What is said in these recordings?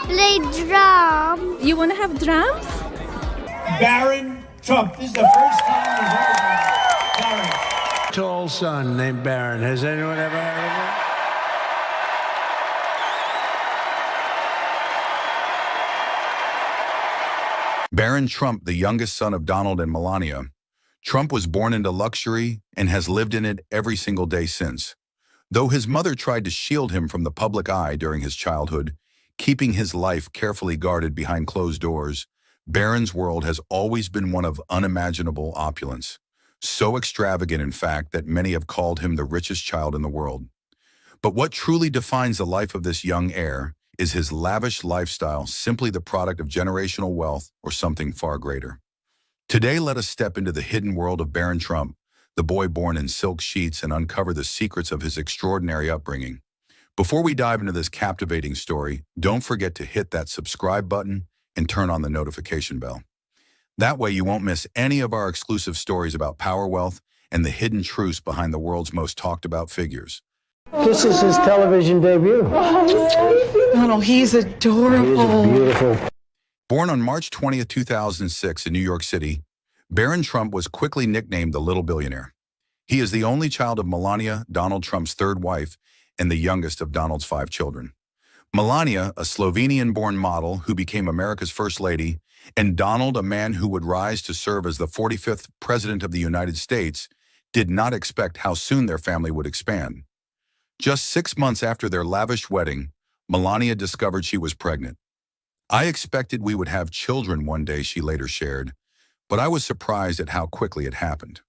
play drums. You want to have drums? Barron Trump. This is the first time we've ever had Barron. Tall son named Barron. Has anyone ever heard of him? Barron Trump, the youngest son of Donald and Melania. Trump was born into luxury and has lived in it every single day since. Though his mother tried to shield him from the public eye during his childhood, keeping his life carefully guarded behind closed doors, Barron's world has always been one of unimaginable opulence. So extravagant, in fact, that many have called him the richest child in the world. But what truly defines the life of this young heir is his lavish lifestyle, simply the product of generational wealth or something far greater. Today, let us step into the hidden world of Barron Trump, the boy born in silk sheets, and uncover the secrets of his extraordinary upbringing. Before we dive into this captivating story, don't forget to hit that subscribe button and turn on the notification bell. That way you won't miss any of our exclusive stories about power, wealth, and the hidden truths behind the world's most talked about figures. This is his television debut. Oh, he's adorable. He is beautiful. Born on March 20th, 2006 in New York City, Barron Trump was quickly nicknamed the Little Billionaire. He is the only child of Melania, Donald Trump's third wife, and the youngest of Donald's 5 children. Melania, a Slovenian-born model who became America's first lady, and Donald, a man who would rise to serve as the 45th President of the United States, did not expect how soon their family would expand. Just 6 months after their lavish wedding, Melania discovered she was pregnant. "I expected we would have children one day," she later shared, "but I was surprised at how quickly it happened."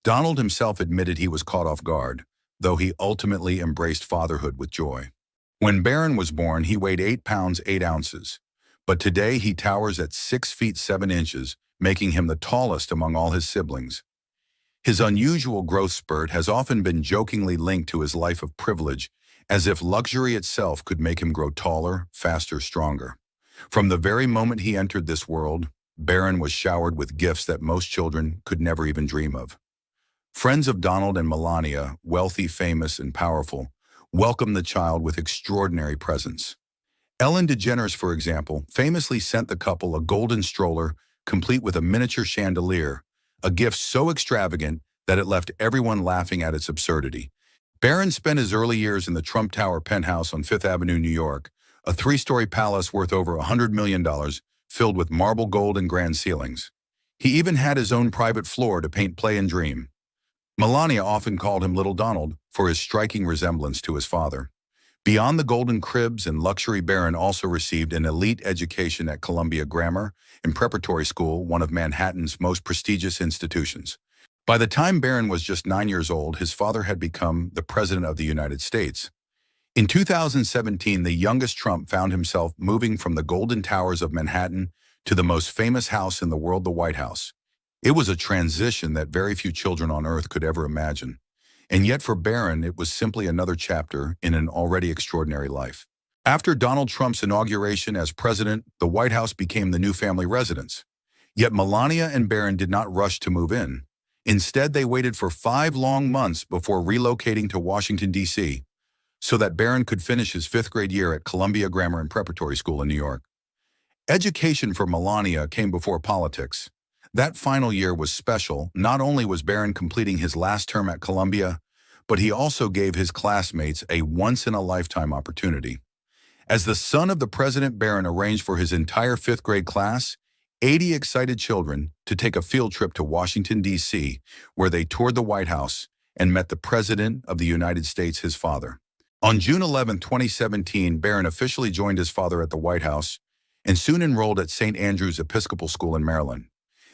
Donald himself admitted he was caught off guard, though he ultimately embraced fatherhood with joy. When Barron was born, he weighed 8 pounds 8 ounces, but today he towers at 6 feet 7 inches, making him the tallest among all his siblings. His unusual growth spurt has often been jokingly linked to his life of privilege, as if luxury itself could make him grow taller, faster, stronger. From the very moment he entered this world, Barron was showered with gifts that most children could never even dream of. Friends of Donald and Melania, wealthy, famous, and powerful, welcomed the child with extraordinary presents. Ellen DeGeneres, for example, famously sent the couple a golden stroller complete with a miniature chandelier, a gift so extravagant that it left everyone laughing at its absurdity. Barron spent his early years in the Trump Tower penthouse on 5th Avenue, New York, a 3-story palace worth over $100 million, filled with marble gold and grand ceilings. He even had his own private floor to paint, play, and dream. Melania often called him Little Donald for his striking resemblance to his father. Beyond the golden cribs and luxury, Barron also received an elite education at Columbia Grammar and Preparatory School, one of Manhattan's most prestigious institutions. By the time Barron was just 9 years old, his father had become the President of the United States. In 2017, the youngest Trump found himself moving from the Golden Towers of Manhattan to the most famous house in the world, the White House. It was a transition that very few children on Earth could ever imagine. And yet for Barron, it was simply another chapter in an already extraordinary life. After Donald Trump's inauguration as president, the White House became the new family residence. Yet Melania and Barron did not rush to move in. Instead, they waited for 5 long months before relocating to Washington, D.C., so that Barron could finish his 5th grade year at Columbia Grammar and Preparatory School in New York. Education for Melania came before politics. That final year was special. Not only was Barron completing his last term at Columbia, but he also gave his classmates a once-in-a-lifetime opportunity. As the son of the president, Barron arranged for his entire 5th grade class, 80 excited children, to take a field trip to Washington, D.C., where they toured the White House and met the President of the United States, his father. On June 11, 2017, Barron officially joined his father at the White House and soon enrolled at St. Andrew's Episcopal School in Maryland.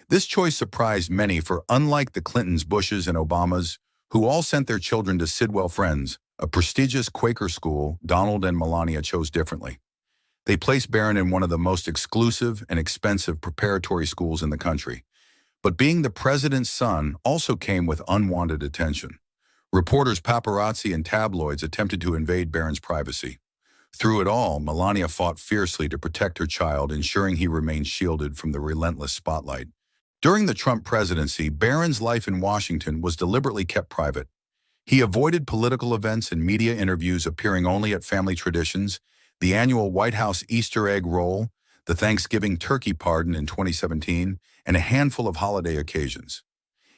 This choice surprised many, for unlike the Clintons, Bushes, and Obamas, who all sent their children to Sidwell Friends, a prestigious Quaker school, Donald and Melania chose differently. They placed Barron in one of the most exclusive and expensive preparatory schools in the country. But being the president's son also came with unwanted attention. Reporters, paparazzi, and tabloids attempted to invade Barron's privacy. Through it all, Melania fought fiercely to protect her child, ensuring he remained shielded from the relentless spotlight. During the Trump presidency, Barron's life in Washington was deliberately kept private. He avoided political events and media interviews, appearing only at family traditions. the annual White House Easter egg roll, the Thanksgiving turkey pardon in 2017, and a handful of holiday occasions.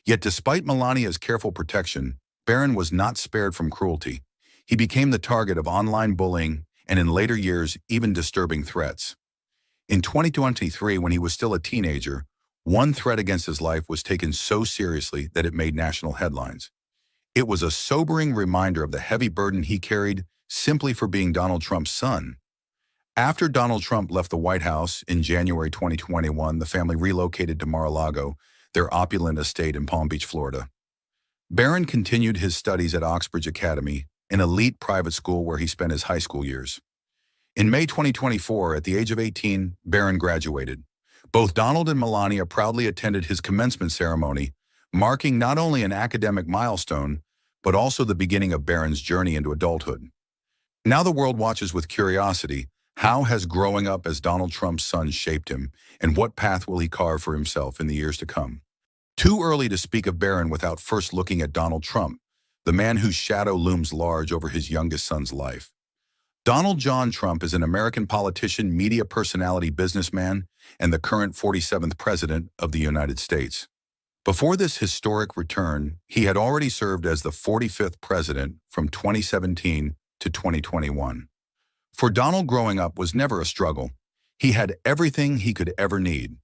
Yet despite Melania's careful protection, Barron was not spared from cruelty. He became the target of online bullying and in later years, even disturbing threats. In 2023, when he was still a teenager, one threat against his life was taken so seriously that it made national headlines. It was a sobering reminder of the heavy burden he carried simply for being Donald Trump's son. After Donald Trump left the White House in January 2021, the family relocated to Mar-a-Lago, their opulent estate in Palm Beach, Florida. Barron continued his studies at Oxbridge Academy, an elite private school where he spent his high school years. In May 2024, at the age of 18, Barron graduated. Both Donald and Melania proudly attended his commencement ceremony, marking not only an academic milestone, but also the beginning of Barron's journey into adulthood. Now the world watches with curiosity. How has growing up as Donald Trump's son shaped him, and what path will he carve for himself in the years to come? Too early to speak of Barron without first looking at Donald Trump, the man whose shadow looms large over his youngest son's life. Donald John Trump is an American politician, media personality, businessman, and the current 47th President of the United States. Before this historic return, he had already served as the 45th President from 2017 to 2021. For Donald, growing up was never a struggle. He had everything he could ever need.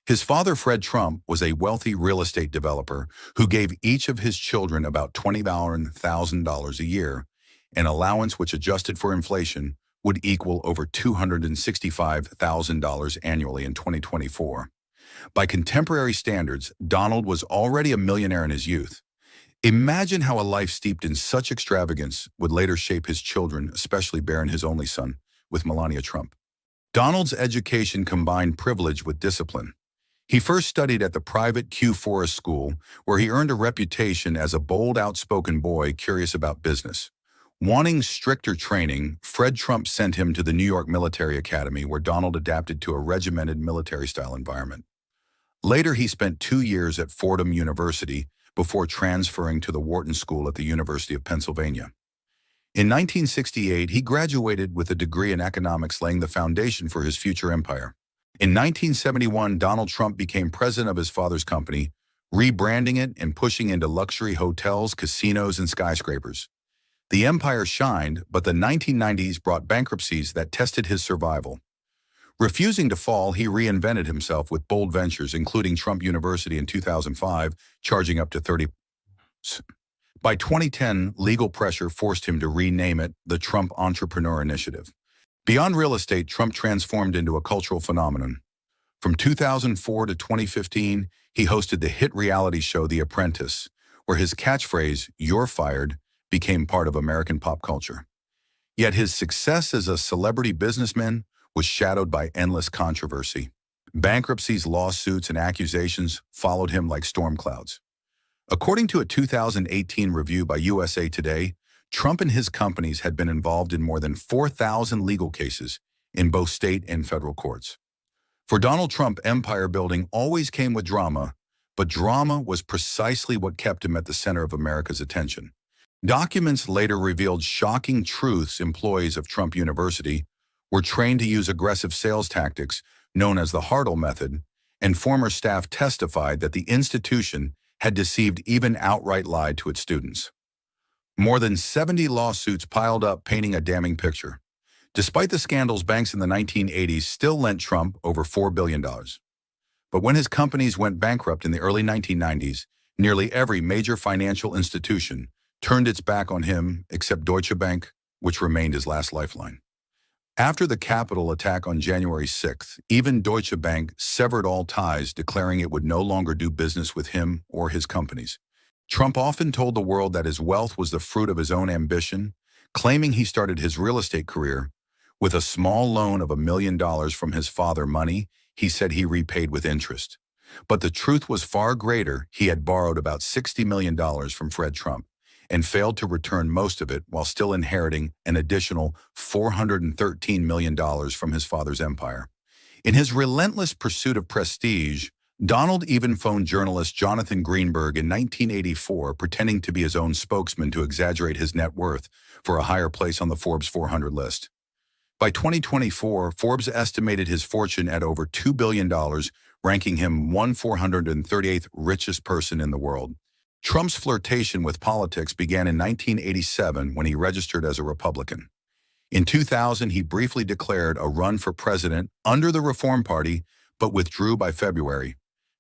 His father, Fred Trump, was a wealthy real estate developer who gave each of his children about $20,000 a year, an allowance which, adjusted for inflation, would equal over $265,000 annually in 2024. By contemporary standards, Donald was already a millionaire in his youth. Imagine how a life steeped in such extravagance would later shape his children, especially Barron, his only son, with Melania Trump. Donald's education combined privilege with discipline. He first studied at the private Q Forest School, where he earned a reputation as a bold, outspoken boy curious about business. Wanting stricter training, Fred Trump sent him to the New York Military Academy, where Donald adapted to a regimented military-style environment. Later, he spent 2 years at Fordham University before transferring to the Wharton School at the University of Pennsylvania. In 1968, he graduated with a degree in economics, laying the foundation for his future empire. In 1971, Donald Trump became president of his father's company, rebranding it and pushing into luxury hotels, casinos, and skyscrapers. The empire shined, but the 1990s brought bankruptcies that tested his survival. Refusing to fall, he reinvented himself with bold ventures, including Trump University in 2005, charging up to 30. By 2010, legal pressure forced him to rename it the Trump Entrepreneur Initiative. Beyond real estate, Trump transformed into a cultural phenomenon. From 2004 to 2015, he hosted the hit reality show The Apprentice, where his catchphrase, "You're fired," became part of American pop culture. Yet his success as a celebrity businessman was shadowed by endless controversy. Bankruptcies, lawsuits, and accusations followed him like storm clouds. According to a 2018 review by USA Today, Trump and his companies had been involved in more than 4,000 legal cases in both state and federal courts. For Donald Trump, empire building always came with drama, but drama was precisely what kept him at the center of America's attention. Documents later revealed shocking truths. Employees of Trump University were trained to use aggressive sales tactics known as the Hartle method, and former staff testified that the institution had deceived, even outright lied to its students. More than 70 lawsuits piled up, painting a damning picture. Despite the scandals, banks in the 1980s still lent Trump over $4 billion. But when his companies went bankrupt in the early 1990s, nearly every major financial institution turned its back on him except Deutsche Bank, which remained his last lifeline. After the Capitol attack on January 6th, even Deutsche Bank severed all ties, declaring it would no longer do business with him or his companies. Trump often told the world that his wealth was the fruit of his own ambition, claiming he started his real estate career with a small loan of $1 million from his father. Money he said he repaid with interest. But the truth was far greater. He had borrowed about $60 million from Fred Trump and failed to return most of it, while still inheriting an additional $413 million from his father's empire. In his relentless pursuit of prestige, Donald even phoned journalist Jonathan Greenberg in 1984, pretending to be his own spokesman to exaggerate his net worth for a higher place on the Forbes 400 list. By 2024, Forbes estimated his fortune at over $2 billion, ranking him 438th richest person in the world. Trump's flirtation with politics began in 1987 when he registered as a Republican. In 2000, he briefly declared a run for president under the Reform Party, but withdrew by February.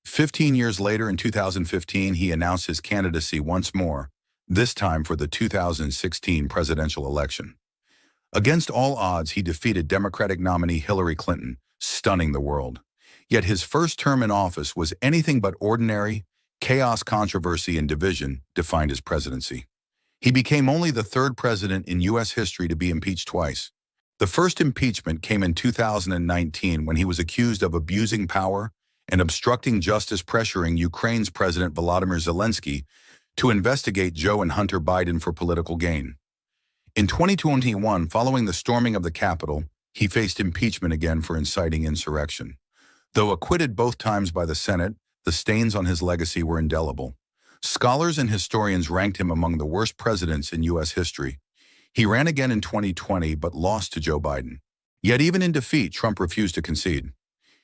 15 years later, in 2015, he announced his candidacy once more, this time for the 2016 presidential election. Against all odds, he defeated Democratic nominee Hillary Clinton, stunning the world. Yet his first term in office was anything but ordinary. Chaos, controversy, and division defined his presidency. He became only the third president in U.S. history to be impeached twice. The first impeachment came in 2019 when he was accused of abusing power and obstructing justice, pressuring Ukraine's President Volodymyr Zelensky to investigate Joe and Hunter Biden for political gain. In 2021, following the storming of the Capitol, he faced impeachment again for inciting insurrection. Though acquitted both times by the Senate, the stains on his legacy were indelible. Scholars and historians ranked him among the worst presidents in U.S. history. He ran again in 2020 but lost to Joe Biden. Yet even in defeat, Trump refused to concede.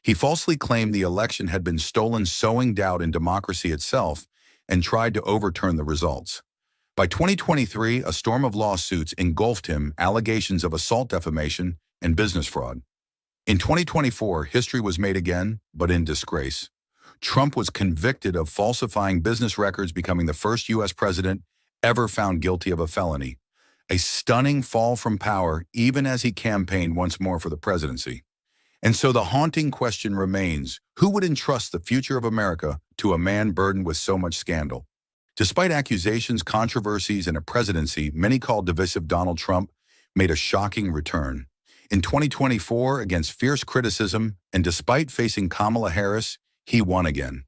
He falsely claimed the election had been stolen, sowing doubt in democracy itself, and tried to overturn the results. By 2023, a storm of lawsuits engulfed him, allegations of assault, defamation, and business fraud. In 2024, history was made again, but in disgrace. Trump was convicted of falsifying business records, becoming the first U.S. president ever found guilty of a felony. A stunning fall from power, even as he campaigned once more for the presidency. And so the haunting question remains, who would entrust the future of America to a man burdened with so much scandal? Despite accusations, controversies, and a presidency many called divisive, Donald Trump made a shocking return. In 2024, against fierce criticism, and despite facing Kamala Harris, he won again.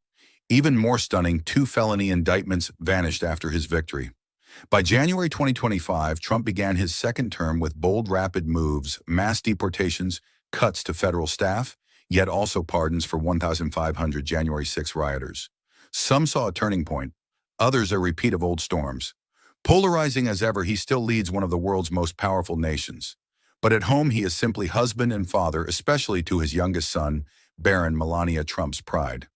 Even more stunning, 2 felony indictments vanished after his victory. By January 2025, Trump began his second term with bold, rapid moves, mass deportations, cuts to federal staff, yet also pardons for 1,500 January 6 rioters. Some saw a turning point, others a repeat of old storms. Polarizing as ever, he still leads one of the world's most powerful nations. But at home, he is simply husband and father, especially to his youngest son, Barron, Melania Trump's pride.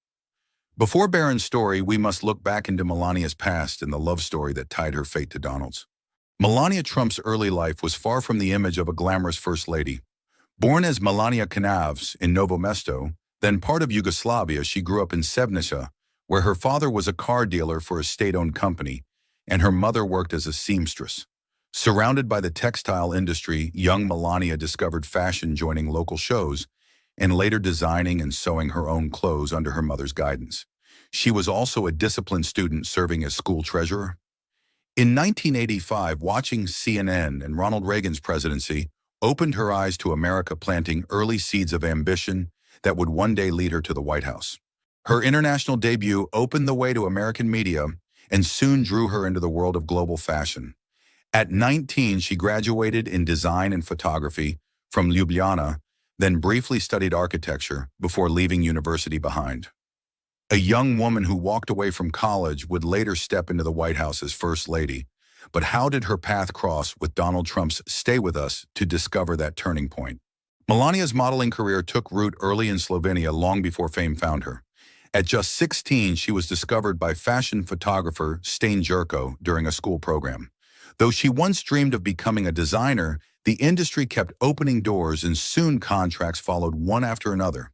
Before Barron's story, we must look back into Melania's past and the love story that tied her fate to Donald's. Melania Trump's early life was far from the image of a glamorous first lady. Born as Melania Kanavs in Novo Mesto, then part of Yugoslavia, she grew up in Sevnica, where her father was a car dealer for a state-owned company, and her mother worked as a seamstress. Surrounded by the textile industry, young Melania discovered fashion, joining local shows, and later designing and sewing her own clothes under her mother's guidance. She was also a disciplined student, serving as school treasurer. In 1985, watching CNN and Ronald Reagan's presidency opened her eyes to America, planting early seeds of ambition that would one day lead her to the White House. Her international debut opened the way to American media and soon drew her into the world of global fashion. At 19, she graduated in design and photography from Ljubljana, then briefly studied architecture before leaving university behind. A young woman who walked away from college would later step into the White House as First Lady. But how did her path cross with Donald Trump's? Stay with us to discover that turning point. Melania's modeling career took root early in Slovenia, long before fame found her. At just 16, she was discovered by fashion photographer Stane Jurko during a school program. Though she once dreamed of becoming a designer, the industry kept opening doors, and soon contracts followed one after another.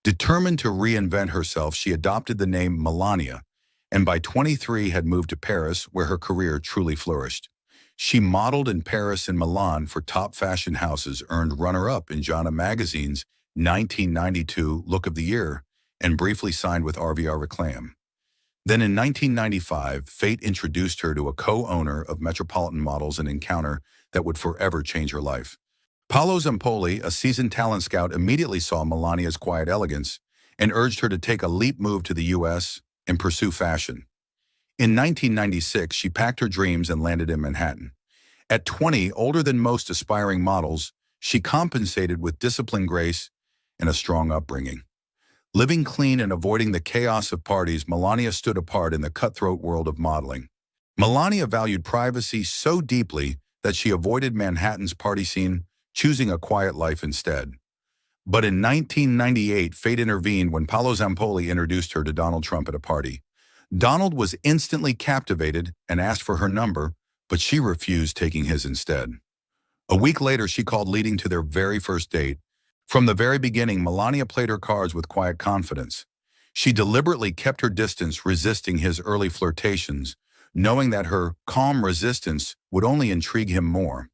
Determined to reinvent herself, she adopted the name Melania, and by 23 had moved to Paris, where her career truly flourished. She modeled in Paris and Milan for top fashion houses, earned runner-up in Jana magazine's 1992 Look of the Year, and briefly signed with RVR Reclam. Then in 1995, fate introduced her to a co-owner of Metropolitan Models, an encounter that would forever change her life. Paolo Zampoli, a seasoned talent scout, immediately saw Melania's quiet elegance and urged her to take a leap move to the U.S. and pursue fashion. In 1996, she packed her dreams and landed in Manhattan. At 20, older than most aspiring models, she compensated with disciplined grace and a strong upbringing. Living clean and avoiding the chaos of parties, Melania stood apart in the cutthroat world of modeling. Melania valued privacy so deeply that she avoided Manhattan's party scene, choosing a quiet life instead. But in 1998, fate intervened when Paolo Zampoli introduced her to Donald Trump at a party. Donald was instantly captivated and asked for her number, but she refused, taking his instead. A week later, she called, leading to their very first date. From the very beginning, Melania played her cards with quiet confidence. She deliberately kept her distance, resisting his early flirtations, knowing that her calm resistance would only intrigue him more.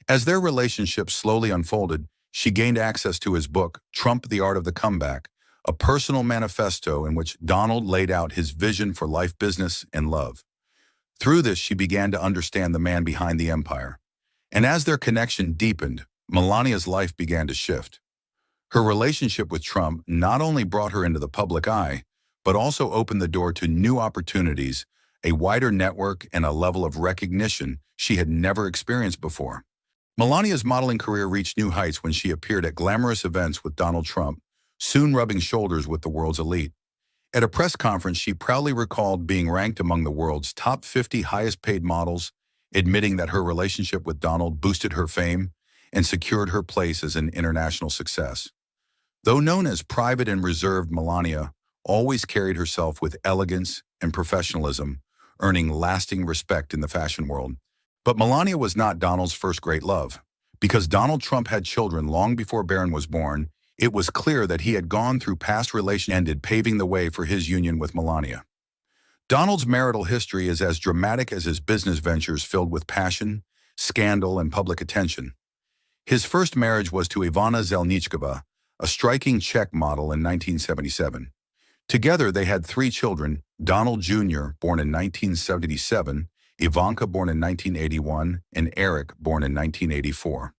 As their relationship slowly unfolded, she gained access to his book, Trump: The Art of the Comeback, a personal manifesto in which Donald laid out his vision for life, business, and love. Through this, she began to understand the man behind the empire. And as their connection deepened, Melania's life began to shift. Her relationship with Trump not only brought her into the public eye, but also opened the door to new opportunities, a wider network, and a level of recognition she had never experienced before. Melania's modeling career reached new heights when she appeared at glamorous events with Donald Trump, soon rubbing shoulders with the world's elite. At a press conference, she proudly recalled being ranked among the world's top 50 highest-paid models, admitting that her relationship with Donald boosted her fame and secured her place as an international success. Though known as private and reserved, Melania always carried herself with elegance and professionalism, earning lasting respect in the fashion world. But Melania was not Donald's first great love. Because Donald Trump had children long before Barron was born, it was clear that he had gone through past relations ended, paving the way for his union with Melania. Donald's marital history is as dramatic as his business ventures, filled with passion, scandal, and public attention. His first marriage was to Ivana Zelnichkova, a striking Czech model, in 1977. Together, they had 3 children: Donald Jr., born in 1977, Ivanka, born in 1981, and Eric, born in 1984.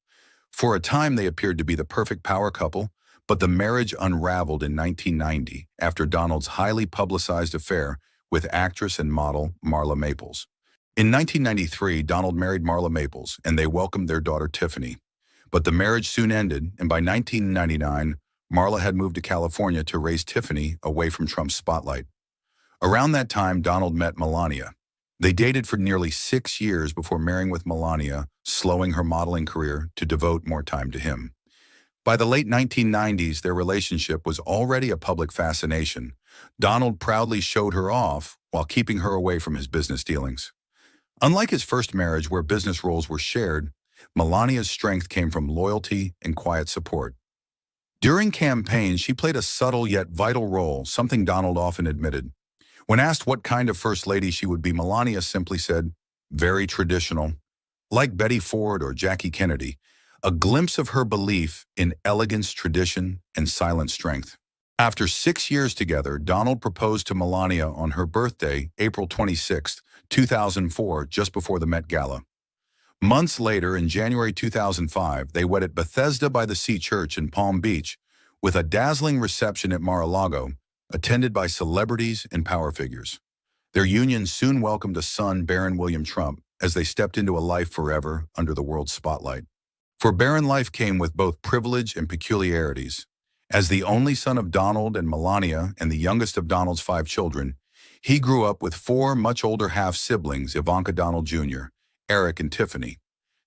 For a time, they appeared to be the perfect power couple, but the marriage unraveled in 1990 after Donald's highly publicized affair with actress and model Marla Maples. In 1993, Donald married Marla Maples, and they welcomed their daughter Tiffany. But the marriage soon ended, and by 1999, Marla had moved to California to raise Tiffany away from Trump's spotlight. Around that time, Donald met Melania. They dated for nearly 6 years before marrying, with Melania slowing her modeling career to devote more time to him. By the late 1990s, their relationship was already a public fascination. Donald proudly showed her off while keeping her away from his business dealings. Unlike his first marriage, where business roles were shared, Melania's strength came from loyalty and quiet support. During campaigns, she played a subtle yet vital role, something Donald often admitted. When asked what kind of first lady she would be, Melania simply said, "Very traditional." Like Betty Ford or Jackie Kennedy, a glimpse of her belief in elegance, tradition, and silent strength. After 6 years together, Donald proposed to Melania on her birthday, April 26, 2004, just before the Met Gala. Months later, in January 2005, they wed at Bethesda by the Sea Church in Palm Beach, with a dazzling reception at Mar-a-Lago, attended by celebrities and power figures. Their union soon welcomed a son, Barron William Trump, as they stepped into a life forever under the world's spotlight. For Barron, life came with both privilege and peculiarities. As the only son of Donald and Melania and the youngest of Donald's 5 children, he grew up with 4 much older half-siblings, Ivanka, Donald Jr., Eric, and Tiffany.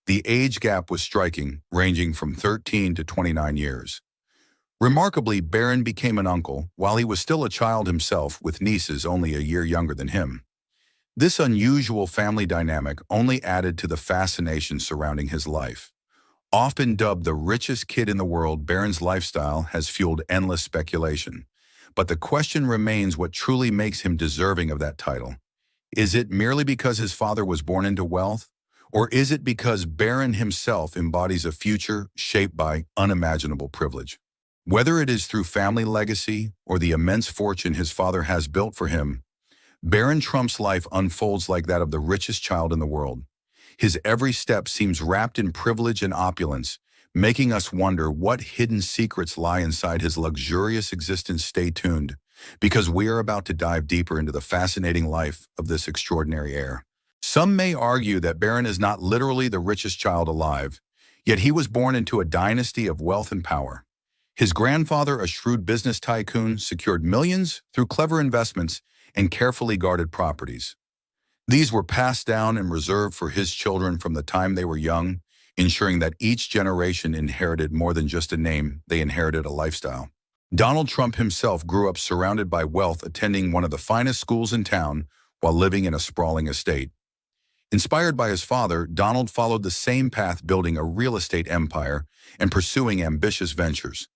The age gap was striking, ranging from 13 to 29 years. Remarkably, Barron became an uncle while he was still a child himself, with nieces only a year younger than him. This unusual family dynamic only added to the fascination surrounding his life. Often dubbed the richest kid in the world, Barron's lifestyle has fueled endless speculation. But the question remains, what truly makes him deserving of that title? Is it merely because his father was born into wealth? Or is it because Barron himself embodies a future shaped by unimaginable privilege? Whether it is through family legacy or the immense fortune his father has built for him, Barron Trump's life unfolds like that of the richest child in the world. His every step seems wrapped in privilege and opulence, making us wonder what hidden secrets lie inside his luxurious existence. Stay tuned, because we are about to dive deeper into the fascinating life of this extraordinary heir. Some may argue that Barron is not literally the richest child alive, yet he was born into a dynasty of wealth and power. His grandfather, a shrewd business tycoon, secured millions through clever investments and carefully guarded properties. These were passed down and reserved for his children from the time they were young, ensuring that each generation inherited more than just a name, they inherited a lifestyle. Donald Trump himself grew up surrounded by wealth, attending one of the finest schools in town while living in a sprawling estate. Inspired by his father, Donald followed the same path, building a real estate empire and pursuing ambitious ventures.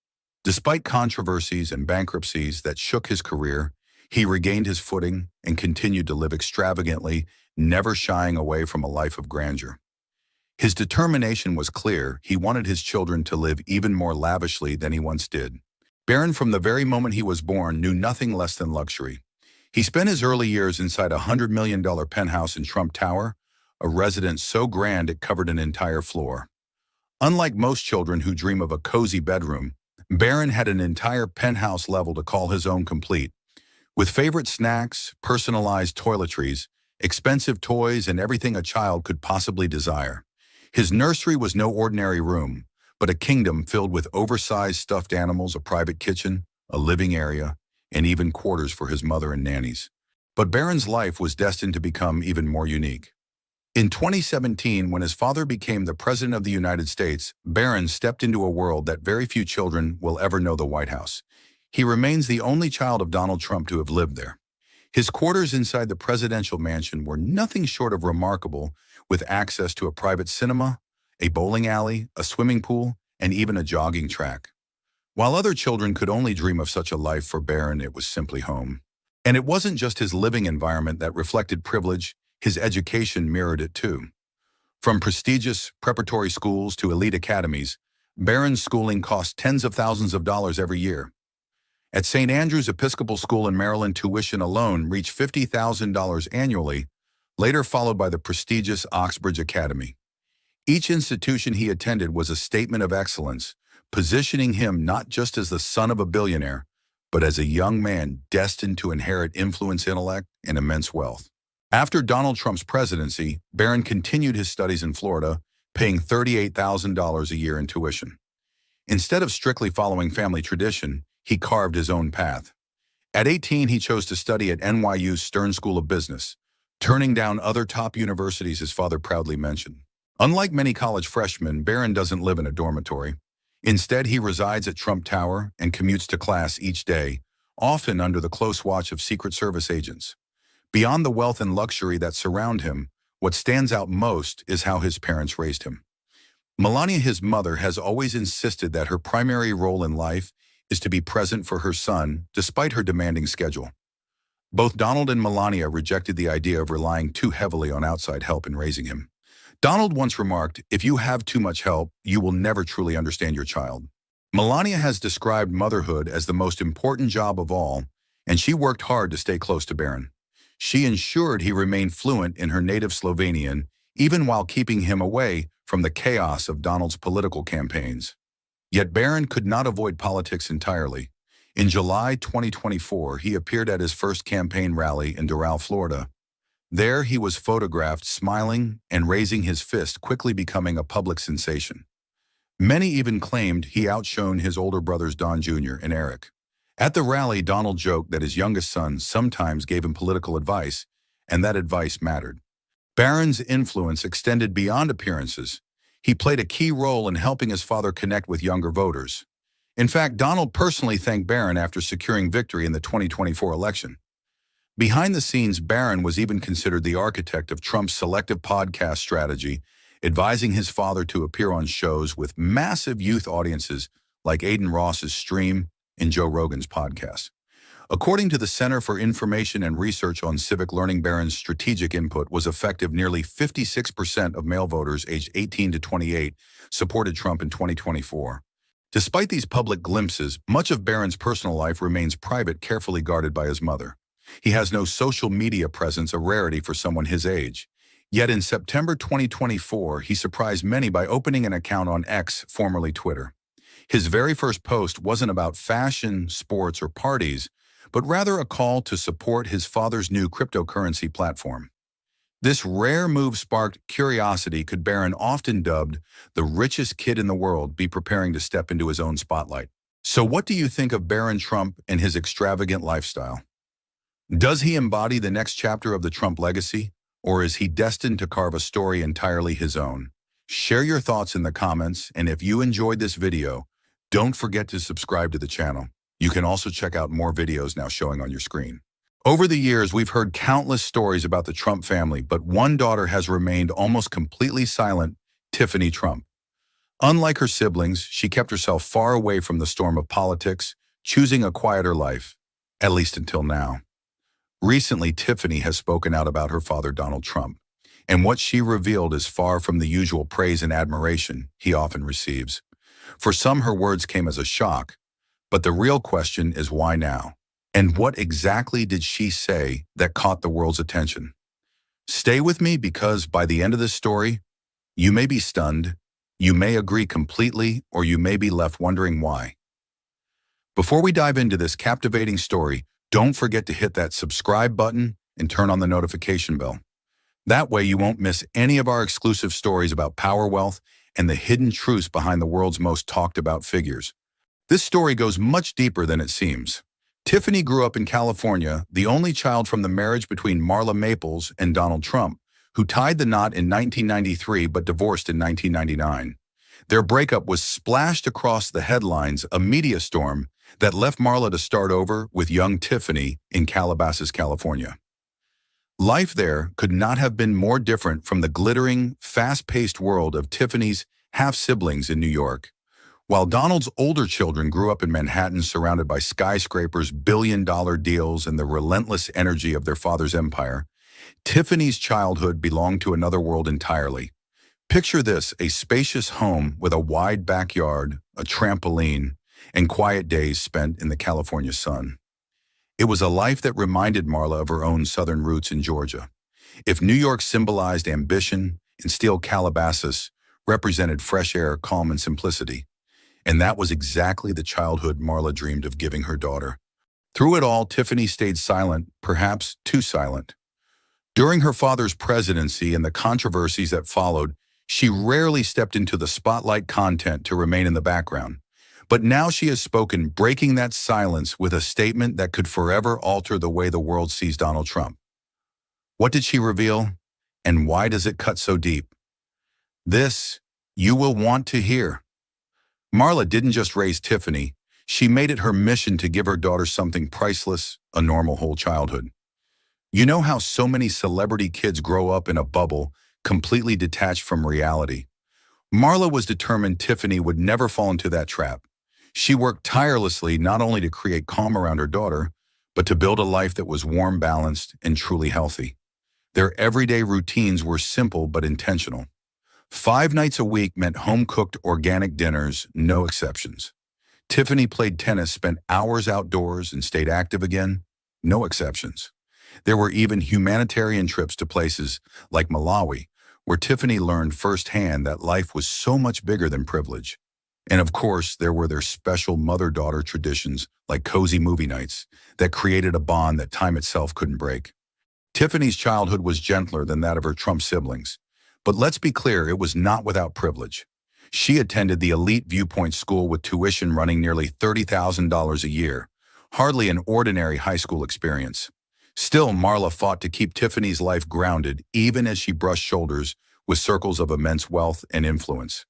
Despite controversies and bankruptcies that shook his career, he regained his footing and continued to live extravagantly, never shying away from a life of grandeur. His determination was clear. He wanted his children to live even more lavishly than he once did. Barron, from the very moment he was born, knew nothing less than luxury. He spent his early years inside a $100 million penthouse in Trump Tower, a residence so grand it covered an entire floor. Unlike most children who dream of a cozy bedroom, Barron had an entire penthouse level to call his own, complete with favorite snacks, personalized toiletries, expensive toys, and everything a child could possibly desire. His nursery was no ordinary room, but a kingdom filled with oversized stuffed animals, a private kitchen, a living area, and even quarters for his mother and nannies. But Barron's life was destined to become even more unique. In 2017, when his father became the President of the United States, Barron stepped into a world that very few children will ever know: the White House. He remains the only child of Donald Trump to have lived there. His quarters inside the presidential mansion were nothing short of remarkable, with access to a private cinema, a bowling alley, a swimming pool, and even a jogging track. While other children could only dream of such a life, for Barron it was simply home. And it wasn't just his living environment that reflected privilege, his education mirrored it too. From prestigious preparatory schools to elite academies, Barron's schooling cost tens of thousands of dollars every year. At St. Andrew's Episcopal School in Maryland, tuition alone reached $50,000 annually, later followed by the prestigious Oxbridge Academy. Each institution he attended was a statement of excellence, positioning him not just as the son of a billionaire, but as a young man destined to inherit influence, intellect, and immense wealth. After Donald Trump's presidency, Barron continued his studies in Florida, paying $38,000 a year in tuition. Instead of strictly following family tradition, he carved his own path. At 18, he chose to study at NYU's Stern School of Business, turning down other top universities his father proudly mentioned. Unlike many college freshmen, Barron doesn't live in a dormitory. Instead, he resides at Trump Tower and commutes to class each day, often under the close watch of Secret Service agents. Beyond the wealth and luxury that surround him, what stands out most is how his parents raised him. Melania, his mother, has always insisted that her primary role in life is to be present for her son, despite her demanding schedule. Both Donald and Melania rejected the idea of relying too heavily on outside help in raising him. Donald once remarked, "If you have too much help, you will never truly understand your child." Melania has described motherhood as the most important job of all, and she worked hard to stay close to Barron. She ensured he remained fluent in her native Slovenian, even while keeping him away from the chaos of Donald's political campaigns. Yet Barron could not avoid politics entirely. In July 2024, he appeared at his first campaign rally in Doral, Florida. There, he was photographed smiling and raising his fist, quickly becoming a public sensation. Many even claimed he outshone his older brothers Don Jr. and Eric. At the rally, Donald joked that his youngest son sometimes gave him political advice, and that advice mattered. Barron's influence extended beyond appearances. He played a key role in helping his father connect with younger voters. In fact, Donald personally thanked Barron after securing victory in the 2024 election. Behind the scenes, Barron was even considered the architect of Trump's selective podcast strategy, advising his father to appear on shows with massive youth audiences like Aiden Ross's Stream and Joe Rogan's podcast. According to the Center for Information and Research on Civic Learning, Barron's strategic input was effective. Nearly 56% of male voters aged 18 to 28 supported Trump in 2024. Despite these public glimpses, much of Barron's personal life remains private, carefully guarded by his mother. He has no social media presence, a rarity for someone his age. Yet in September 2024, he surprised many by opening an account on X, formerly Twitter. His very first post wasn't about fashion, sports, or parties, but rather a call to support his father's new cryptocurrency platform. This rare move sparked curiosity. Could Barron, often dubbed the richest kid in the world, be preparing to step into his own spotlight? So what do you think of Barron Trump and his extravagant lifestyle? Does he embody the next chapter of the Trump legacy, or is he destined to carve a story entirely his own? Share your thoughts in the comments, and if you enjoyed this video, don't forget to subscribe to the channel. You can also check out more videos now showing on your screen. Over the years, we've heard countless stories about the Trump family, but one daughter has remained almost completely silent, Tiffany Trump. Unlike her siblings, she kept herself far away from the storm of politics, choosing a quieter life, at least until now. Recently, Tiffany has spoken out about her father, Donald Trump, and what she revealed is far from the usual praise and admiration he often receives. For some, her words came as a shock, but the real question is why now? And what exactly did she say that caught the world's attention? Stay with me because by the end of this story, you may be stunned, you may agree completely, or you may be left wondering why. Before we dive into this captivating story, don't forget to hit that subscribe button and turn on the notification bell. That way you won't miss any of our exclusive stories about power, wealth, and the hidden truths behind the world's most talked about figures. This story goes much deeper than it seems. Tiffany grew up in California, the only child from the marriage between Marla Maples and Donald Trump, who tied the knot in 1993 but divorced in 1999. Their breakup was splashed across the headlines, a media storm that left Marla to start over with young Tiffany in Calabasas, California. Life there could not have been more different from the glittering, fast-paced world of Tiffany's half-siblings in New York. While Donald's older children grew up in Manhattan surrounded by skyscrapers, billion-dollar deals, and the relentless energy of their father's empire, Tiffany's childhood belonged to another world entirely. Picture this, a spacious home with a wide backyard, a trampoline, and quiet days spent in the California sun. It was a life that reminded Marla of her own southern roots in Georgia. If New York symbolized ambition, and steel Calabasas represented fresh air, calm, and simplicity. And that was exactly the childhood Marla dreamed of giving her daughter. Through it all, Tiffany stayed silent, perhaps too silent. During her father's presidency and the controversies that followed, she rarely stepped into the spotlight content to remain in the background. But now she has spoken, breaking that silence with a statement that could forever alter the way the world sees Donald Trump. What did she reveal, and why does it cut so deep? This you will want to hear. Marla didn't just raise Tiffany, she made it her mission to give her daughter something priceless, a normal whole childhood. You know how so many celebrity kids grow up in a bubble, completely detached from reality? Marla was determined Tiffany would never fall into that trap. She worked tirelessly not only to create calm around her daughter, but to build a life that was warm, balanced, and truly healthy. Their everyday routines were simple but intentional. 5 nights a week meant home-cooked organic dinners, no exceptions. Tiffany played tennis, spent hours outdoors, and stayed active again, no exceptions. There were even humanitarian trips to places like Malawi, where Tiffany learned firsthand that life was so much bigger than privilege. And of course, there were their special mother-daughter traditions like cozy movie nights that created a bond that time itself couldn't break. Tiffany's childhood was gentler than that of her Trump siblings. But let's be clear, it was not without privilege. She attended the elite Viewpoint School with tuition running nearly $30,000 a year, hardly an ordinary high school experience. Still, Marla fought to keep Tiffany's life grounded even as she brushed shoulders with circles of immense wealth and influence.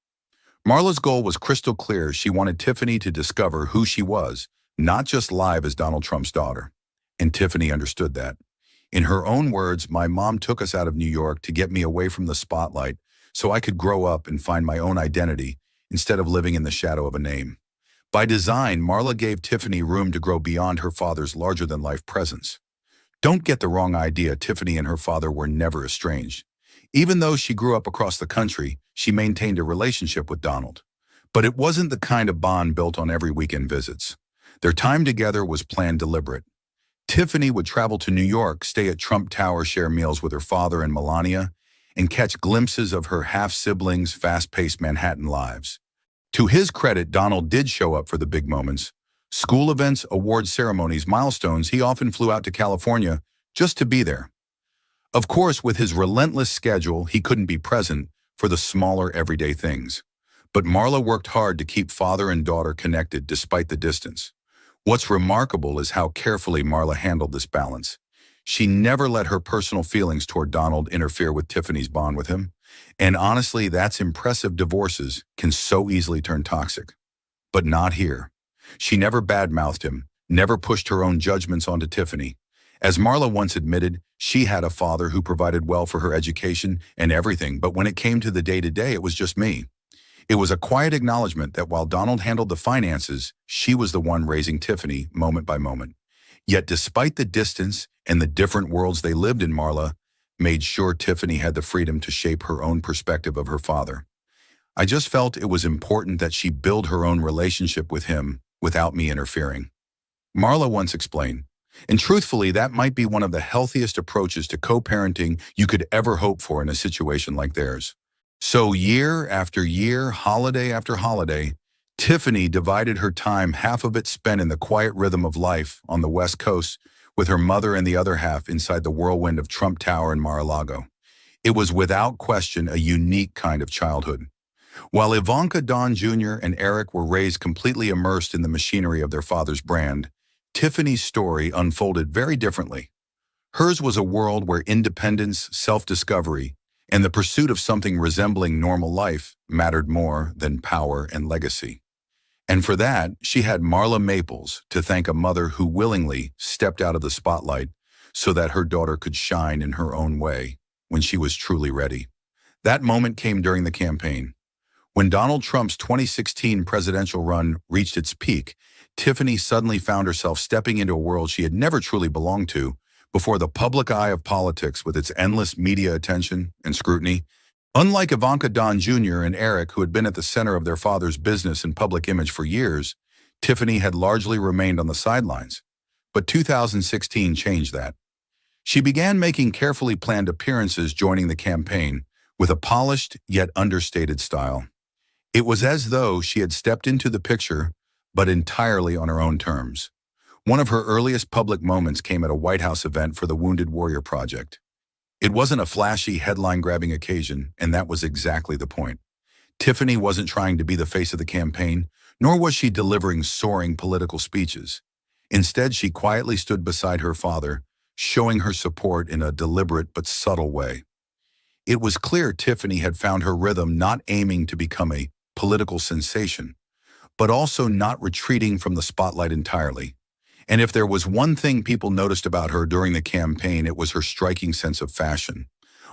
Marla's goal was crystal clear. She wanted Tiffany to discover who she was, not just live as Donald Trump's daughter. And Tiffany understood that. In her own words, "My mom took us out of New York to get me away from the spotlight so I could grow up and find my own identity instead of living in the shadow of a name." By design, Marla gave Tiffany room to grow beyond her father's larger-than-life presence. Don't get the wrong idea, Tiffany and her father were never estranged. Even though she grew up across the country, she maintained a relationship with Donald. But it wasn't the kind of bond built on every weekend visits. Their time together was planned deliberate. Tiffany would travel to New York, stay at Trump Tower, share meals with her father and Melania, and catch glimpses of her half-siblings' fast-paced Manhattan lives. To his credit, Donald did show up for the big moments. School events, award ceremonies, milestones, he often flew out to California just to be there. Of course, with his relentless schedule, he couldn't be present for the smaller everyday things. But Marla worked hard to keep father and daughter connected despite the distance. What's remarkable is how carefully Marla handled this balance. She never let her personal feelings toward Donald interfere with Tiffany's bond with him. And honestly, that's impressive. Divorces can so easily turn toxic. But not here. She never badmouthed him, never pushed her own judgments onto Tiffany. As Marla once admitted, she had a father who provided well for her education and everything, but when it came to the day-to-day, it was just me. It was a quiet acknowledgement that while Donald handled the finances, she was the one raising Tiffany moment by moment. Yet despite the distance and the different worlds they lived in, Marla made sure Tiffany had the freedom to shape her own perspective of her father. I just felt it was important that she build her own relationship with him without me interfering. Marla once explained, and truthfully, that might be one of the healthiest approaches to co-parenting you could ever hope for in a situation like theirs. So year after year, holiday after holiday, Tiffany divided her time, half of it spent in the quiet rhythm of life on the West Coast, with her mother and the other half inside the whirlwind of Trump Tower in Mar-a-Lago. It was without question a unique kind of childhood. While Ivanka, Don Jr., and Eric were raised completely immersed in the machinery of their father's brand, Tiffany's story unfolded very differently. Hers was a world where independence, self-discovery, and the pursuit of something resembling normal life mattered more than power and legacy. And for that, she had Marla Maples to thank, a mother who willingly stepped out of the spotlight so that her daughter could shine in her own way when she was truly ready. That moment came during the campaign. When Donald Trump's 2016 presidential run reached its peak, Tiffany suddenly found herself stepping into a world she had never truly belonged to before the public eye of politics with its endless media attention and scrutiny. Unlike Ivanka, Don Jr., and Eric, who had been at the center of their father's business and public image for years, Tiffany had largely remained on the sidelines. But 2016 changed that. She began making carefully planned appearances joining the campaign with a polished yet understated style. It was as though she had stepped into the picture, but entirely on her own terms. One of her earliest public moments came at a White House event for the Wounded Warrior Project. It wasn't a flashy, headline-grabbing occasion, and that was exactly the point. Tiffany wasn't trying to be the face of the campaign, nor was she delivering soaring political speeches. Instead, she quietly stood beside her father, showing her support in a deliberate but subtle way. It was clear Tiffany had found her rhythm, not aiming to become a political sensation, but also not retreating from the spotlight entirely. And if there was one thing people noticed about her during the campaign, it was her striking sense of fashion.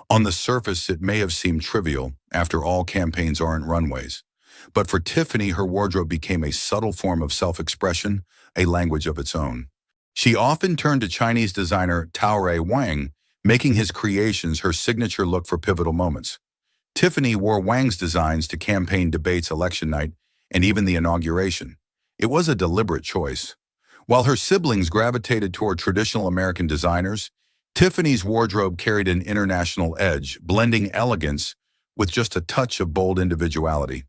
On the surface, it may have seemed trivial. After all, campaigns aren't runways. But for Tiffany, her wardrobe became a subtle form of self-expression, a language of its own. She often turned to Chinese designer Taorei Wang, making his creations her signature look for pivotal moments. Tiffany wore Wang's designs to campaign debates, election night, and even the inauguration. It was a deliberate choice. While her siblings gravitated toward traditional American designers, Tiffany's wardrobe carried an international edge, blending elegance with just a touch of bold individuality.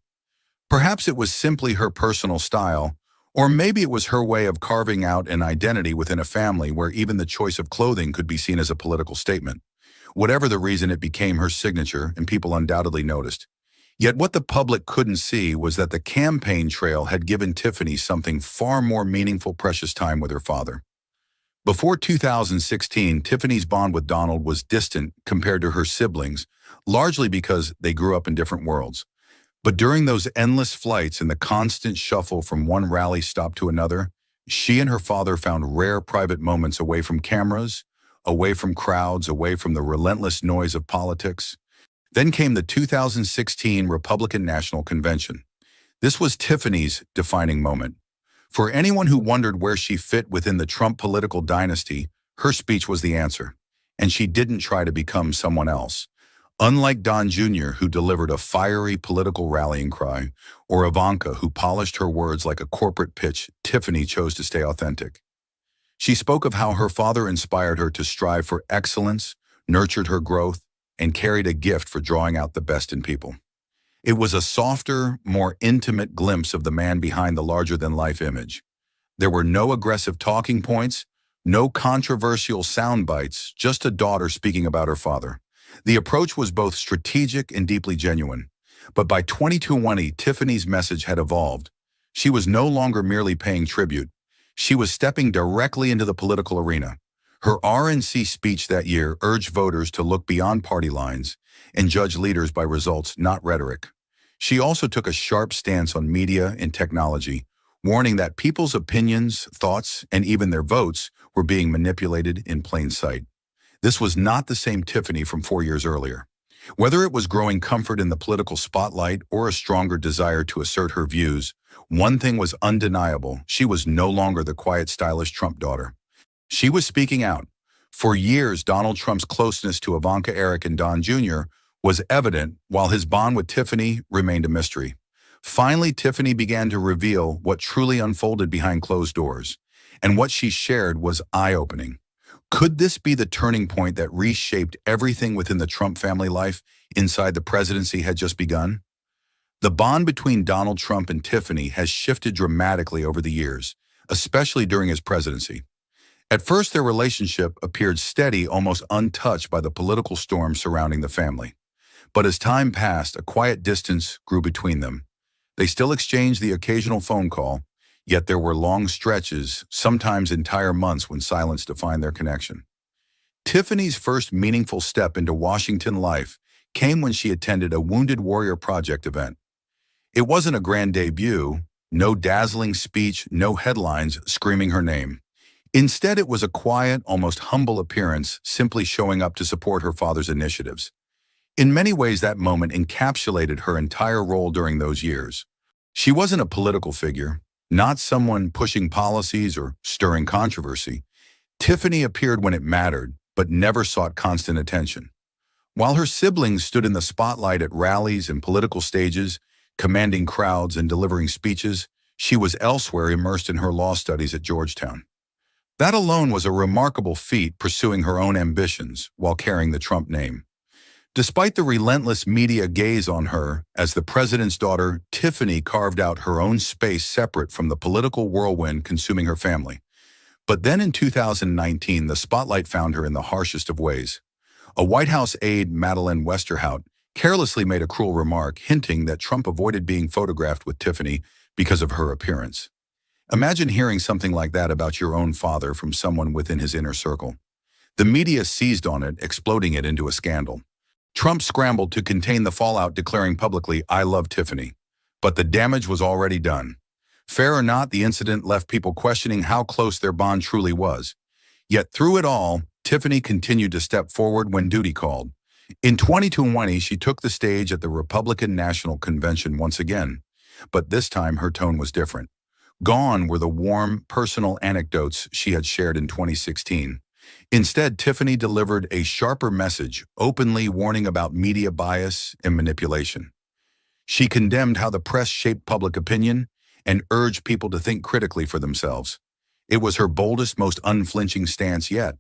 Perhaps it was simply her personal style, or maybe it was her way of carving out an identity within a family where even the choice of clothing could be seen as a political statement. Whatever the reason, it became her signature, and people undoubtedly noticed. Yet what the public couldn't see was that the campaign trail had given Tiffany something far more meaningful: precious time with her father. Before 2016, Tiffany's bond with Donald was distant compared to her siblings, largely because they grew up in different worlds. But during those endless flights and the constant shuffle from one rally stop to another, she and her father found rare private moments away from cameras, away from crowds, away from the relentless noise of politics. Then came the 2016 Republican National Convention. This was Tiffany's defining moment. For anyone who wondered where she fit within the Trump political dynasty, her speech was the answer. And she didn't try to become someone else. Unlike Don Jr., who delivered a fiery political rallying cry, or Ivanka, who polished her words like a corporate pitch, Tiffany chose to stay authentic. She spoke of how her father inspired her to strive for excellence, nurtured her growth, and carried a gift for drawing out the best in people. It was a softer, more intimate glimpse of the man behind the larger-than-life image. There were no aggressive talking points, no controversial sound bites, just a daughter speaking about her father. The approach was both strategic and deeply genuine. But by 2020, Tiffany's message had evolved. She was no longer merely paying tribute. She was stepping directly into the political arena. Her RNC speech that year urged voters to look beyond party lines and judge leaders by results, not rhetoric. She also took a sharp stance on media and technology, warning that people's opinions, thoughts, and even their votes were being manipulated in plain sight. This was not the same Tiffany from 4 years earlier. Whether it was growing comfort in the political spotlight or a stronger desire to assert her views, one thing was undeniable: she was no longer the quiet, stylish Trump daughter. She was speaking out. For years, Donald Trump's closeness to Ivanka, Eric, and Don Jr. was evident, while his bond with Tiffany remained a mystery. Finally, Tiffany began to reveal what truly unfolded behind closed doors, and what she shared was eye-opening. Could this be the turning point that reshaped everything within the Trump family life inside the presidency had just begun? The bond between Donald Trump and Tiffany has shifted dramatically over the years, especially during his presidency. At first, their relationship appeared steady, almost untouched by the political storm surrounding the family. But as time passed, a quiet distance grew between them. They still exchanged the occasional phone call, yet there were long stretches, sometimes entire months, when silence defined their connection. Tiffany's first meaningful step into Washington life came when she attended a Wounded Warrior Project event. It wasn't a grand debut, no dazzling speech, no headlines screaming her name. Instead, it was a quiet, almost humble appearance, simply showing up to support her father's initiatives. In many ways, that moment encapsulated her entire role during those years. She wasn't a political figure, not someone pushing policies or stirring controversy. Tiffany appeared when it mattered, but never sought constant attention. While her siblings stood in the spotlight at rallies and political stages, commanding crowds and delivering speeches, she was elsewhere, immersed in her law studies at Georgetown. That alone was a remarkable feat, pursuing her own ambitions while carrying the Trump name. Despite the relentless media gaze on her as the president's daughter, Tiffany carved out her own space separate from the political whirlwind consuming her family. But then in 2019, the spotlight found her in the harshest of ways. A White House aide, Madeleine Westerhout, carelessly made a cruel remark, hinting that Trump avoided being photographed with Tiffany because of her appearance. Imagine hearing something like that about your own father from someone within his inner circle. The media seized on it, exploding it into a scandal. Trump scrambled to contain the fallout, declaring publicly, "I love Tiffany." But the damage was already done. Fair or not, the incident left people questioning how close their bond truly was. Yet through it all, Tiffany continued to step forward when duty called. In 2020, she took the stage at the Republican National Convention once again. But this time, her tone was different. Gone were the warm, personal anecdotes she had shared in 2016. Instead, Tiffany delivered a sharper message, openly warning about media bias and manipulation. She condemned how the press shaped public opinion and urged people to think critically for themselves. It was her boldest, most unflinching stance yet.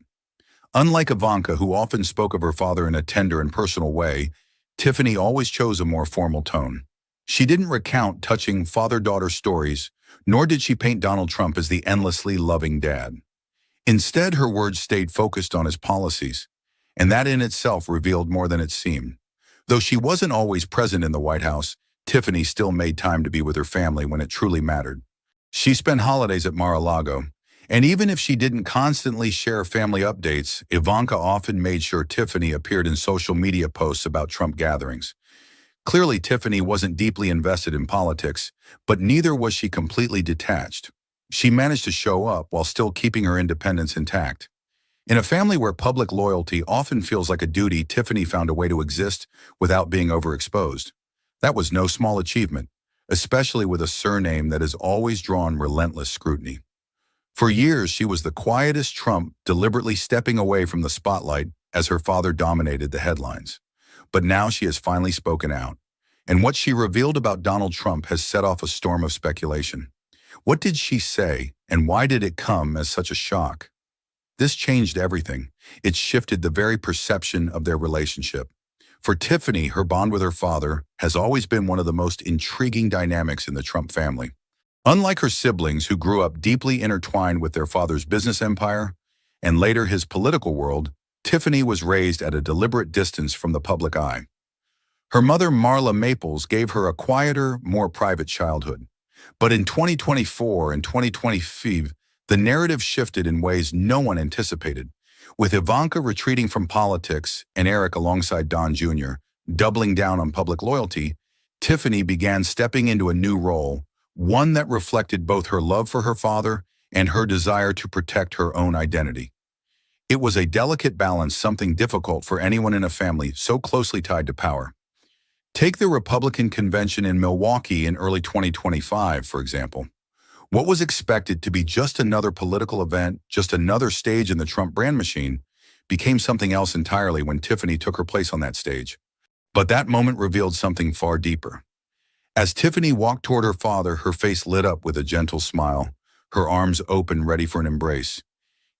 Unlike Ivanka, who often spoke of her father in a tender and personal way, Tiffany always chose a more formal tone. She didn't recount touching father-daughter stories, nor did she paint Donald Trump as the endlessly loving dad. Instead, her words stayed focused on his policies, and that in itself revealed more than it seemed. Though she wasn't always present in the White House, Tiffany still made time to be with her family when it truly mattered. She spent holidays at Mar-a-Lago, and even if she didn't constantly share family updates, Ivanka often made sure Tiffany appeared in social media posts about Trump gatherings. Clearly, Tiffany wasn't deeply invested in politics, but neither was she completely detached. She managed to show up while still keeping her independence intact. In a family where public loyalty often feels like a duty, Tiffany found a way to exist without being overexposed. That was no small achievement, especially with a surname that has always drawn relentless scrutiny. For years, she was the quietest Trump, deliberately stepping away from the spotlight as her father dominated the headlines. But now she has finally spoken out, and what she revealed about Donald Trump has set off a storm of speculation. What did she say, and why did it come as such a shock? This changed everything. It shifted the very perception of their relationship. For Tiffany, her bond with her father has always been one of the most intriguing dynamics in the Trump family. Unlike her siblings, who grew up deeply intertwined with their father's business empire and later his political world, Tiffany was raised at a deliberate distance from the public eye. Her mother, Marla Maples, gave her a quieter, more private childhood. But in 2024 and 2025, the narrative shifted in ways no one anticipated. With Ivanka retreating from politics and Eric alongside Don Jr., doubling down on public loyalty, Tiffany began stepping into a new role, one that reflected both her love for her father and her desire to protect her own identity. It was a delicate balance, something difficult for anyone in a family so closely tied to power. Take the Republican convention in Milwaukee in early 2025, for example. What was expected to be just another political event, just another stage in the Trump brand machine, became something else entirely when Tiffany took her place on that stage. But that moment revealed something far deeper. As Tiffany walked toward her father, her face lit up with a gentle smile, her arms open, ready for an embrace.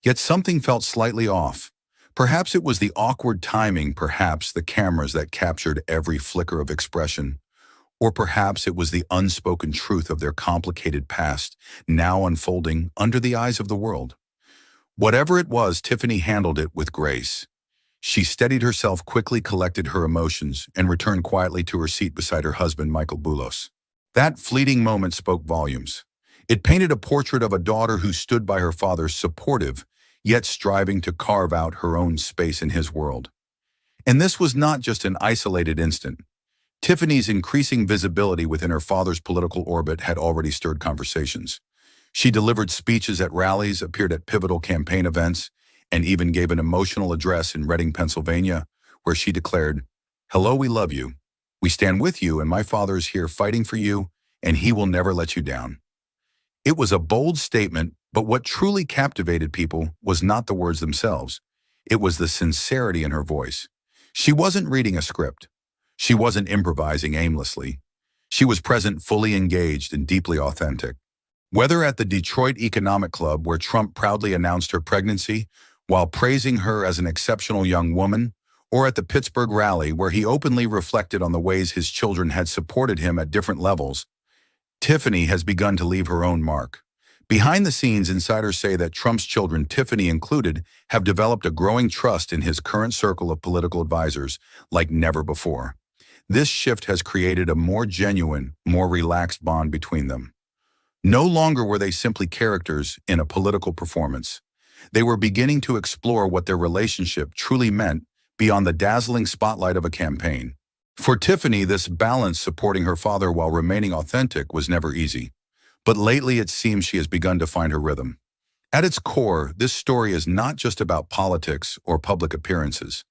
Yet something felt slightly off. Perhaps it was the awkward timing, perhaps the cameras that captured every flicker of expression. Or perhaps it was the unspoken truth of their complicated past, now unfolding under the eyes of the world. Whatever it was, Tiffany handled it with grace. She steadied herself, quickly collected her emotions, and returned quietly to her seat beside her husband, Michael Boulos. That fleeting moment spoke volumes. It painted a portrait of a daughter who stood by her father, supportive, yet striving to carve out her own space in his world. And this was not just an isolated instant. Tiffany's increasing visibility within her father's political orbit had already stirred conversations. She delivered speeches at rallies, appeared at pivotal campaign events, and even gave an emotional address in Reading, Pennsylvania, where she declared, "Hello, we love you. We stand with you, and my father is here fighting for you, and he will never let you down." It was a bold statement, but what truly captivated people was not the words themselves. It was the sincerity in her voice. She wasn't reading a script. She wasn't improvising aimlessly. She was present, fully engaged, and deeply authentic. Whether at the Detroit Economic Club, where Trump proudly announced her pregnancy while praising her as an exceptional young woman, or at the Pittsburgh rally, where he openly reflected on the ways his children had supported him at different levels, Tiffany has begun to leave her own mark. Behind the scenes, insiders say that Trump's children, Tiffany included, have developed a growing trust in his current circle of political advisors like never before. This shift has created a more genuine, more relaxed bond between them. No longer were they simply characters in a political performance. They were beginning to explore what their relationship truly meant beyond the dazzling spotlight of a campaign. For Tiffany, this balance, supporting her father while remaining authentic, was never easy. But lately it seems she has begun to find her rhythm. At its core, this story is not just about politics or public appearances.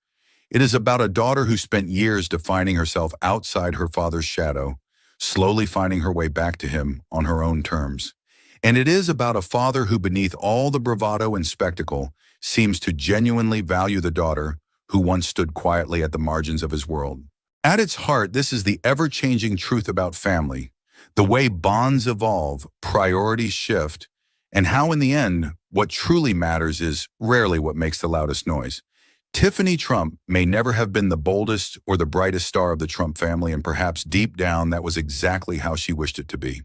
It is about a daughter who spent years defining herself outside her father's shadow, slowly finding her way back to him on her own terms. And it is about a father who, beneath all the bravado and spectacle, seems to genuinely value the daughter who once stood quietly at the margins of his world. At its heart, this is the ever-changing truth about family, the way bonds evolve, priorities shift, and how in the end, what truly matters is rarely what makes the loudest noise. Tiffany Trump may never have been the boldest or the brightest star of the Trump family, and perhaps deep down that was exactly how she wished it to be.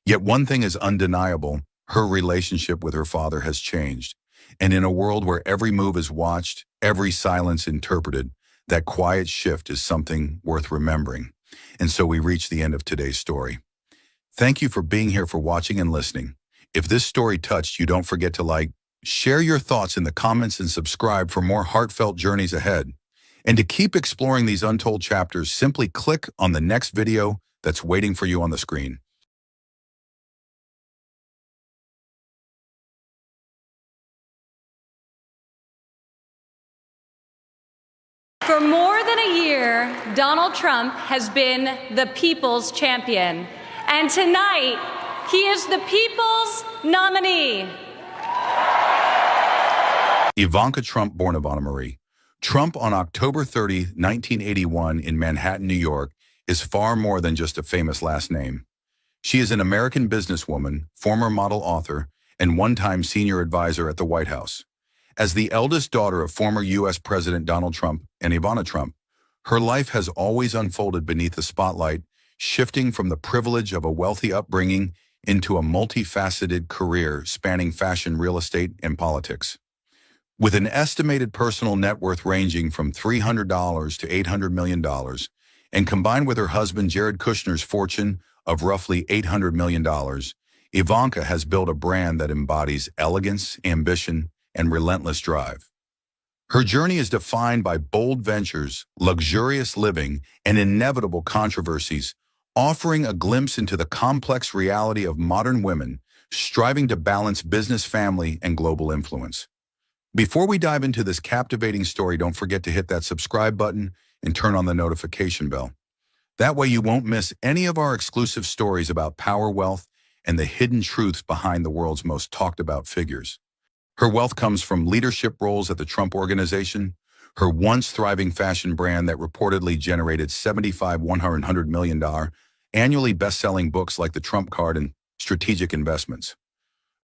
Yet one thing is undeniable: her relationship with her father has changed. And in a world where every move is watched, every silence interpreted, that quiet shift is something worth remembering. And so we reach the end of today's story. Thank you for being here, for watching and listening. If this story touched you, don't forget to like, share your thoughts in the comments, and subscribe for more heartfelt journeys ahead. And to keep exploring these untold chapters, simply click on the next video that's waiting for you on the screen. For more than a year, Donald Trump has been the people's champion. And tonight, he is the people's nominee. Ivanka Trump, born Ivana Marie Trump on October 30, 1981 in Manhattan, New York, is far more than just a famous last name. She is an American businesswoman, former model, author, and one-time senior advisor at the White House. As the eldest daughter of former U.S. President Donald Trump and Ivana Trump, her life has always unfolded beneath the spotlight, shifting from the privilege of a wealthy upbringing into a multifaceted career spanning fashion, real estate, and politics. With an estimated personal net worth ranging from $300 to $800 million, and combined with her husband Jared Kushner's fortune of roughly $800 million, Ivanka has built a brand that embodies elegance, ambition, and relentless drive. Her journey is defined by bold ventures, luxurious living, and inevitable controversies, offering a glimpse into the complex reality of modern women striving to balance business, family, and global influence. Before we dive into this captivating story, don't forget to hit that subscribe button and turn on the notification bell. That way you won't miss any of our exclusive stories about power, wealth, and the hidden truths behind the world's most talked about figures. Her wealth comes from leadership roles at the Trump Organization, her once thriving fashion brand that reportedly generated $100 million annually best-selling books like The Trump Card and Strategic Investments.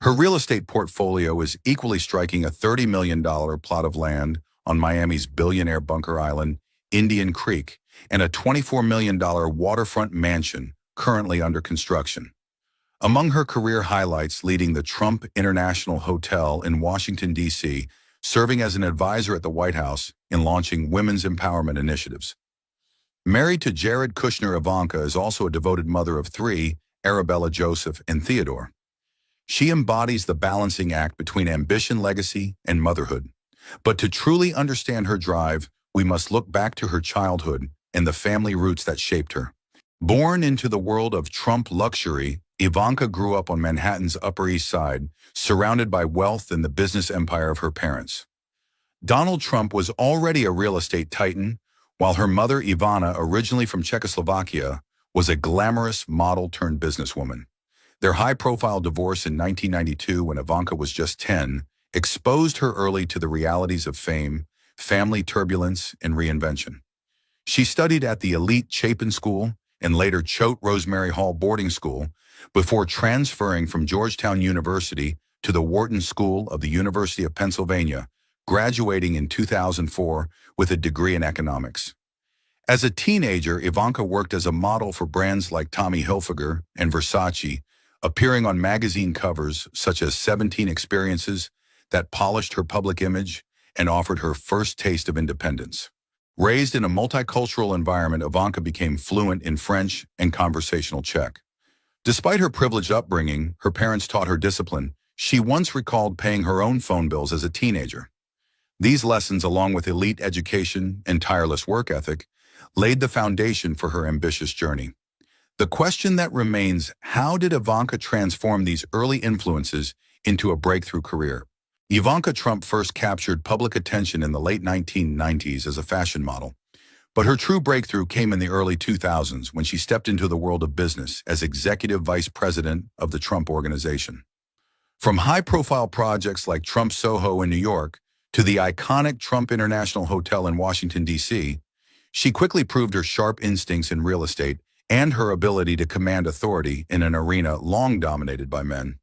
Her real estate portfolio is equally striking, a $30 million plot of land on Miami's billionaire Bunker Island, Indian Creek, and a $24 million waterfront mansion currently under construction. Among her career highlights, leading the Trump International Hotel in Washington, D.C., serving as an advisor at the White House in launching women's empowerment initiatives. Married to Jared Kushner, Ivanka is also a devoted mother of three, Arabella, Joseph, and Theodore. She embodies the balancing act between ambition, legacy, and motherhood. But to truly understand her drive, we must look back to her childhood and the family roots that shaped her. Born into the world of Trump luxury, Ivanka grew up on Manhattan's Upper East Side, surrounded by wealth and the business empire of her parents. Donald Trump was already a real estate titan, while her mother, Ivana, originally from Czechoslovakia, was a glamorous model-turned-businesswoman. Their high-profile divorce in 1992, when Ivanka was just 10, exposed her early to the realities of fame, family turbulence, and reinvention. She studied at the elite Chapin School and later Choate Rosemary Hall boarding school before transferring from Georgetown University to the Wharton School of the University of Pennsylvania, graduating in 2004 with a degree in economics. As a teenager, Ivanka worked as a model for brands like Tommy Hilfiger and Versace, appearing on magazine covers such as 17 Experiences that polished her public image and offered her first taste of independence. Raised in a multicultural environment, Ivanka became fluent in French and conversational Czech. Despite her privileged upbringing, her parents taught her discipline. She once recalled paying her own phone bills as a teenager. These lessons, along with elite education and tireless work ethic, laid the foundation for her ambitious journey. The question that remains, how did Ivanka transform these early influences into a breakthrough career? Ivanka Trump first captured public attention in the late 1990s as a fashion model, but her true breakthrough came in the early 2000s when she stepped into the world of business as executive vice president of the Trump Organization. From high-profile projects like Trump Soho in New York to the iconic Trump International Hotel in Washington, D.C., she quickly proved her sharp instincts in real estate and her ability to command authority in an arena long dominated by men.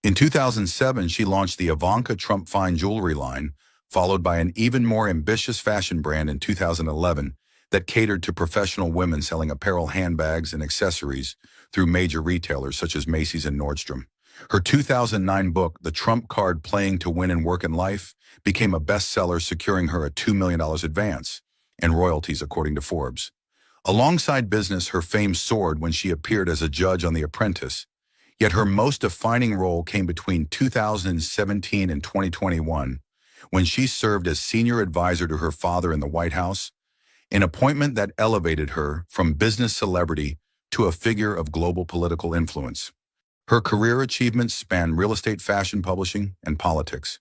In 2007, she launched the Ivanka Trump Fine Jewelry line, followed by an even more ambitious fashion brand in 2011 that catered to professional women selling apparel, handbags, and accessories through major retailers such as Macy's and Nordstrom. Her 2009 book, The Trump Card: Playing to Win in Work and Life, became a bestseller, securing her a $2 million advance and royalties, according to Forbes. Alongside business, her fame soared when she appeared as a judge on The Apprentice, yet her most defining role came between 2017 and 2021, when she served as senior advisor to her father in the White House, an appointment that elevated her from business celebrity to a figure of global political influence. Her career achievements span real estate, fashion, publishing, and politics.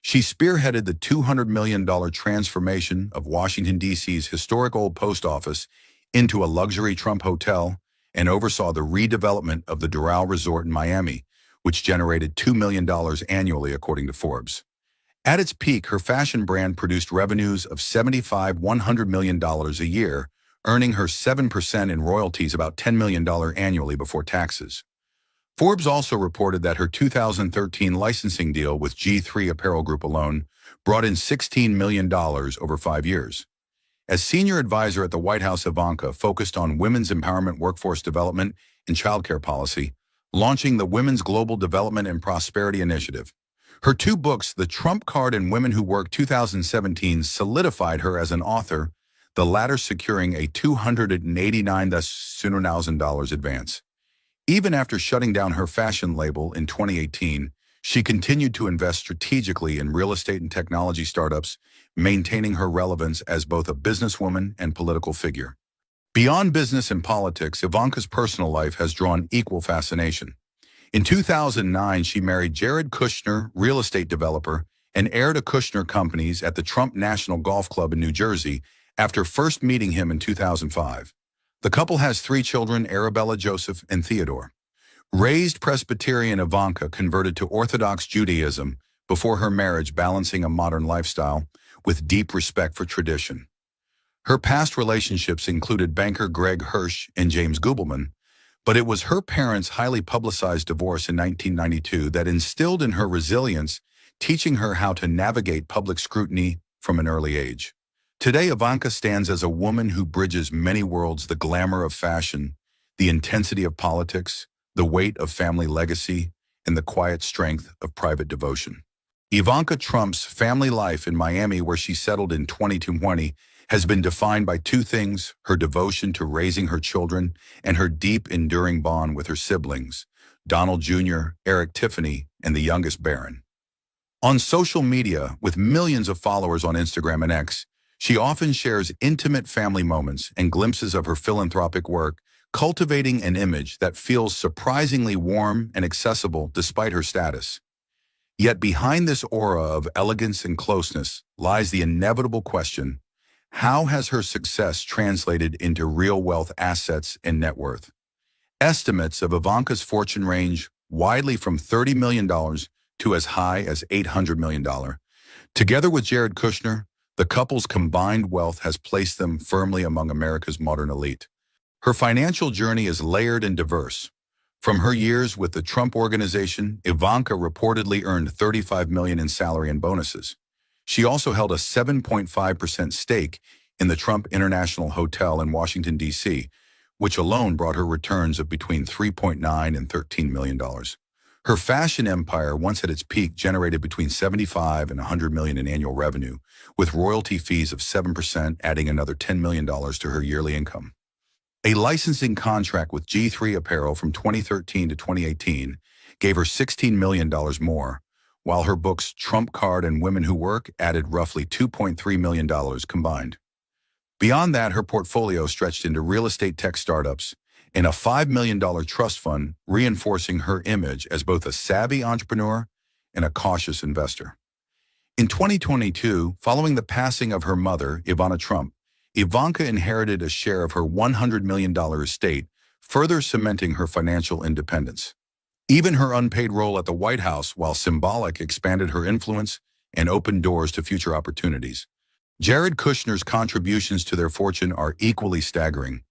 She spearheaded the $200 million transformation of Washington, D.C.'s historic old post office into a luxury Trump hotel and oversaw the redevelopment of the Doral Resort in Miami, which generated $2 million annually, according to Forbes. At its peak, her fashion brand produced revenues of $100 million a year, earning her 7% in royalties, about $10 million annually before taxes. Forbes also reported that her 2013 licensing deal with G3 Apparel Group alone brought in $16 million over 5 years. As senior advisor at the White House, Ivanka focused on women's empowerment, workforce development, and childcare policy, launching the Women's Global Development and Prosperity Initiative. Her 2 books, The Trump Card and Women Who Work 2017, solidified her as an author, the latter securing a $289,000 advance. Even after shutting down her fashion label in 2018, She continued to invest strategically in real estate and technology startups, maintaining her relevance as both a businesswoman and political figure. Beyond business and politics, Ivanka's personal life has drawn equal fascination. In 2009, she married Jared Kushner, real estate developer, and heir to Kushner Companies at the Trump National Golf Club in New Jersey after first meeting him in 2005. The couple has 3 children, Arabella, Joseph, and Theodore. Raised Presbyterian, Ivanka converted to Orthodox Judaism before her marriage, balancing a modern lifestyle with deep respect for tradition. Her past relationships included banker Greg Hirsch and James Gubelman, but it was her parents' highly publicized divorce in 1992 that instilled in her resilience, teaching her how to navigate public scrutiny from an early age. Today, Ivanka stands as a woman who bridges many worlds: the glamour of fashion, the intensity of politics, the weight of family legacy, and the quiet strength of private devotion. Ivanka Trump's family life in Miami, where she settled in 2020, has been defined by 2 things: her devotion to raising her children and her deep, enduring bond with her siblings, Donald Jr., Eric, Tiffany, and the youngest Barron. On social media, with millions of followers on Instagram and X, she often shares intimate family moments and glimpses of her philanthropic work, cultivating an image that feels surprisingly warm and accessible despite her status. Yet behind this aura of elegance and closeness lies the inevitable question: how has her success translated into real wealth, assets, and net worth? Estimates of Ivanka's fortune range widely from $30 million to as high as $800 million. Together with Jared Kushner, the couple's combined wealth has placed them firmly among America's modern elite. Her financial journey is layered and diverse. From her years with the Trump Organization, Ivanka reportedly earned $35 million in salary and bonuses. She also held a 7.5% stake in the Trump International Hotel in Washington, D.C., which alone brought her returns of between $3.9 and $13 million. Her fashion empire, once at its peak, generated between $75 and $100 million in annual revenue, with royalty fees of 7% adding another $10 million to her yearly income. A licensing contract with G3 Apparel from 2013 to 2018 gave her $16 million more, while her books Trump Card and Women Who Work added roughly $2.3 million combined. Beyond that, her portfolio stretched into real estate tech startups and a $5 million trust fund, reinforcing her image as both a savvy entrepreneur and a cautious investor. In 2022, following the passing of her mother, Ivana Trump, Ivanka inherited a share of her $100 million estate, further cementing her financial independence. Even her unpaid role at the White House, while symbolic, expanded her influence and opened doors to future opportunities. Jared Kushner's contributions to their fortune are equally staggering.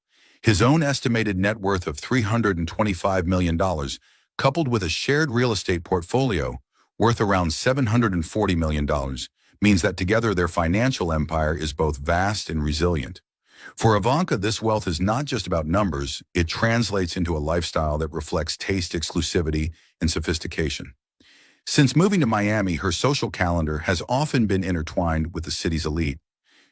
His own estimated net worth of $325 million, coupled with a shared real estate portfolio worth around $740 million, means that together their financial empire is both vast and resilient. For Ivanka, this wealth is not just about numbers, it translates into a lifestyle that reflects taste, exclusivity, and sophistication. Since moving to Miami, her social calendar has often been intertwined with the city's elite.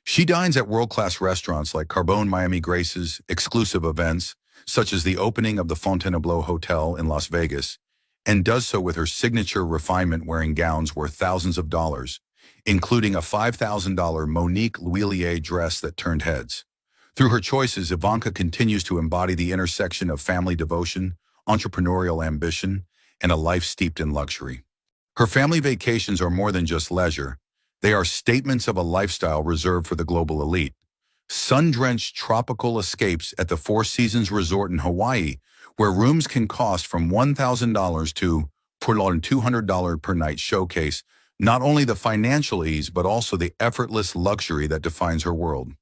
She dines at world-class restaurants like Carbone Miami Grace's, exclusive events, such as the opening of the Fontainebleau Hotel in Las Vegas, and does so with her signature refinement-wearing gowns worth thousands of dollars, including a $5,000 Monique Lhuillier dress that turned heads. Through her choices, Ivanka continues to embody the intersection of family devotion, entrepreneurial ambition, and a life steeped in luxury. Her family vacations are more than just leisure. They are statements of a lifestyle reserved for the global elite. Sun-drenched tropical escapes at the Four Seasons Resort in Hawaii, where rooms can cost from $1,000 to $200 per night, showcase not only the financial ease but also the effortless luxury that defines her world.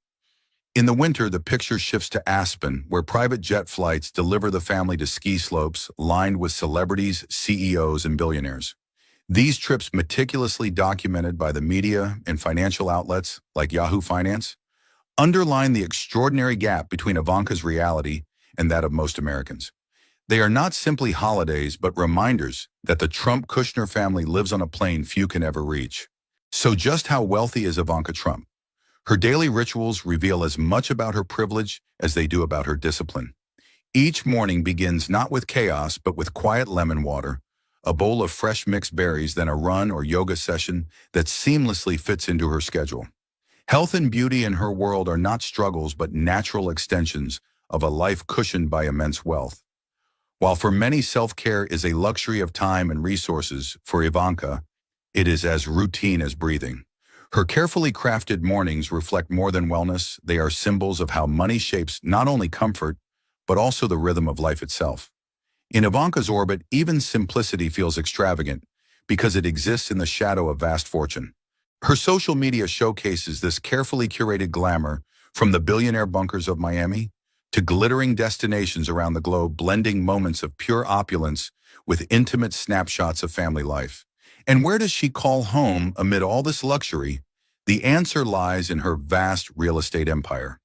In the winter, the picture shifts to Aspen, where private jet flights deliver the family to ski slopes lined with celebrities, CEOs, and billionaires. These trips, meticulously documented by the media and financial outlets like Yahoo Finance, underline the extraordinary gap between Ivanka's reality and that of most Americans. They are not simply holidays, but reminders that the Trump-Kushner family lives on a plane few can ever reach. So just how wealthy is Ivanka Trump? Her daily rituals reveal as much about her privilege as they do about her discipline. Each morning begins not with chaos, but with quiet lemon water, a bowl of fresh mixed berries, then a run or yoga session that seamlessly fits into her schedule. Health and beauty in her world are not struggles but natural extensions of a life cushioned by immense wealth. While for many self-care is a luxury of time and resources, for Ivanka, it is as routine as breathing. Her carefully crafted mornings reflect more than wellness. They are symbols of how money shapes not only comfort, but also the rhythm of life itself. In Ivanka's orbit, even simplicity feels extravagant because it exists in the shadow of vast fortune. Her social media showcases this carefully curated glamour, from the billionaire bunkers of Miami to glittering destinations around the globe, blending moments of pure opulence with intimate snapshots of family life. And where does she call home amid all this luxury? The answer lies in her vast real estate empire.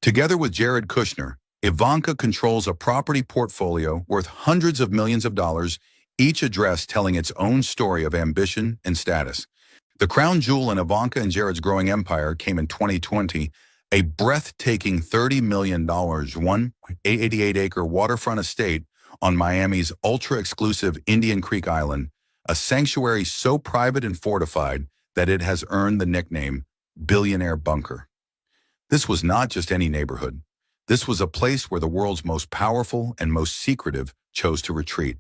Together with Jared Kushner, Ivanka controls a property portfolio worth hundreds of millions of dollars, each address telling its own story of ambition and status. The crown jewel in Ivanka and Jared's growing empire came in 2020, a breathtaking $30 million, 188-acre waterfront estate on Miami's ultra-exclusive Indian Creek Island, a sanctuary so private and fortified that it has earned the nickname Billionaire Bunker. This was not just any neighborhood. This was a place where the world's most powerful and most secretive chose to retreat.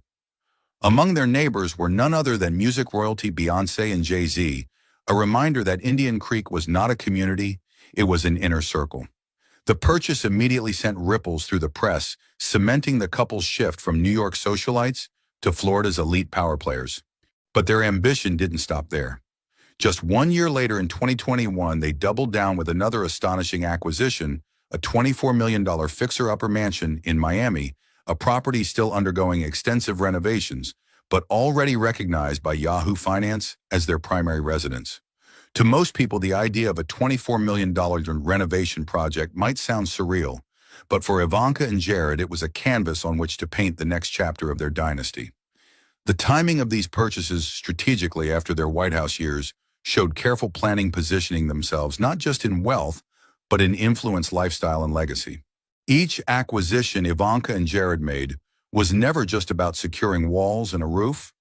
Among their neighbors were none other than music royalty Beyoncé and Jay-Z, a reminder that Indian Creek was not a community, it was an inner circle. The purchase immediately sent ripples through the press, cementing the couple's shift from New York socialites to Florida's elite power players. But their ambition didn't stop there. Just 1 year later in 2021, they doubled down with another astonishing acquisition, a $24 million fixer-upper mansion in Miami, a property still undergoing extensive renovations, but already recognized by Yahoo Finance as their primary residence. To most people, the idea of a $24 million renovation project might sound surreal, but for Ivanka and Jared, it was a canvas on which to paint the next chapter of their dynasty. The timing of these purchases strategically after their White House years showed careful planning, positioning themselves not just in wealth, but in influence, lifestyle, and legacy. Each acquisition Ivanka and Jared made was never just about securing walls and a roof.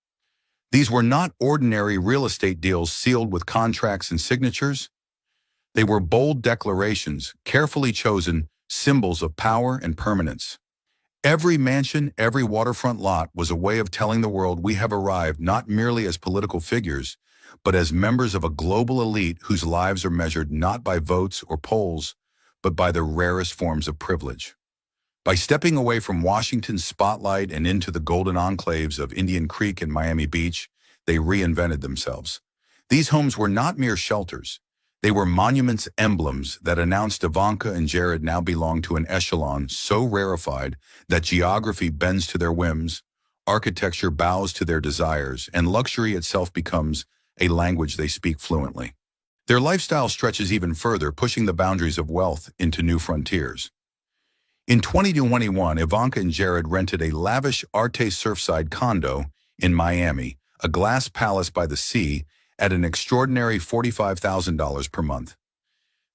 These were not ordinary real estate deals sealed with contracts and signatures. They were bold declarations, carefully chosen symbols of power and permanence. Every mansion, every waterfront lot was a way of telling the world we have arrived not merely as political figures, but as members of a global elite whose lives are measured not by votes or polls, but by the rarest forms of privilege. By stepping away from Washington's spotlight and into the golden enclaves of Indian Creek and Miami Beach, they reinvented themselves. These homes were not mere shelters. They were monuments, emblems that announced Ivanka and Jared now belonged to an echelon so rarefied that geography bends to their whims, architecture bows to their desires, and luxury itself becomes a language they speak fluently. Their lifestyle stretches even further, pushing the boundaries of wealth into new frontiers. In 2021, Ivanka and Jared rented a lavish Arte Surfside condo in Miami, a glass palace by the sea, at an extraordinary $45,000 per month.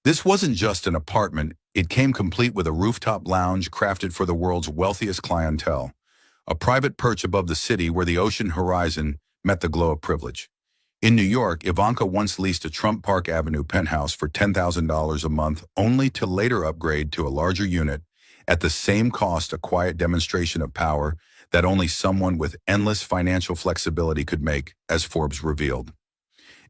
This wasn't just an apartment, it came complete with a rooftop lounge crafted for the world's wealthiest clientele, a private perch above the city where the ocean horizon met the glow of privilege. In New York, Ivanka once leased a Trump Park Avenue penthouse for $10,000 a month, only to later upgrade to a larger unit at the same cost, a quiet demonstration of power that only someone with endless financial flexibility could make, as Forbes revealed.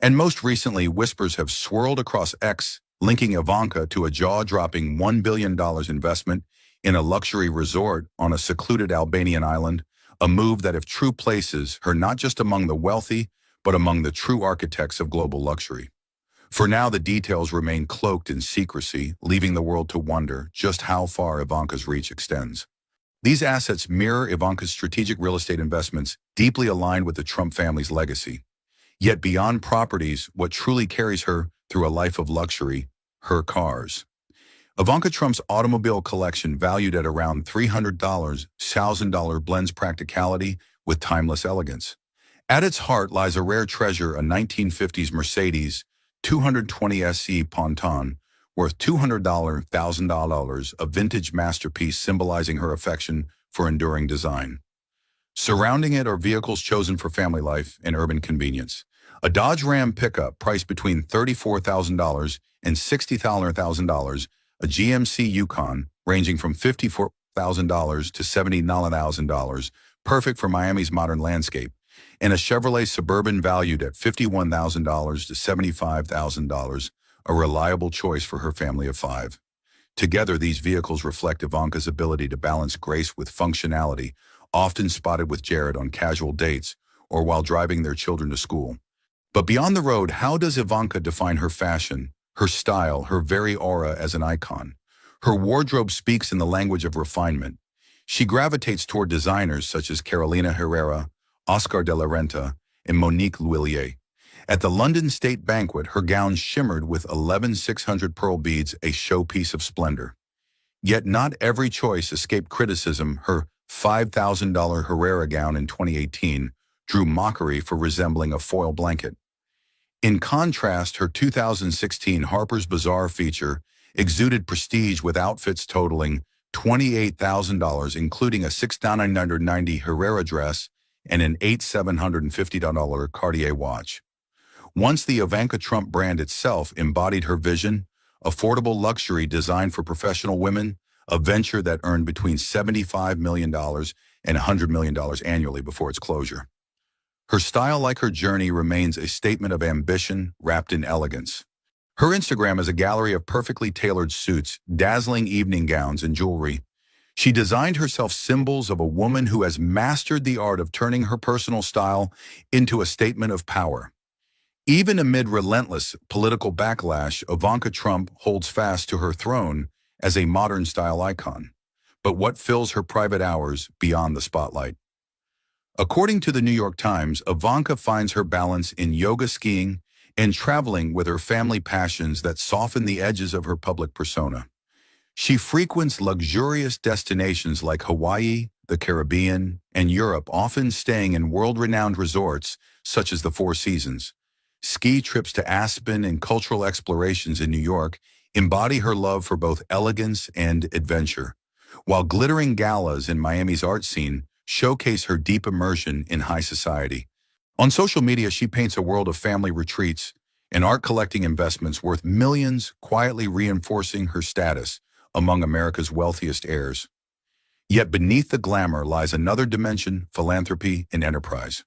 And most recently, whispers have swirled across X, linking Ivanka to a jaw-dropping $1 billion investment in a luxury resort on a secluded Albanian island, a move that, if true, places her not just among the wealthy, but among the true architects of global luxury. For now, the details remain cloaked in secrecy, leaving the world to wonder just how far Ivanka's reach extends. These assets mirror Ivanka's strategic real estate investments, deeply aligned with the Trump family's legacy. Yet beyond properties, what truly carries her through a life of luxury, her cars. Ivanka Trump's automobile collection, valued at around $300,000, blends practicality with timeless elegance. At its heart lies a rare treasure, a 1950s Mercedes 220 SE Ponton, worth $200,000, a vintage masterpiece symbolizing her affection for enduring design. Surrounding it are vehicles chosen for family life and urban convenience. A Dodge Ram pickup priced between $34,000 and $60,000, a GMC Yukon ranging from $54,000 to $79,000, perfect for Miami's modern landscape, and a Chevrolet Suburban valued at $51,000 to $75,000, a reliable choice for her family of five. Together, these vehicles reflect Ivanka's ability to balance grace with functionality, often spotted with Jared on casual dates or while driving their children to school. But beyond the road, how does Ivanka define her fashion, her style, her very aura as an icon? Her wardrobe speaks in the language of refinement. She gravitates toward designers such as Carolina Herrera, Oscar de la Renta, and Monique Lhuillier. At the London State Banquet, her gown shimmered with 11,600 pearl beads, a showpiece of splendor. Yet not every choice escaped criticism. Her $5,000 Herrera gown in 2018 drew mockery for resembling a foil blanket. In contrast, her 2016 Harper's Bazaar feature exuded prestige with outfits totaling $28,000, including a $6,990 Herrera dress and an $8,750 Cartier watch. Once the Ivanka Trump brand itself embodied her vision, affordable luxury designed for professional women, a venture that earned between $75 million and $100 million annually before its closure. Her style, like her journey, remains a statement of ambition wrapped in elegance. Her Instagram is a gallery of perfectly tailored suits, dazzling evening gowns, and jewelry. She designed herself symbols of a woman who has mastered the art of turning her personal style into a statement of power. Even amid relentless political backlash, Ivanka Trump holds fast to her throne as a modern style icon. But what fills her private hours beyond the spotlight? According to the New York Times, Ivanka finds her balance in yoga, skiing, and traveling with her family passions that soften the edges of her public persona. She frequents luxurious destinations like Hawaii, the Caribbean, and Europe, often staying in world-renowned resorts such as the Four Seasons. Ski trips to Aspen and cultural explorations in New York embody her love for both elegance and adventure, while glittering galas in Miami's art scene showcase her deep immersion in high society. On social media, she paints a world of family retreats and art collecting investments worth millions, quietly reinforcing her status among America's wealthiest heirs. Yet beneath the glamour lies another dimension: philanthropy and enterprise.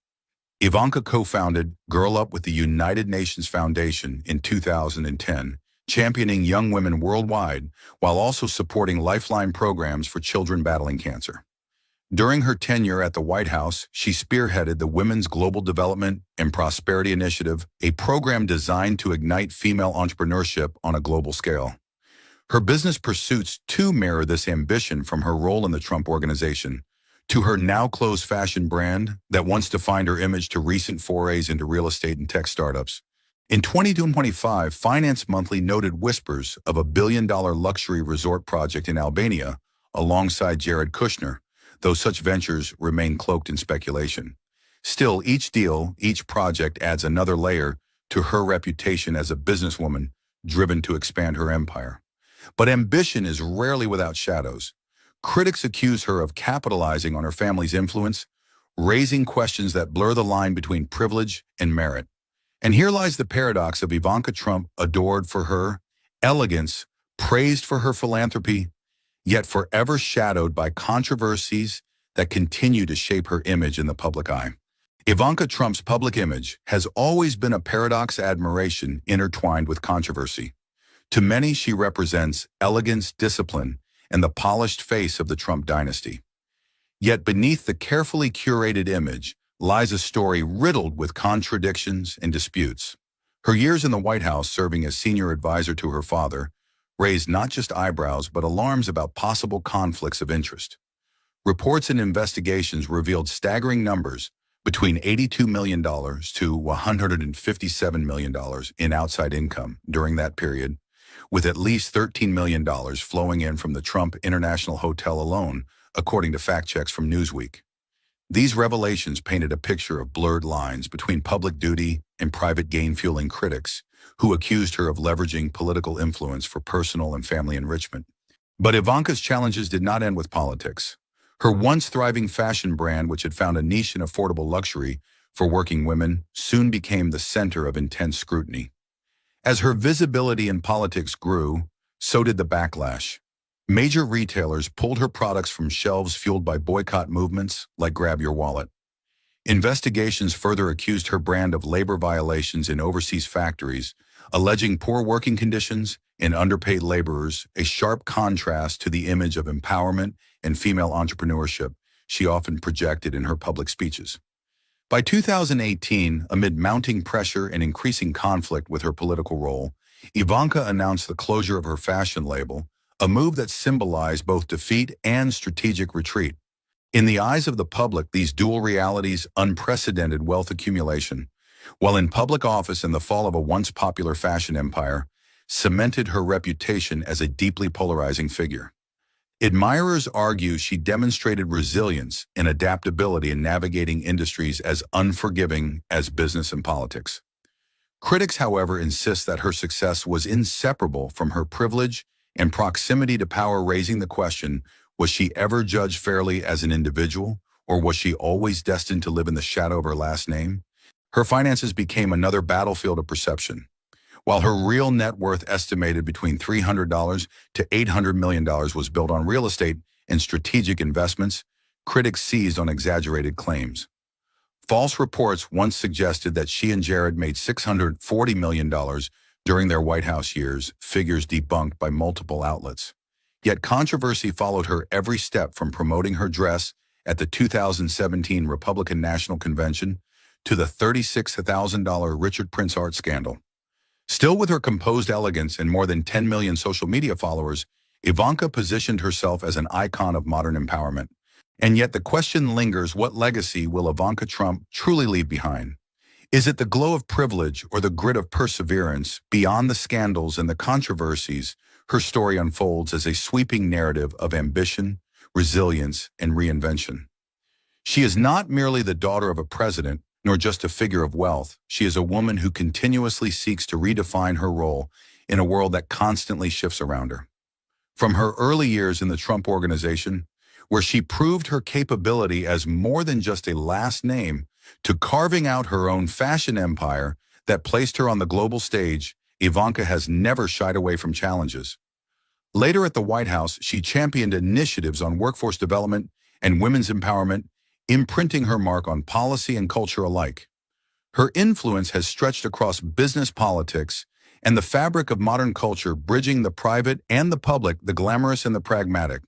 Ivanka co-founded Girl Up with the United Nations Foundation in 2010, championing young women worldwide while also supporting lifeline programs for children battling cancer. During her tenure at the White House, she spearheaded the Women's Global Development and Prosperity Initiative, a program designed to ignite female entrepreneurship on a global scale. Her business pursuits too mirror this ambition, from her role in the Trump Organization to her now-closed fashion brand that once defined her image to recent forays into real estate and tech startups. In 2025, Finance Monthly noted whispers of a billion-dollar luxury resort project in Albania alongside Jared Kushner, though such ventures remain cloaked in speculation. Still, each deal, each project adds another layer to her reputation as a businesswoman driven to expand her empire. But ambition is rarely without shadows. Critics accuse her of capitalizing on her family's influence, raising questions that blur the line between privilege and merit. And here lies the paradox of Ivanka Trump, adored for her elegance, praised for her philanthropy, yet forever shadowed by controversies that continue to shape her image in the public eye. Ivanka Trump's public image has always been a paradox: admiration intertwined with controversy. To many, she represents elegance, discipline, and the polished face of the Trump dynasty. Yet beneath the carefully curated image lies a story riddled with contradictions and disputes. Her years in the White House, serving as senior advisor to her father, raised not just eyebrows but alarms about possible conflicts of interest. Reports and investigations revealed staggering numbers, between $82 million to $157 million in outside income during that period, with at least $13 million flowing in from the Trump International Hotel alone, according to fact checks from Newsweek. These revelations painted a picture of blurred lines between public duty and private gain, fueling critics who accused her of leveraging political influence for personal and family enrichment. But Ivanka's challenges did not end with politics. Her once thriving fashion brand, which had found a niche in affordable luxury for working women, soon became the center of intense scrutiny. As her visibility in politics grew, so did the backlash. Major retailers pulled her products from shelves fueled by boycott movements like Grab Your Wallet. Investigations further accused her brand of labor violations in overseas factories, alleging poor working conditions and underpaid laborers, a sharp contrast to the image of empowerment and female entrepreneurship she often projected in her public speeches. By 2018, amid mounting pressure and increasing conflict with her political role, Ivanka announced the closure of her fashion label, a move that symbolized both defeat and strategic retreat. In the eyes of the public, these dual realities unprecedented wealth accumulation, while in public office and the fall of a once popular fashion empire, cemented her reputation as a deeply polarizing figure. Admirers argue she demonstrated resilience and adaptability in navigating industries as unforgiving as business and politics. Critics, however, insist that her success was inseparable from her privilege and proximity to power, raising the question, was she ever judged fairly as an individual, or was she always destined to live in the shadow of her last name? Her finances became another battlefield of perception. While her real net worth, estimated between $300 to $800 million, was built on real estate and strategic investments, critics seized on exaggerated claims. False reports once suggested that she and Jared made $640 million during their White House years, figures debunked by multiple outlets. Yet controversy followed her every step, from promoting her dress at the 2017 Republican National Convention to the $36,000 Richard Prince art scandal. Still, with her composed elegance and more than 10 million social media followers, Ivanka positioned herself as an icon of modern empowerment. And yet the question lingers, what legacy will Ivanka Trump truly leave behind? Is it the glow of privilege or the grit of perseverance? Beyond the scandals and the controversies, her story unfolds as a sweeping narrative of ambition, resilience, and reinvention. She is not merely the daughter of a president, nor just a figure of wealth. She is a woman who continuously seeks to redefine her role in a world that constantly shifts around her. From her early years in the Trump Organization, where she proved her capability as more than just a last name, to carving out her own fashion empire that placed her on the global stage, Ivanka has never shied away from challenges. Later at the White House, she championed initiatives on workforce development and women's empowerment, imprinting her mark on policy and culture alike. Her influence has stretched across business, politics, and the fabric of modern culture, bridging the private and the public, the glamorous and the pragmatic.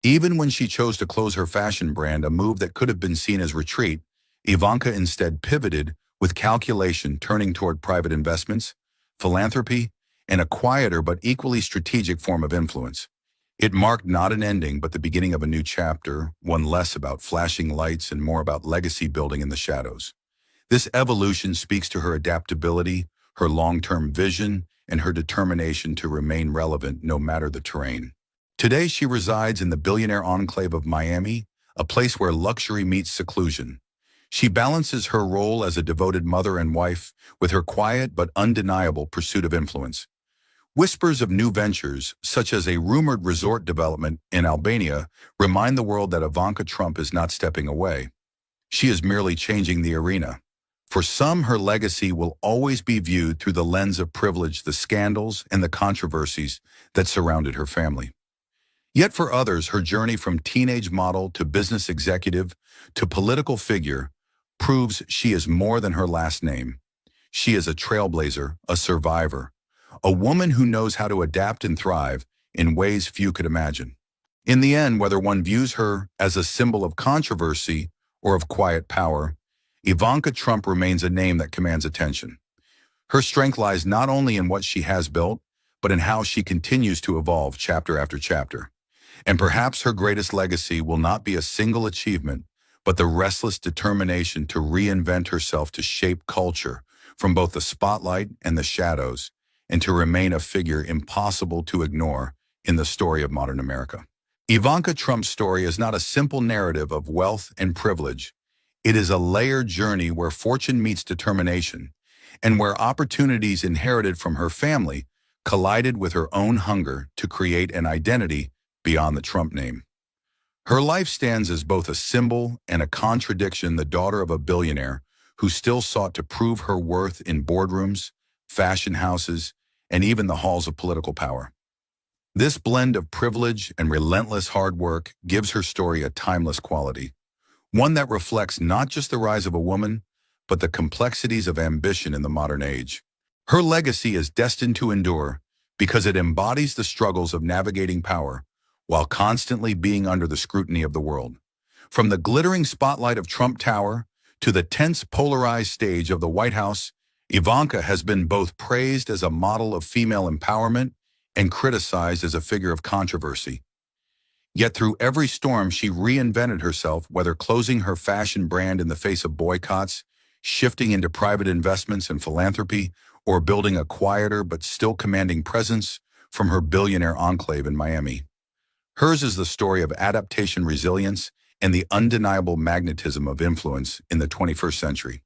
Even when she chose to close her fashion brand, a move that could have been seen as retreat, Ivanka instead pivoted with calculation, turning toward private investments, philanthropy, and a quieter but equally strategic form of influence. It marked not an ending, but the beginning of a new chapter, one less about flashing lights and more about legacy building in the shadows. This evolution speaks to her adaptability, her long-term vision, and her determination to remain relevant no matter the terrain. Today, she resides in the billionaire enclave of Miami, a place where luxury meets seclusion. She balances her role as a devoted mother and wife with her quiet but undeniable pursuit of influence. Whispers of new ventures, such as a rumored resort development in Albania, remind the world that Ivanka Trump is not stepping away. She is merely changing the arena. For some, her legacy will always be viewed through the lens of privilege, the scandals, and the controversies that surrounded her family. Yet for others, her journey from teenage model to business executive to political figure proves she is more than her last name. She is a trailblazer, a survivor, a woman who knows how to adapt and thrive in ways few could imagine. In the end, whether one views her as a symbol of controversy or of quiet power, Ivanka Trump remains a name that commands attention. Her strength lies not only in what she has built, but in how she continues to evolve chapter after chapter. And perhaps her greatest legacy will not be a single achievement, but the restless determination to reinvent herself, to shape culture from both the spotlight and the shadows, and to remain a figure impossible to ignore in the story of modern America. Ivanka Trump's story is not a simple narrative of wealth and privilege. It is a layered journey where fortune meets determination, and where opportunities inherited from her family collided with her own hunger to create an identity beyond the Trump name. Her life stands as both a symbol and a contradiction, the daughter of a billionaire who still sought to prove her worth in boardrooms, fashion houses, and even the halls of political power. This blend of privilege and relentless hard work gives her story a timeless quality, one that reflects not just the rise of a woman, but the complexities of ambition in the modern age. Her legacy is destined to endure because it embodies the struggles of navigating power while constantly being under the scrutiny of the world. From the glittering spotlight of Trump Tower to the tense, polarized stage of the White House, Ivanka has been both praised as a model of female empowerment and criticized as a figure of controversy. Yet through every storm, she reinvented herself, whether closing her fashion brand in the face of boycotts, shifting into private investments and philanthropy, or building a quieter but still commanding presence from her billionaire enclave in Miami. Hers is the story of adaptation, resilience, and the undeniable magnetism of influence in the 21st century.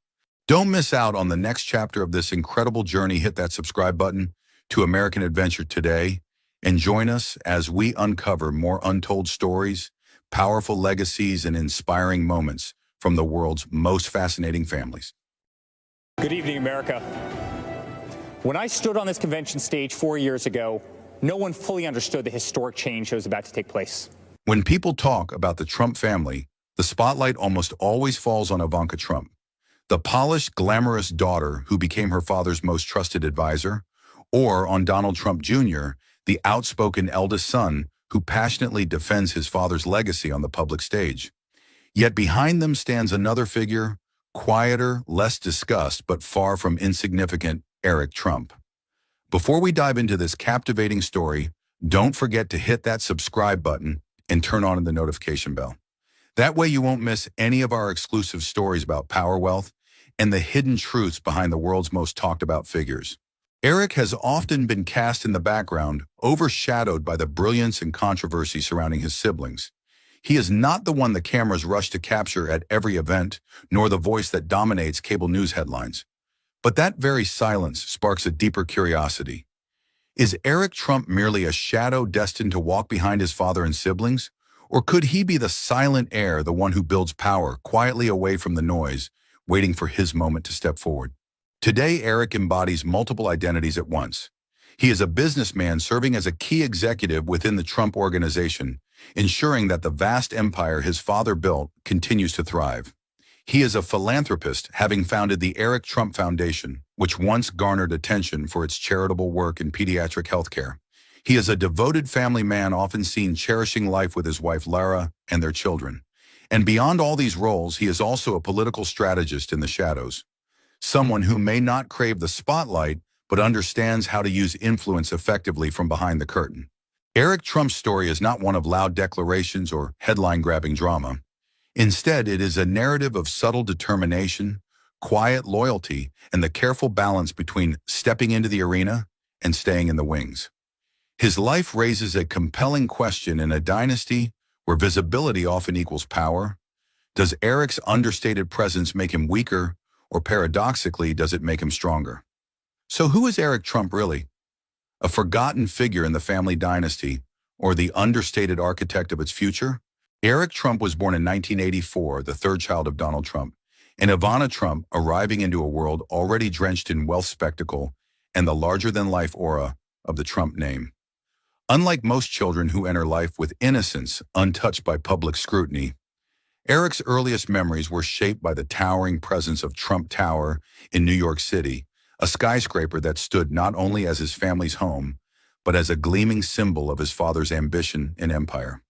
Don't miss out on the next chapter of this incredible journey. Hit that subscribe button to American Adventure today and join us as we uncover more untold stories, powerful legacies, and inspiring moments from the world's most fascinating families. Good evening, America. When I stood on this convention stage 4 years ago, no one fully understood the historic change that was about to take place. When people talk about the Trump family, the spotlight almost always falls on Ivanka Trump, the polished, glamorous daughter who became her father's most trusted advisor, or on Donald Trump Jr., the outspoken eldest son who passionately defends his father's legacy on the public stage. Yet behind them stands another figure, quieter, less discussed, but far from insignificant, Eric Trump. Before we dive into this captivating story, don't forget to hit that subscribe button and turn on the notification bell. That way you won't miss any of our exclusive stories about power, wealth, and the hidden truths behind the world's most talked about figures. Eric has often been cast in the background, overshadowed by the brilliance and controversy surrounding his siblings. He is not the one the cameras rush to capture at every event, nor the voice that dominates cable news headlines. But that very silence sparks a deeper curiosity. Is Eric Trump merely a shadow destined to walk behind his father and siblings? Or could he be the silent heir, the one who builds power quietly away from the noise, waiting for his moment to step forward? Today, Eric embodies multiple identities at once. He is a businessman serving as a key executive within the Trump organization, ensuring that the vast empire his father built continues to thrive. He is a philanthropist, having founded the Eric Trump Foundation, which once garnered attention for its charitable work in pediatric healthcare. He is a devoted family man, often seen cherishing life with his wife Lara and their children. And beyond all these roles, he is also a political strategist in the shadows, someone who may not crave the spotlight, but understands how to use influence effectively from behind the curtain. Eric Trump's story is not one of loud declarations or headline-grabbing drama. Instead, it is a narrative of subtle determination, quiet loyalty, and the careful balance between stepping into the arena and staying in the wings. His life raises a compelling question: in a dynasty where visibility often equals power, does Eric's understated presence make him weaker, or paradoxically, does it make him stronger? So who is Eric Trump really? A forgotten figure in the family dynasty, or the understated architect of its future? Eric Trump was born in 1984, the third child of Donald Trump, and Ivanka Trump, arriving into a world already drenched in wealth, spectacle, and the larger-than-life aura of the Trump name. Unlike most children who enter life with innocence untouched by public scrutiny, Eric's earliest memories were shaped by the towering presence of Trump Tower in New York City, a skyscraper that stood not only as his family's home, but as a gleaming symbol of his father's ambition and empire.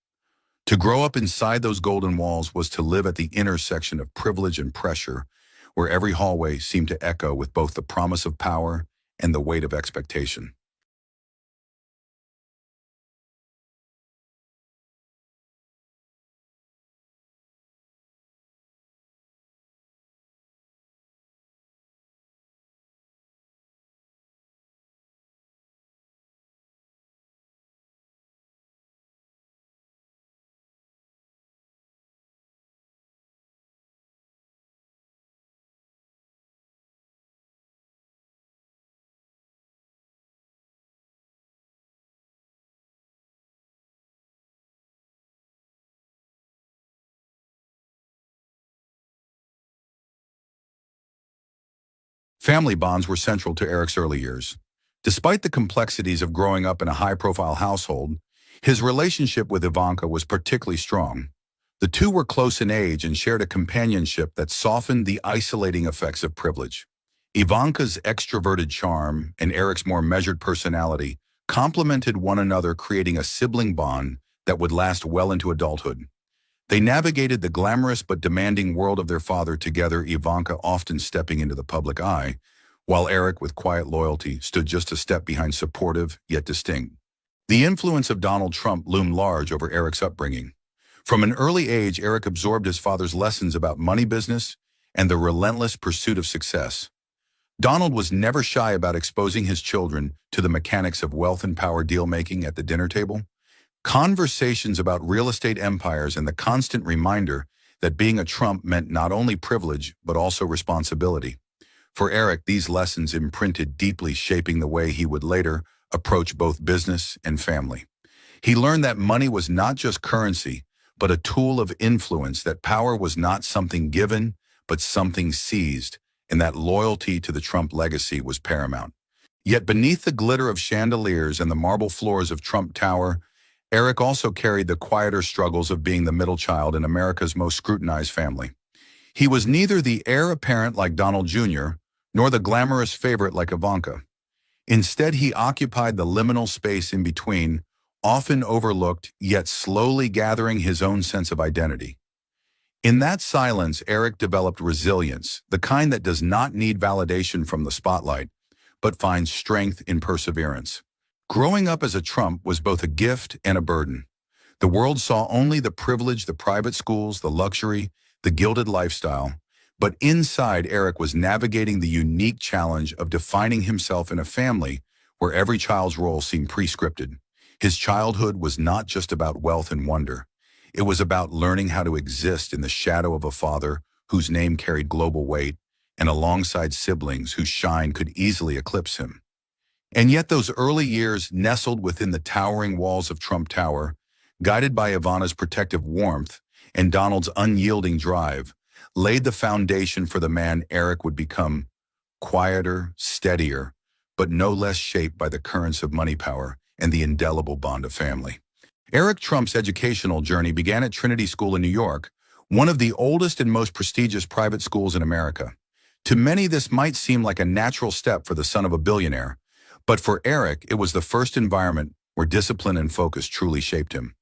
To grow up inside those golden walls was to live at the intersection of privilege and pressure, where every hallway seemed to echo with both the promise of power and the weight of expectation. Family bonds were central to Eric's early years. Despite the complexities of growing up in a high-profile household, his relationship with Ivanka was particularly strong. The two were close in age and shared a companionship that softened the isolating effects of privilege. Ivanka's extroverted charm and Eric's more measured personality complemented one another, creating a sibling bond that would last well into adulthood. They navigated the glamorous but demanding world of their father together, Ivanka often stepping into the public eye, while Eric, with quiet loyalty, stood just a step behind, supportive yet distinct. The influence of Donald Trump loomed large over Eric's upbringing. From an early age, Eric absorbed his father's lessons about money business and the relentless pursuit of success. Donald was never shy about exposing his children to the mechanics of wealth and power deal-making at the dinner table. Conversations about real estate empires and the constant reminder that being a Trump meant not only privilege but also responsibility. For Eric, these lessons imprinted deeply, shaping the way he would later approach both business and family. He learned that money was not just currency, but a tool of influence, that power was not something given, but something seized, and that loyalty to the Trump legacy was paramount. Yet beneath the glitter of chandeliers and the marble floors of Trump Tower, Eric also carried the quieter struggles of being the middle child in America's most scrutinized family. He was neither the heir apparent like Donald Jr., nor the glamorous favorite like Ivanka. Instead, he occupied the liminal space in between, often overlooked, yet slowly gathering his own sense of identity. In that silence, Eric developed resilience, the kind that does not need validation from the spotlight, but finds strength in perseverance. Growing up as a Trump was both a gift and a burden. The world saw only the privilege, the private schools, the luxury, the gilded lifestyle. But inside, Eric was navigating the unique challenge of defining himself in a family where every child's role seemed pre-scripted. His childhood was not just about wealth and wonder. It was about learning how to exist in the shadow of a father whose name carried global weight and alongside siblings whose shine could easily eclipse him. And yet those early years, nestled within the towering walls of Trump Tower, guided by Ivana's protective warmth and Donald's unyielding drive, laid the foundation for the man Eric would become: quieter, steadier, but no less shaped by the currents of money, power, and the indelible bond of family. Eric Trump's educational journey began at Trinity School in New York, one of the oldest and most prestigious private schools in America. To many, this might seem like a natural step for the son of a billionaire, but for Eric, it was the first environment where discipline and focus truly shaped him.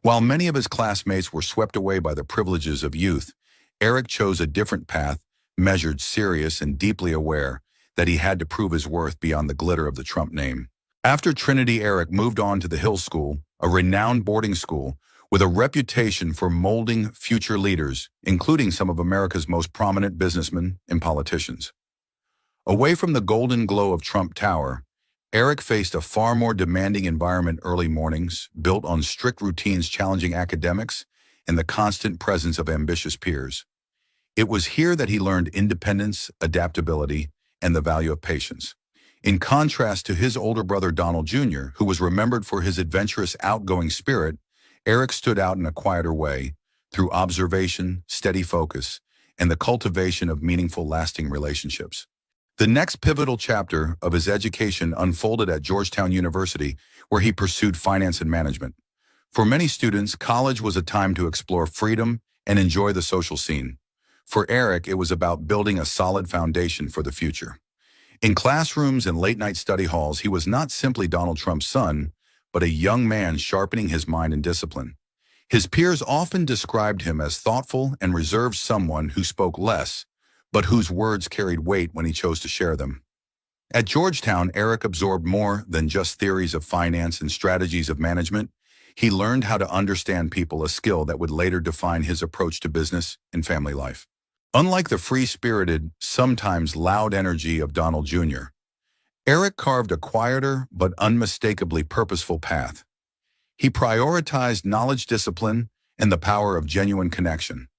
While many of his classmates were swept away by the privileges of youth, Eric chose a different path, measured, serious, and deeply aware that he had to prove his worth beyond the glitter of the Trump name. After Trinity, Eric moved on to the Hill School, a renowned boarding school with a reputation for molding future leaders, including some of America's most prominent businessmen and politicians. Away from the golden glow of Trump Tower, Eric faced a far more demanding environment: early mornings, built on strict routines, challenging academics, and the constant presence of ambitious peers. It was here that he learned independence, adaptability, and the value of patience. In contrast to his older brother Donald Jr., who was remembered for his adventurous, outgoing spirit, Eric stood out in a quieter way, through observation, steady focus, and the cultivation of meaningful, lasting relationships. The next pivotal chapter of his education unfolded at Georgetown University, where he pursued finance and management. For many students, college was a time to explore freedom and enjoy the social scene. For Eric, it was about building a solid foundation for the future. In classrooms and late-night study halls, he was not simply Donald Trump's son, but a young man sharpening his mind and discipline. His peers often described him as thoughtful and reserved, someone who spoke less, but whose words carried weight when he chose to share them. At Georgetown, Eric absorbed more than just theories of finance and strategies of management. He learned how to understand people, a skill that would later define his approach to business and family life. Unlike the free-spirited, sometimes loud energy of Donald Jr., Eric carved a quieter but unmistakably purposeful path. He prioritized knowledge, discipline, and the power of genuine connection.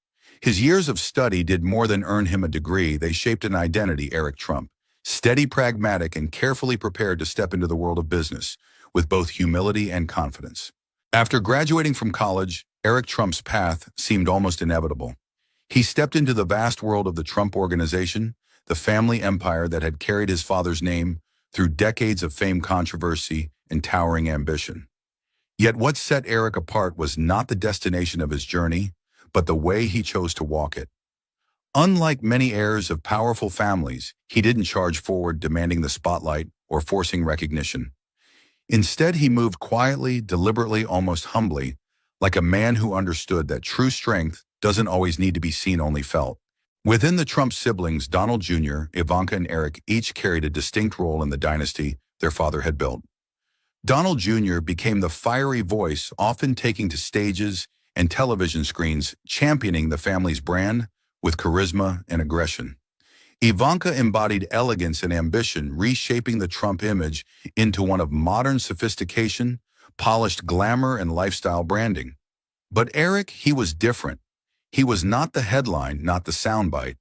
His years of study did more than earn him a degree. They shaped an identity: Eric Trump, steady, pragmatic, and carefully prepared to step into the world of business with both humility and confidence. After graduating from college, Eric Trump's path seemed almost inevitable. He stepped into the vast world of the Trump Organization, the family empire that had carried his father's name through decades of fame, controversy, and towering ambition. Yet what set Eric apart was not the destination of his journey, but the way he chose to walk it. Unlike many heirs of powerful families, he didn't charge forward demanding the spotlight or forcing recognition. Instead, he moved quietly, deliberately, almost humbly, like a man who understood that true strength doesn't always need to be seen, only felt. Within the Trump siblings, Donald Jr., Ivanka, and Eric each carried a distinct role in the dynasty their father had built. Donald Jr. became the fiery voice, often taking to stages and television screens, championing the family's brand with charisma and aggression. Ivanka embodied elegance and ambition, reshaping the Trump image into one of modern sophistication, polished glamour, and lifestyle branding. But Eric, he was different. He was not the headline, not the soundbite.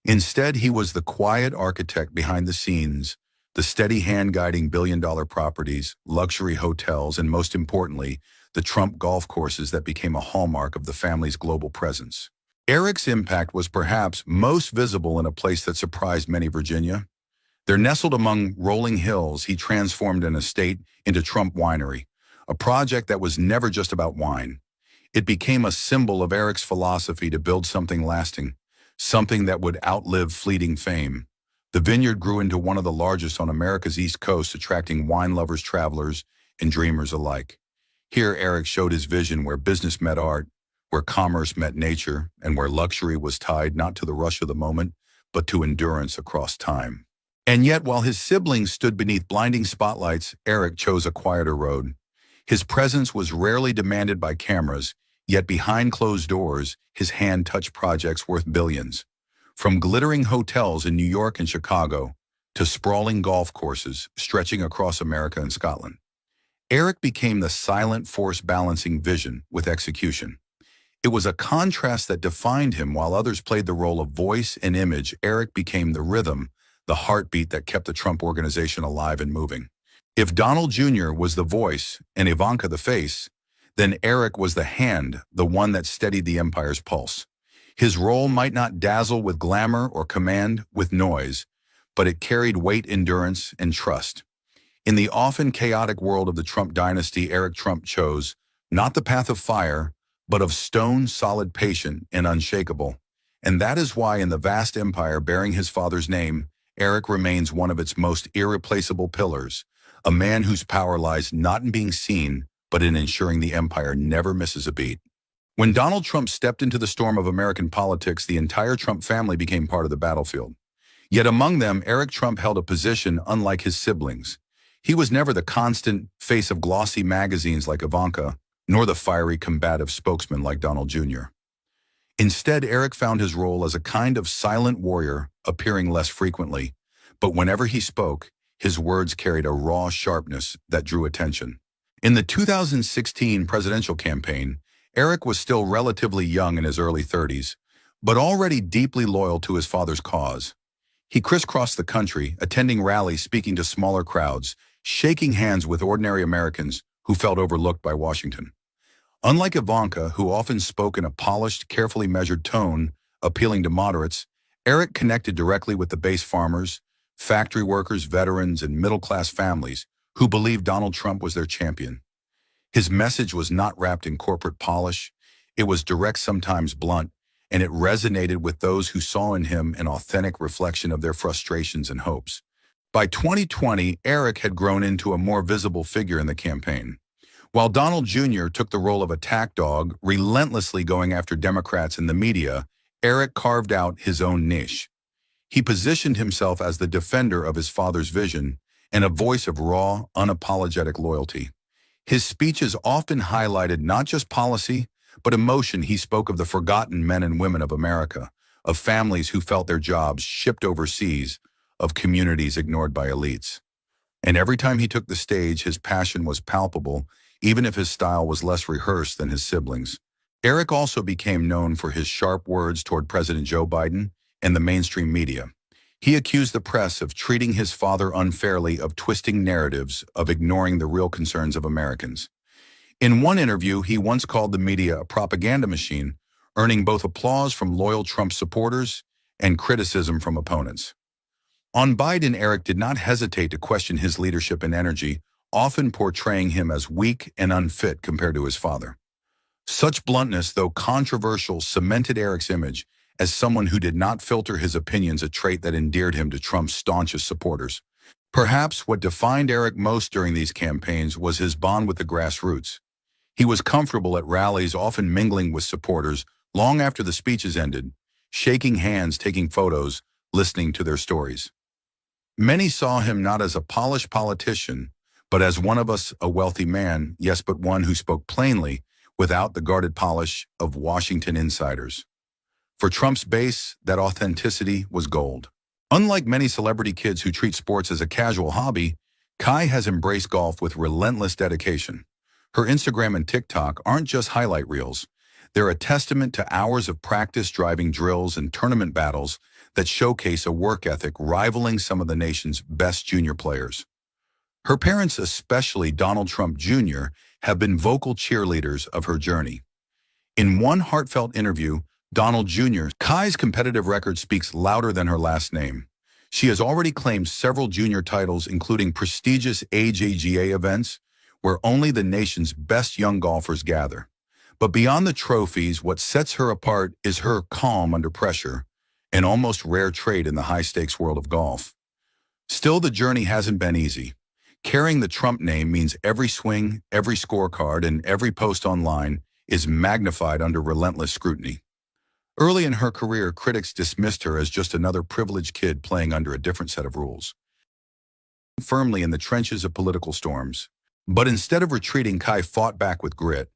Instead, he was the quiet architect behind the scenes, the steady hand guiding billion-dollar properties, luxury hotels, and most importantly, the Trump golf courses that became a hallmark of the family's global presence. Eric's impact was perhaps most visible in a place that surprised many: Virginia. There, nestled among rolling hills, he transformed an estate into Trump Winery, a project that was never just about wine. It became a symbol of Eric's philosophy to build something lasting, something that would outlive fleeting fame. The vineyard grew into one of the largest on America's East Coast, attracting wine lovers, travelers, and dreamers alike. Here, Eric showed his vision where business met art, where commerce met nature, and where luxury was tied not to the rush of the moment, but to endurance across time. And yet, while his siblings stood beneath blinding spotlights, Eric chose a quieter road. His presence was rarely demanded by cameras, yet behind closed doors, his hand touched projects worth billions. From glittering hotels in New York and Chicago to sprawling golf courses stretching across America and Scotland, Eric became the silent force balancing vision with execution. It was a contrast that defined him. While others played the role of voice and image, Eric became the rhythm, the heartbeat that kept the Trump organization alive and moving. If Donald Jr. was the voice and Ivanka the face, then Eric was the hand, the one that steadied the empire's pulse. His role might not dazzle with glamour or command with noise, but it carried weight, endurance, and trust. In the often chaotic world of the Trump dynasty, Eric Trump chose not the path of fire, but of stone, solid, patient, and unshakable. And that is why in the vast empire bearing his father's name, Eric remains one of its most irreplaceable pillars, a man whose power lies not in being seen, but in ensuring the empire never misses a beat. When Donald Trump stepped into the storm of American politics, the entire Trump family became part of the battlefield. Yet among them, Eric Trump held a position unlike his siblings. He was never the constant face of glossy magazines like Ivanka, nor the fiery, combative spokesman like Donald Jr. Instead, Eric found his role as a kind of silent warrior, appearing less frequently, but whenever he spoke, his words carried a raw sharpness that drew attention. In the 2016 presidential campaign, Eric was still relatively young, in his early 30s, but already deeply loyal to his father's cause. He crisscrossed the country, attending rallies, speaking to smaller crowds, shaking hands with ordinary Americans who felt overlooked by Washington. Unlike Ivanka, who often spoke in a polished, carefully measured tone, appealing to moderates, Eric connected directly with the base farmers, factory workers, veterans, and middle-class families who believed Donald Trump was their champion. His message was not wrapped in corporate polish. It was direct, sometimes blunt, and it resonated with those who saw in him an authentic reflection of their frustrations and hopes. By 2020, Eric had grown into a more visible figure in the campaign. While Donald Jr. took the role of attack dog, relentlessly going after Democrats and the media, Eric carved out his own niche. He positioned himself as the defender of his father's vision and a voice of raw, unapologetic loyalty. His speeches often highlighted not just policy, but emotion. He spoke of the forgotten men and women of America, of families who felt their jobs shipped overseas, of communities ignored by elites. And every time he took the stage, his passion was palpable, even if his style was less rehearsed than his siblings. Eric also became known for his sharp words toward President Joe Biden and the mainstream media. He accused the press of treating his father unfairly, of twisting narratives, of ignoring the real concerns of Americans. In one interview, he once called the media a propaganda machine, earning both applause from loyal Trump supporters and criticism from opponents. On Biden, Eric did not hesitate to question his leadership and energy, often portraying him as weak and unfit compared to his father. Such bluntness, though controversial, cemented Eric's image as someone who did not filter his opinions, a trait that endeared him to Trump's staunchest supporters. Perhaps what defined Eric most during these campaigns was his bond with the grassroots. He was comfortable at rallies, often mingling with supporters long after the speeches ended, shaking hands, taking photos, listening to their stories. Many saw him not as a polished politician, but as one of us, a wealthy man, yes, but one who spoke plainly, without the guarded polish of Washington insiders. For Trump's base, that authenticity was gold. Unlike many celebrity kids who treat sports as a casual hobby, Kai has embraced golf with relentless dedication. Her Instagram and TikTok aren't just highlight reels. They're a testament to hours of practice, driving drills, and tournament battles that showcase a work ethic rivaling some of the nation's best junior players. Her parents, especially Donald Trump Jr., have been vocal cheerleaders of her journey. In one heartfelt interview, Donald Jr., Kai's competitive record speaks louder than her last name. She has already claimed several junior titles, including prestigious AJGA events, where only the nation's best young golfers gather. But beyond the trophies, what sets her apart is her calm under pressure, an almost rare trait in the high-stakes world of golf. Still, the journey hasn't been easy. Carrying the Trump name means every swing, every scorecard, and every post online is magnified under relentless scrutiny. Early in her career, critics dismissed her as just another privileged kid playing under a different set of rules. Firmly in the trenches of political storms. But instead of retreating, Kai fought back with grit.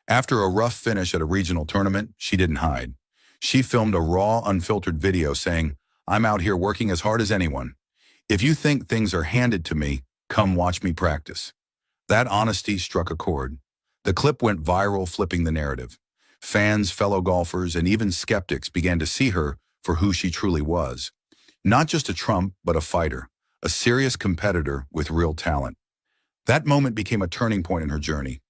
After a rough finish at a regional tournament, she didn't hide. She filmed a raw, unfiltered video saying, "I'm out here working as hard as anyone. If you think things are handed to me, come watch me practice." That honesty struck a chord. The clip went viral, flipping the narrative. Fans, fellow golfers, and even skeptics began to see her for who she truly was. Not just a Trump, but a fighter, a serious competitor with real talent. That moment became a turning point in her journey.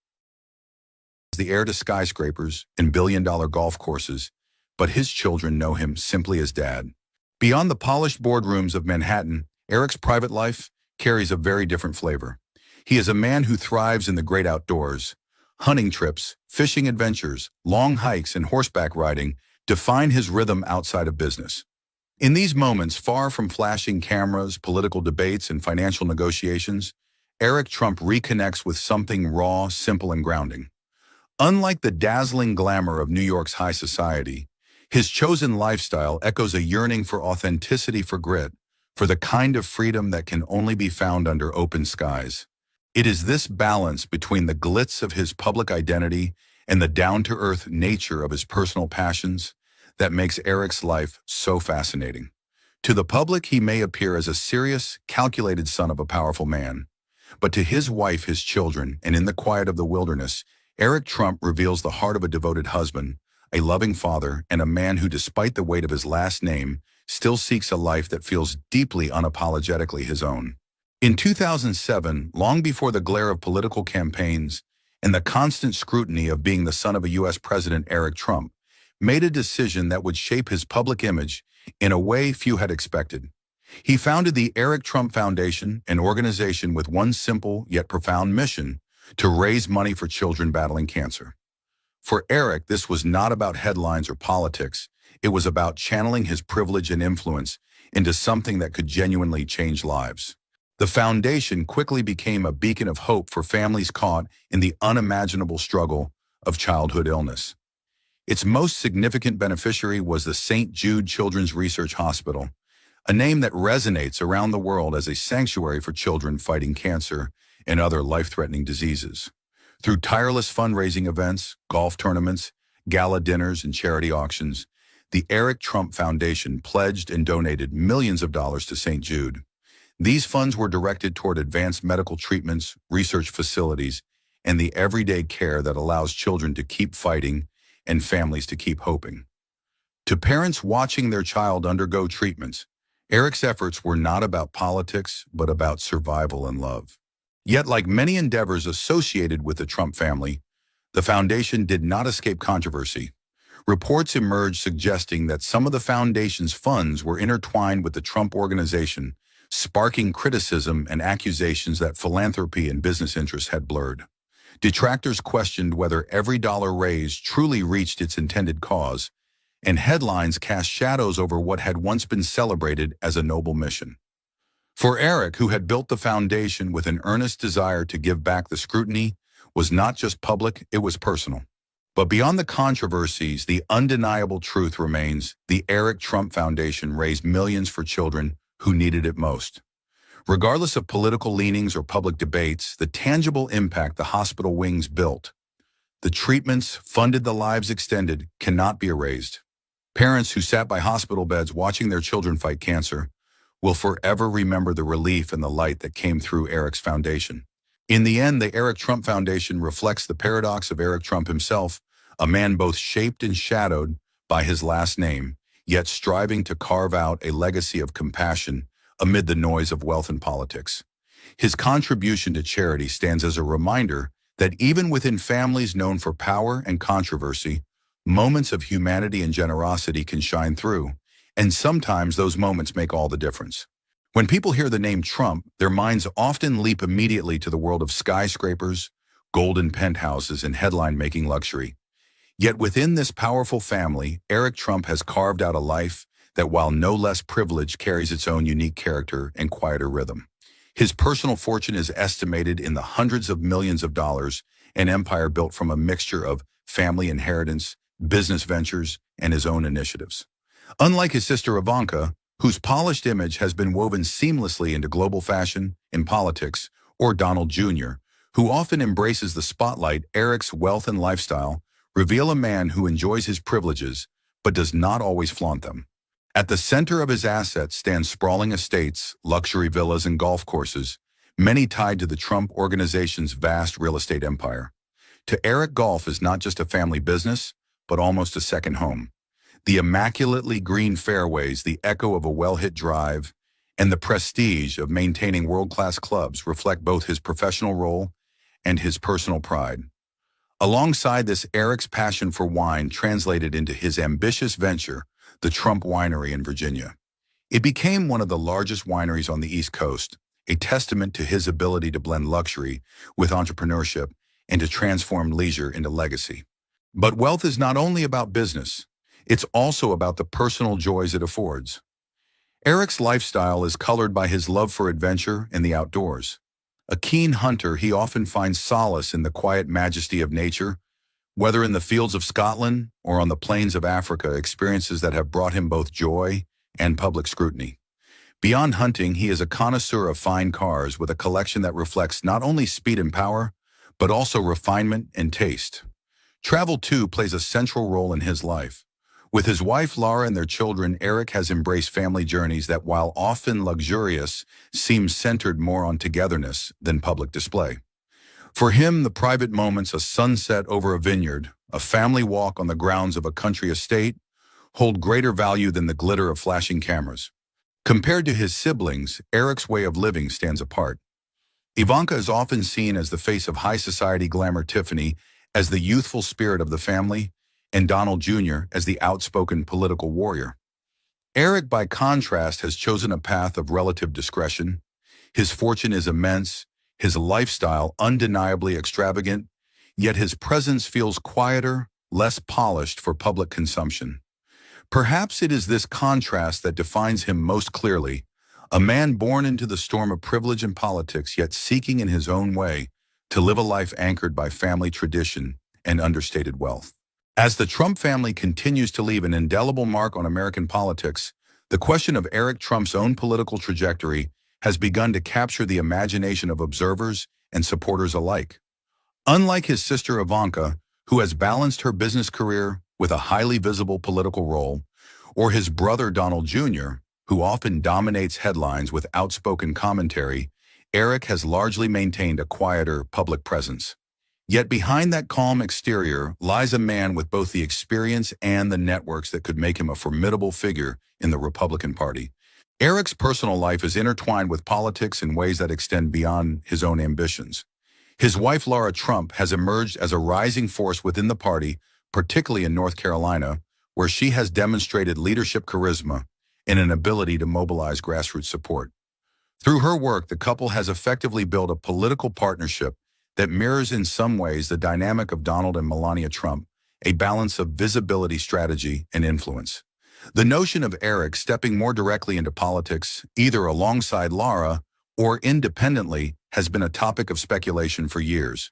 The heir to skyscrapers and billion-dollar golf courses, but his children know him simply as Dad. Beyond the polished boardrooms of Manhattan, Eric's private life carries a very different flavor. He is a man who thrives in the great outdoors. Hunting trips, fishing adventures, long hikes, and horseback riding define his rhythm outside of business. In these moments, far from flashing cameras, political debates, and financial negotiations, Eric Trump reconnects with something raw, simple, and grounding. Unlike the dazzling glamour of New York's high society, his chosen lifestyle echoes a yearning for authenticity, for grit, for the kind of freedom that can only be found under open skies. It is this balance between the glitz of his public identity and the down-to-earth nature of his personal passions that makes Eric's life so fascinating. To the public, he may appear as a serious, calculated son of a powerful man. But to his wife, his children, and in the quiet of the wilderness, Eric Trump reveals the heart of a devoted husband, a loving father, and a man who, despite the weight of his last name, still seeks a life that feels deeply unapologetically his own. In 2007, long before the glare of political campaigns and the constant scrutiny of being the son of a U.S. President, Eric Trump made a decision that would shape his public image in a way few had expected. He founded the Eric Trump Foundation, an organization with one simple yet profound mission: to raise money for children battling cancer. For Eric, this was not about headlines or politics. It was about channeling his privilege and influence into something that could genuinely change lives. The foundation quickly became a beacon of hope for families caught in the unimaginable struggle of childhood illness. Its most significant beneficiary was the St. Jude Children's Research Hospital, a name that resonates around the world as a sanctuary for children fighting cancer and other life-threatening diseases. Through tireless fundraising events, golf tournaments, gala dinners, and charity auctions, the Eric Trump Foundation pledged and donated millions of dollars to St. Jude. These funds were directed toward advanced medical treatments, research facilities, and the everyday care that allows children to keep fighting and families to keep hoping. To parents watching their child undergo treatments, Eric's efforts were not about politics, but about survival and love. Yet, like many endeavors associated with the Trump family, the foundation did not escape controversy. Reports emerged suggesting that some of the foundation's funds were intertwined with the Trump Organization, sparking criticism and accusations that philanthropy and business interests had blurred. Detractors questioned whether every dollar raised truly reached its intended cause, and headlines cast shadows over what had once been celebrated as a noble mission. For Eric, who had built the foundation with an earnest desire to give back, the scrutiny was not just public, it was personal. But beyond the controversies, the undeniable truth remains: the Eric Trump Foundation raised millions for children who needed it most. Regardless of political leanings or public debates, the tangible impact the hospital wings built, the treatments funded, the lives extended, cannot be erased. Parents who sat by hospital beds watching their children fight cancer will forever remember the relief and the light that came through Eric's foundation. In the end, the Eric Trump Foundation reflects the paradox of Eric Trump himself, a man both shaped and shadowed by his last name, yet striving to carve out a legacy of compassion amid the noise of wealth and politics. His contribution to charity stands as a reminder that even within families known for power and controversy, moments of humanity and generosity can shine through, and sometimes those moments make all the difference. When people hear the name Trump, their minds often leap immediately to the world of skyscrapers, golden penthouses, and headline-making luxury. Yet within this powerful family, Eric Trump has carved out a life that, while no less privileged, carries its own unique character and quieter rhythm. His personal fortune is estimated in the hundreds of millions of dollars, an empire built from a mixture of family inheritance, business ventures, and his own initiatives. Unlike his sister Ivanka, whose polished image has been woven seamlessly into global fashion and politics, or Donald Jr., who often embraces the spotlight, Eric's wealth and lifestyle reveal a man who enjoys his privileges but does not always flaunt them. At the center of his assets stand sprawling estates, luxury villas, and golf courses, many tied to the Trump Organization's vast real estate empire. To Eric, golf is not just a family business, but almost a second home. The immaculately green fairways, the echo of a well-hit drive, and the prestige of maintaining world-class clubs reflect both his professional role and his personal pride. Alongside this, Eric's passion for wine translated into his ambitious venture, the Trump Winery in Virginia. It became one of the largest wineries on the East Coast, a testament to his ability to blend luxury with entrepreneurship and to transform leisure into legacy. But wealth is not only about business, it's also about the personal joys it affords. Eric's lifestyle is colored by his love for adventure and the outdoors. A keen hunter, he often finds solace in the quiet majesty of nature, whether in the fields of Scotland or on the plains of Africa, experiences that have brought him both joy and public scrutiny. Beyond hunting, he is a connoisseur of fine cars with a collection that reflects not only speed and power, but also refinement and taste. Travel, too, plays a central role in his life. With his wife Laura and their children, Eric has embraced family journeys that, while often luxurious, seem centered more on togetherness than public display. For him, the private moments, a sunset over a vineyard, a family walk on the grounds of a country estate, hold greater value than the glitter of flashing cameras. Compared to his siblings, Eric's way of living stands apart. Ivanka is often seen as the face of high society glamour, Tiffany as the youthful spirit of the family, and Donald Jr. as the outspoken political warrior. Eric, by contrast, has chosen a path of relative discretion. His fortune is immense, his lifestyle undeniably extravagant, yet his presence feels quieter, less polished for public consumption. Perhaps it is this contrast that defines him most clearly, a man born into the storm of privilege and politics, yet seeking in his own way to live a life anchored by family tradition and understated wealth. As the Trump family continues to leave an indelible mark on American politics, the question of Eric Trump's own political trajectory has begun to capture the imagination of observers and supporters alike. Unlike his sister Ivanka, who has balanced her business career with a highly visible political role, or his brother Donald Jr., who often dominates headlines with outspoken commentary, Eric has largely maintained a quieter public presence. Yet behind that calm exterior lies a man with both the experience and the networks that could make him a formidable figure in the Republican Party. Eric's personal life is intertwined with politics in ways that extend beyond his own ambitions. His wife, Laura Trump, has emerged as a rising force within the party, particularly in North Carolina, where she has demonstrated leadership charisma and an ability to mobilize grassroots support. Through her work, the couple has effectively built a political partnership that mirrors in some ways the dynamic of Donald and Melania Trump, a balance of visibility, strategy, and influence. The notion of Eric stepping more directly into politics, either alongside Lara or independently, has been a topic of speculation for years.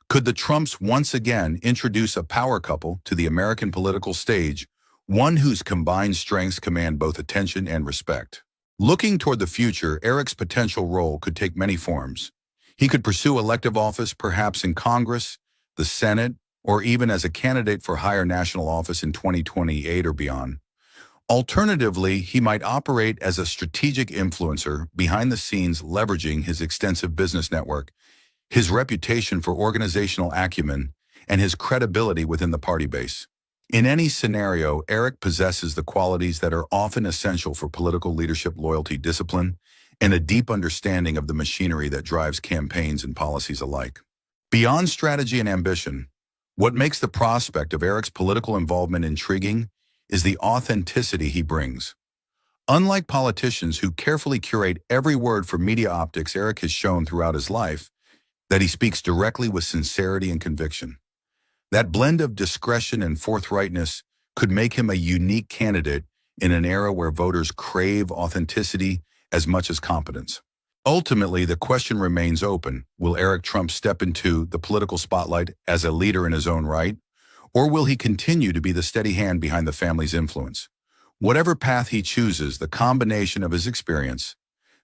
Could the Trumps once again introduce a power couple to the American political stage, one whose combined strengths command both attention and respect? Looking toward the future, Eric's potential role could take many forms. He could pursue elective office, perhaps in Congress, the Senate, or even as a candidate for higher national office in 2028 or beyond. Alternatively, he might operate as a strategic influencer behind the scenes, leveraging his extensive business network, his reputation for organizational acumen, and his credibility within the party base. In any scenario, Eric possesses the qualities that are often essential for political leadership: loyalty, discipline, and a deep understanding of the machinery that drives campaigns and policies alike. Beyond strategy and ambition, what makes the prospect of Eric's political involvement intriguing is the authenticity he brings. Unlike politicians who carefully curate every word for media optics, Eric has shown throughout his life that he speaks directly with sincerity and conviction. That blend of discretion and forthrightness could make him a unique candidate in an era where voters crave authenticity as much as competence. Ultimately, the question remains open. Will Eric Trump step into the political spotlight as a leader in his own right, or will he continue to be the steady hand behind the family's influence? Whatever path he chooses, the combination of his experience,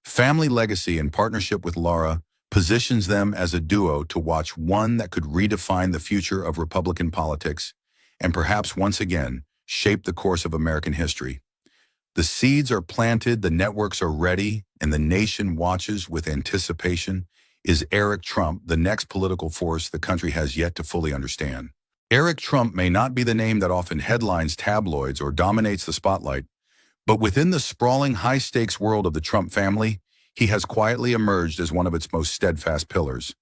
family legacy, and partnership with Lara positions them as a duo to watch, one that could redefine the future of Republican politics and perhaps once again shape the course of American history. The seeds are planted, the networks are ready, and the nation watches with anticipation. Is Eric Trump the next political force the country has yet to fully understand? Eric Trump may not be the name that often headlines tabloids or dominates the spotlight, but within the sprawling, high-stakes world of the Trump family, he has quietly emerged as one of its most steadfast pillars.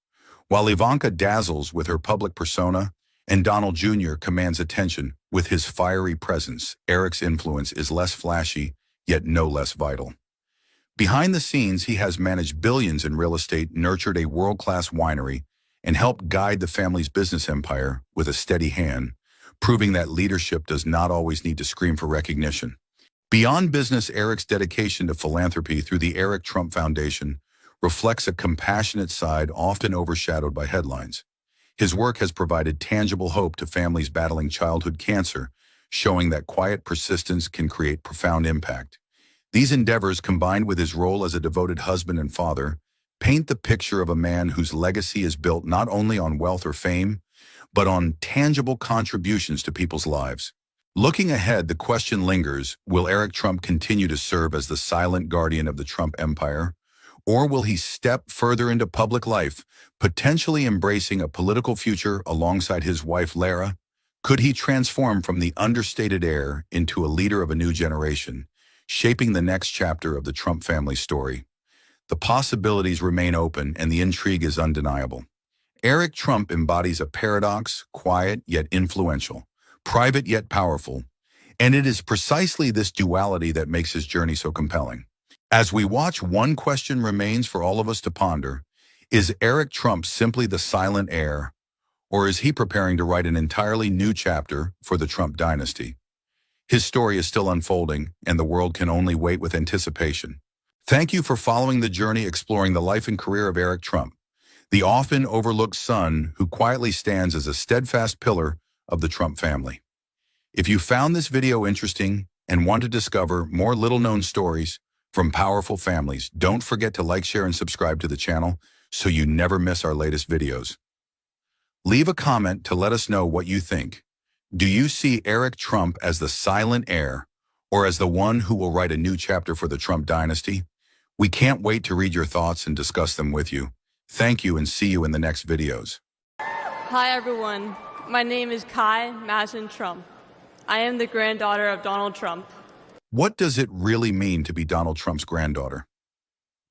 While Ivanka dazzles with her public persona and Donald Jr. commands attention with his fiery presence, Eric's influence is less flashy, yet no less vital. Behind the scenes, he has managed billions in real estate, nurtured a world-class winery, and helped guide the family's business empire with a steady hand, proving that leadership does not always need to scream for recognition. Beyond business, Eric's dedication to philanthropy through the Eric Trump Foundation reflects a compassionate side often overshadowed by headlines. His work has provided tangible hope to families battling childhood cancer, showing that quiet persistence can create profound impact. These endeavors, combined with his role as a devoted husband and father, paint the picture of a man whose legacy is built not only on wealth or fame, but on tangible contributions to people's lives. Looking ahead, the question lingers: will Eric Trump continue to serve as the silent guardian of the Trump empire? Or will he step further into public life, potentially embracing a political future alongside his wife, Lara? Could he transform from the understated heir into a leader of a new generation, shaping the next chapter of the Trump family story? The possibilities remain open and the intrigue is undeniable. Eric Trump embodies a paradox: quiet yet influential, private yet powerful, and it is precisely this duality that makes his journey so compelling. As we watch, one question remains for all of us to ponder: is Eric Trump simply the silent heir, or is he preparing to write an entirely new chapter for the Trump dynasty? His story is still unfolding, and the world can only wait with anticipation. Thank you for following the journey, exploring the life and career of Eric Trump, the often overlooked son who quietly stands as a steadfast pillar of the Trump family. If you found this video interesting and want to discover more little-known stories from powerful families, don't forget to like, share, and subscribe to the channel so you never miss our latest videos. Leave a comment to let us know what you think. Do you see Eric Trump as the silent heir, or as the one who will write a new chapter for the Trump dynasty? We can't wait to read your thoughts and discuss them with you. Thank you, and see you in the next videos. Hi everyone, my name is Kai Madison Trump. I am the granddaughter of Donald Trump. What does it really mean to be Donald Trump's granddaughter?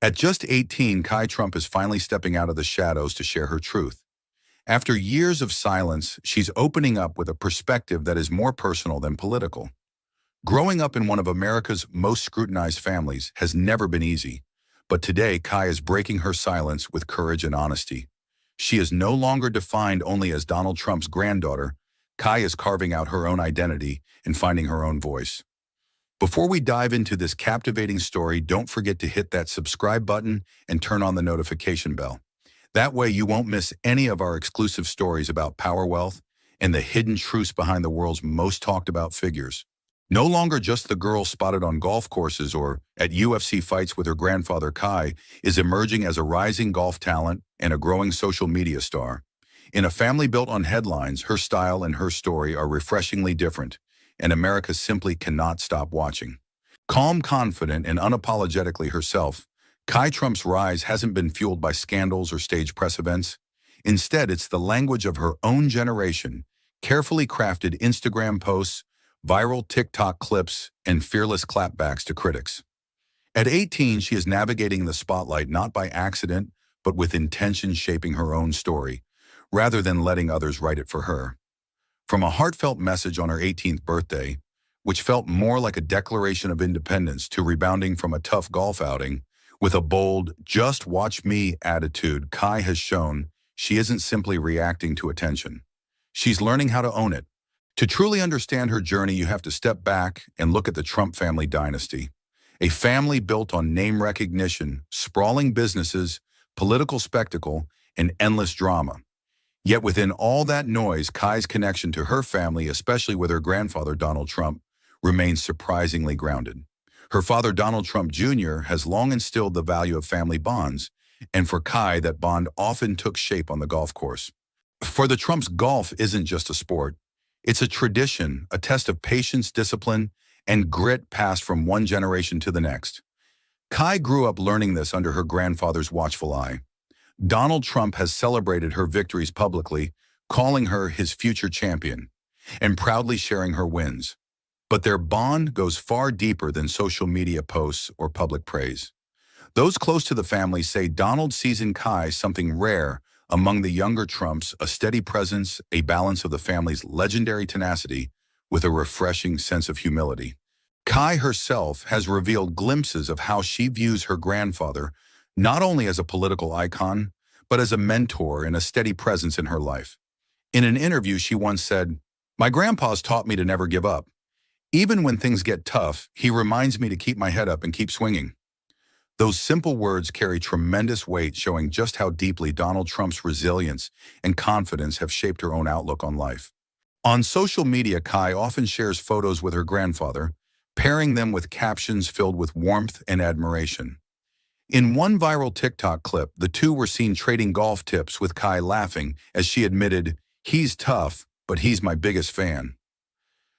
At just 18, Kai Trump is finally stepping out of the shadows to share her truth. After years of silence, she's opening up with a perspective that is more personal than political. Growing up in one of America's most scrutinized families has never been easy, But today, Kai is breaking her silence with courage and honesty. She is no longer defined only as Donald Trump's granddaughter. Kai is carving out her own identity and finding her own voice. Before we dive into this captivating story, don't forget to hit that subscribe button and turn on the notification bell. That way you won't miss any of our exclusive stories about power, wealth, and the hidden truths behind the world's most talked about figures. No longer just the girl spotted on golf courses or at UFC fights with her grandfather, Kai is emerging as a rising golf talent and a growing social media star. In a family built on headlines, her style and her story are refreshingly different, and America simply cannot stop watching. Calm, confident, and unapologetically herself, Kai Trump's rise hasn't been fueled by scandals or stage press events. Instead, it's the language of her own generation, carefully crafted Instagram posts, viral TikTok clips, and fearless clapbacks to critics. At 18, she is navigating the spotlight not by accident, but with intention, shaping her own story, rather than letting others write it for her. From a heartfelt message on her 18th birthday, which felt more like a declaration of independence, to rebounding from a tough golf outing, with a bold, "just watch me" attitude, Kai has shown she isn't simply reacting to attention. She's learning how to own it. To truly understand her journey, you have to step back and look at the Trump family dynasty. A family built on name recognition, sprawling businesses, political spectacle, and endless drama. Yet within all that noise, Kai's connection to her family, especially with her grandfather, Donald Trump, remains surprisingly grounded. Her father, Donald Trump Jr., has long instilled the value of family bonds, and for Kai, that bond often took shape on the golf course. For the Trumps, golf isn't just a sport. It's a tradition, a test of patience, discipline, and grit passed from one generation to the next. Kai grew up learning this under her grandfather's watchful eye. Donald Trump has celebrated her victories publicly, calling her his future champion, and proudly sharing her wins. But their bond goes far deeper than social media posts or public praise. Those close to the family say Donald sees in Kai something rare among the younger Trumps, a steady presence, a balance of the family's legendary tenacity with a refreshing sense of humility. Kai herself has revealed glimpses of how she views her grandfather, not only as a political icon, but as a mentor and a steady presence in her life. In an interview, she once said, "My grandpa's taught me to never give up. Even when things get tough, he reminds me to keep my head up and keep swinging." Those simple words carry tremendous weight, showing just how deeply Donald Trump's resilience and confidence have shaped her own outlook on life. On social media, Kai often shares photos with her grandfather, pairing them with captions filled with warmth and admiration. In one viral TikTok clip, the two were seen trading golf tips, with Kai laughing as she admitted, "He's tough, but he's my biggest fan."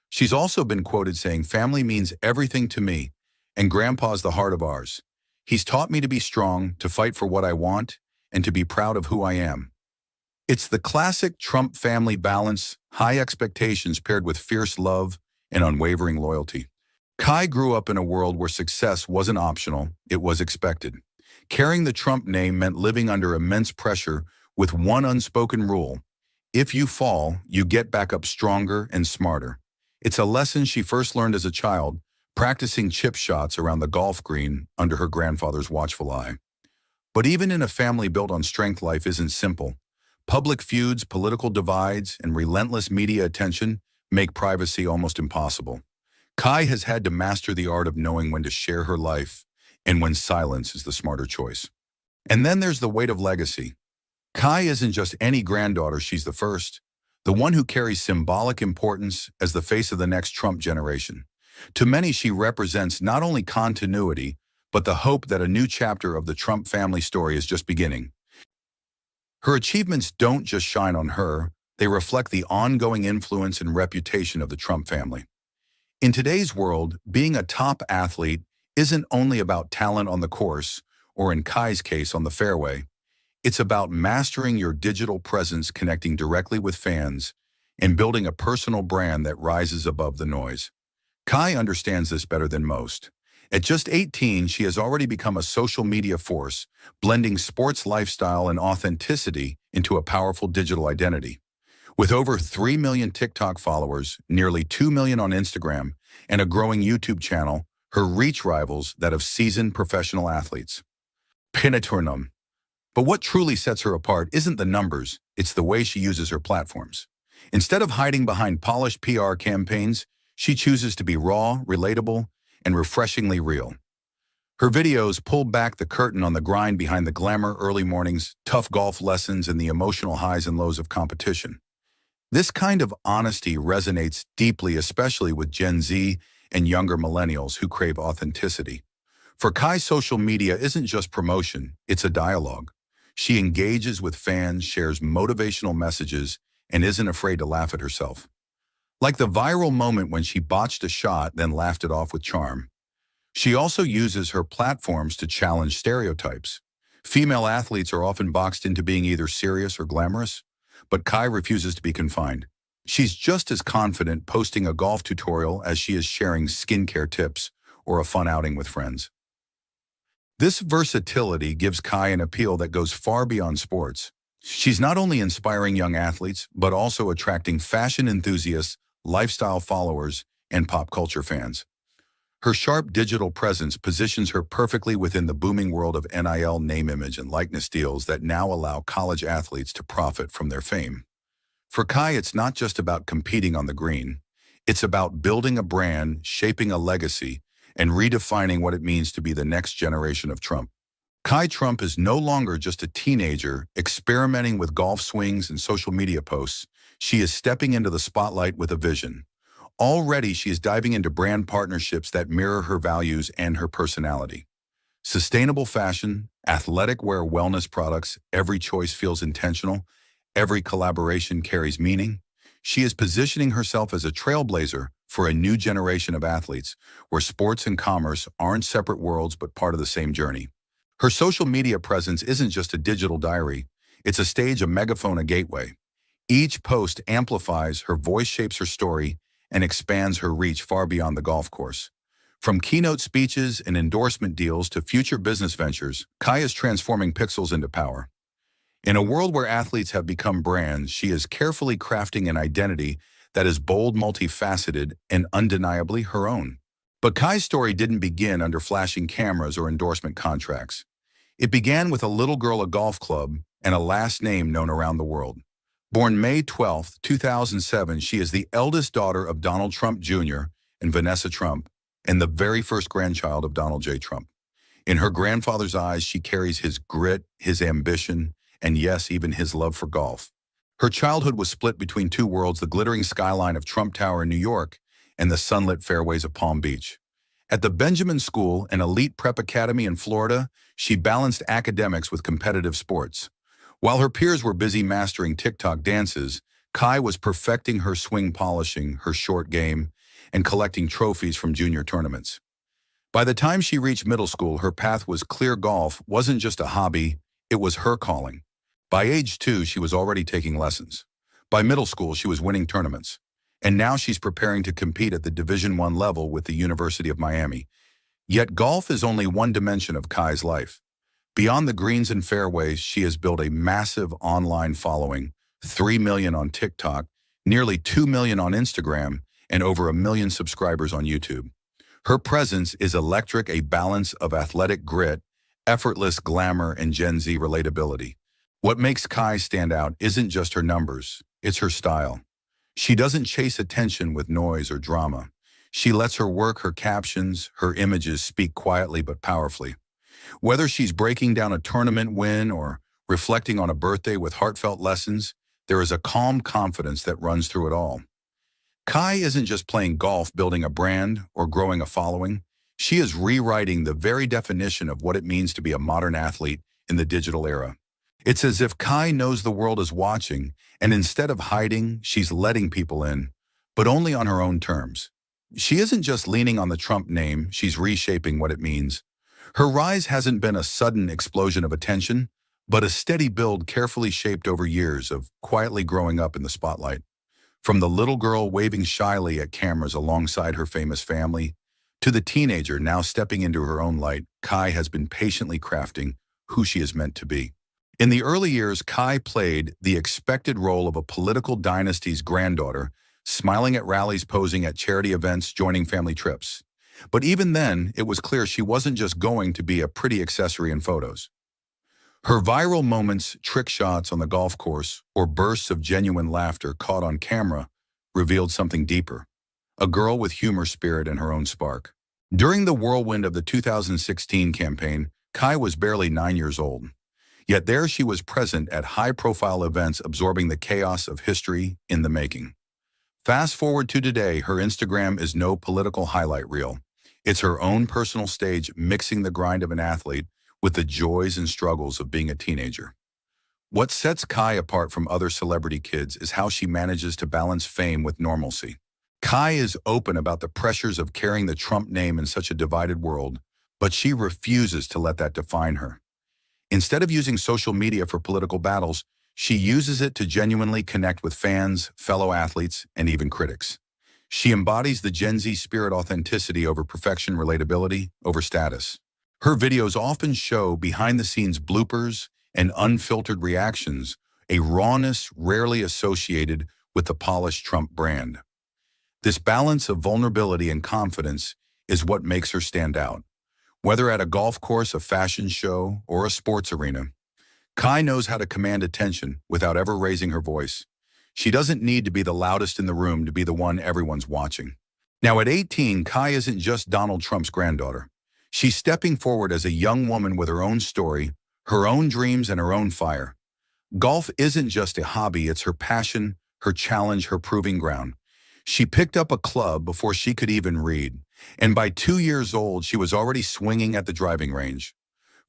She's also been quoted saying, "Family means everything to me, and Grandpa's the heart of ours. He's taught me to be strong, to fight for what I want, and to be proud of who I am." It's the classic Trump family balance, high expectations paired with fierce love and unwavering loyalty. Kai grew up in a world where success wasn't optional, it was expected. Carrying the Trump name meant living under immense pressure with one unspoken rule: if you fall, you get back up stronger and smarter. It's a lesson she first learned as a child, practicing chip shots around the golf green under her grandfather's watchful eye. But even in a family built on strength, life isn't simple. Public feuds, political divides, and relentless media attention make privacy almost impossible. Kai has had to master the art of knowing when to share her life and when silence is the smarter choice. And then there's the weight of legacy. Kai isn't just any granddaughter, she's the first, the one who carries symbolic importance as the face of the next Trump generation. To many, she represents not only continuity, but the hope that a new chapter of the Trump family story is just beginning. Her achievements don't just shine on her, they reflect the ongoing influence and reputation of the Trump family. In today's world, being a top athlete isn't only about talent on the course, or in Kai's case, on the fairway. It's about mastering your digital presence, connecting directly with fans, and building a personal brand that rises above the noise. Kai understands this better than most. At just 18, she has already become a social media force, blending sports lifestyle and authenticity into a powerful digital identity. With over 3 million TikTok followers, nearly 2 million on Instagram, and a growing YouTube channel, her reach rivals that of seasoned professional athletes. Pinaturnum. But what truly sets her apart isn't the numbers, it's the way she uses her platforms. Instead of hiding behind polished PR campaigns, she chooses to be raw, relatable, and refreshingly real. Her videos pull back the curtain on the grind behind the glamour, early mornings, tough golf lessons, and the emotional highs and lows of competition. This kind of honesty resonates deeply, especially with Gen Z and younger millennials who crave authenticity. For Kai, social media isn't just promotion, it's a dialogue. She engages with fans, shares motivational messages, and isn't afraid to laugh at herself. Like the viral moment when she botched a shot, then laughed it off with charm. She also uses her platforms to challenge stereotypes. Female athletes are often boxed into being either serious or glamorous, but Kai refuses to be confined. She's just as confident posting a golf tutorial as she is sharing skincare tips or a fun outing with friends. This versatility gives Kai an appeal that goes far beyond sports. She's not only inspiring young athletes, but also attracting fashion enthusiasts, lifestyle followers, and pop culture fans. Her sharp digital presence positions her perfectly within the booming world of NIL, name, image, and likeness deals that now allow college athletes to profit from their fame. For Kai, it's not just about competing on the green. It's about building a brand, shaping a legacy, and redefining what it means to be the next generation of Trump. Kai Trump is no longer just a teenager experimenting with golf swings and social media posts. She is stepping into the spotlight with a vision. Already, she is diving into brand partnerships that mirror her values and her personality. Sustainable fashion, athletic wear, wellness products, every choice feels intentional, every collaboration carries meaning. She is positioning herself as a trailblazer for a new generation of athletes, where sports and commerce aren't separate worlds but part of the same journey. Her social media presence isn't just a digital diary, it's a stage, a megaphone, a gateway. Each post amplifies her voice, shapes her story, and expands her reach far beyond the golf course. From keynote speeches and endorsement deals to future business ventures, Kai is transforming pixels into power. In a world where athletes have become brands, she is carefully crafting an identity that is bold, multifaceted, and undeniably her own. But Kai's story didn't begin under flashing cameras or endorsement contracts. It began with a little girl, a golf club, and a last name known around the world. Born May 12, 2007, she is the eldest daughter of Donald Trump Jr. and Vanessa Trump, and the very first grandchild of Donald J. Trump. In her grandfather's eyes, she carries his grit, his ambition, and yes, even his love for golf. Her childhood was split between two worlds, the glittering skyline of Trump Tower in New York and the sunlit fairways of Palm Beach. At the Benjamin School, an elite prep academy in Florida, she balanced academics with competitive sports. While her peers were busy mastering TikTok dances, Kai was perfecting her swing, polishing her short game, and collecting trophies from junior tournaments. By the time she reached middle school, her path was clear. Golf wasn't just a hobby, it was her calling. By age 2, she was already taking lessons. By middle school, she was winning tournaments. And now she's preparing to compete at the Division I level with the University of Miami. Yet golf is only one dimension of Kai's life. Beyond the greens and fairways, she has built a massive online following, 3 million on TikTok, nearly 2 million on Instagram, and over 1 million subscribers on YouTube. Her presence is electric, a balance of athletic grit, effortless glamour, and Gen Z relatability. What makes Kai stand out isn't just her numbers, it's her style. She doesn't chase attention with noise or drama. She lets her work, her captions, her images speak quietly but powerfully. Whether she's breaking down a tournament win or reflecting on a birthday with heartfelt lessons, there is a calm confidence that runs through it all. Kai isn't just playing golf, building a brand, or growing a following. She is rewriting the very definition of what it means to be a modern athlete in the digital era. It's as if Kai knows the world is watching, and instead of hiding, she's letting people in, but only on her own terms. She isn't just leaning on the Trump name, she's reshaping what it means. Her rise hasn't been a sudden explosion of attention, but a steady build carefully shaped over years of quietly growing up in the spotlight. From the little girl waving shyly at cameras alongside her famous family, to the teenager now stepping into her own light, Kai has been patiently crafting who she is meant to be. In the early years, Kai played the expected role of a political dynasty's granddaughter, smiling at rallies, posing at charity events, joining family trips. But even then, it was clear she wasn't just going to be a pretty accessory in photos. Her viral moments, trick shots on the golf course, or bursts of genuine laughter caught on camera revealed something deeper, a girl with humor, spirit, and her own spark. During the whirlwind of the 2016 campaign, Kai was barely 9 years old. Yet there she was present at high-profile events, absorbing the chaos of history in the making. Fast forward to today, her Instagram is no political highlight reel. It's her own personal stage, mixing the grind of an athlete with the joys and struggles of being a teenager. What sets Kai apart from other celebrity kids is how she manages to balance fame with normalcy. Kai is open about the pressures of carrying the Trump name in such a divided world, but she refuses to let that define her. Instead of using social media for political battles, she uses it to genuinely connect with fans, fellow athletes, and even critics. She embodies the Gen Z spirit, authenticity over perfection, relatability over status. Her videos often show behind-the-scenes bloopers and unfiltered reactions, a rawness rarely associated with the polished Trump brand. This balance of vulnerability and confidence is what makes her stand out. Whether at a golf course, a fashion show, or a sports arena, Kai knows how to command attention without ever raising her voice. She doesn't need to be the loudest in the room to be the one everyone's watching. Now at 18, Kai isn't just Donald Trump's granddaughter. She's stepping forward as a young woman with her own story, her own dreams, and her own fire. Golf isn't just a hobby, it's her passion, her challenge, her proving ground. She picked up a club before she could even read, and by 2 years old, she was already swinging at the driving range.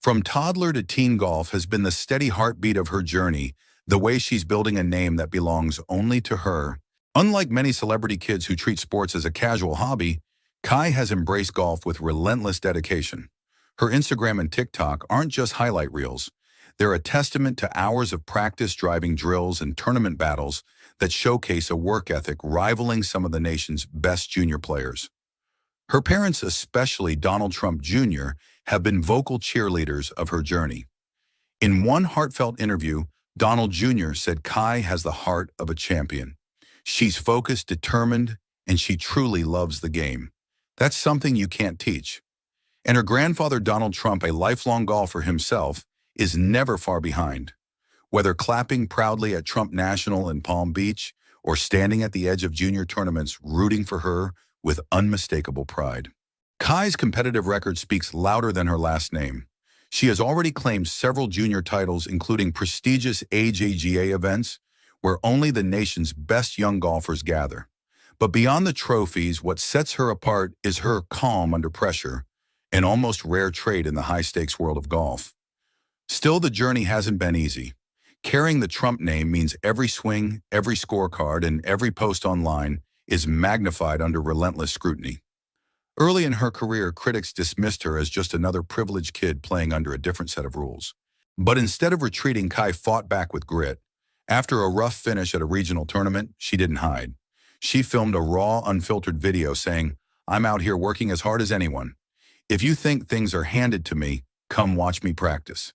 From toddler to teen, golf has been the steady heartbeat of her journey, the way she's building a name that belongs only to her. Unlike many celebrity kids who treat sports as a casual hobby, Kai has embraced golf with relentless dedication. Her Instagram and TikTok aren't just highlight reels. They're a testament to hours of practice, driving drills, and tournament battles that showcase a work ethic rivaling some of the nation's best junior players. Her parents, especially Donald Trump Jr., have been vocal cheerleaders of her journey. In one heartfelt interview, Donald Jr. said Kai has the heart of a champion. She's focused, determined, and she truly loves the game. That's something you can't teach. And her grandfather, Donald Trump, a lifelong golfer himself, is never far behind. Whether clapping proudly at Trump National in Palm Beach or standing at the edge of junior tournaments rooting for her with unmistakable pride. Kai's competitive record speaks louder than her last name. She has already claimed several junior titles, including prestigious AJGA events where only the nation's best young golfers gather. But beyond the trophies, what sets her apart is her calm under pressure, an almost rare trait in the high-stakes world of golf. Still, the journey hasn't been easy. Carrying the Trump name means every swing, every scorecard, and every post online is magnified under relentless scrutiny. Early in her career, critics dismissed her as just another privileged kid playing under a different set of rules. But instead of retreating, Kai fought back with grit. After a rough finish at a regional tournament, she didn't hide. She filmed a raw, unfiltered video saying, "I'm out here working as hard as anyone. If you think things are handed to me, come watch me practice."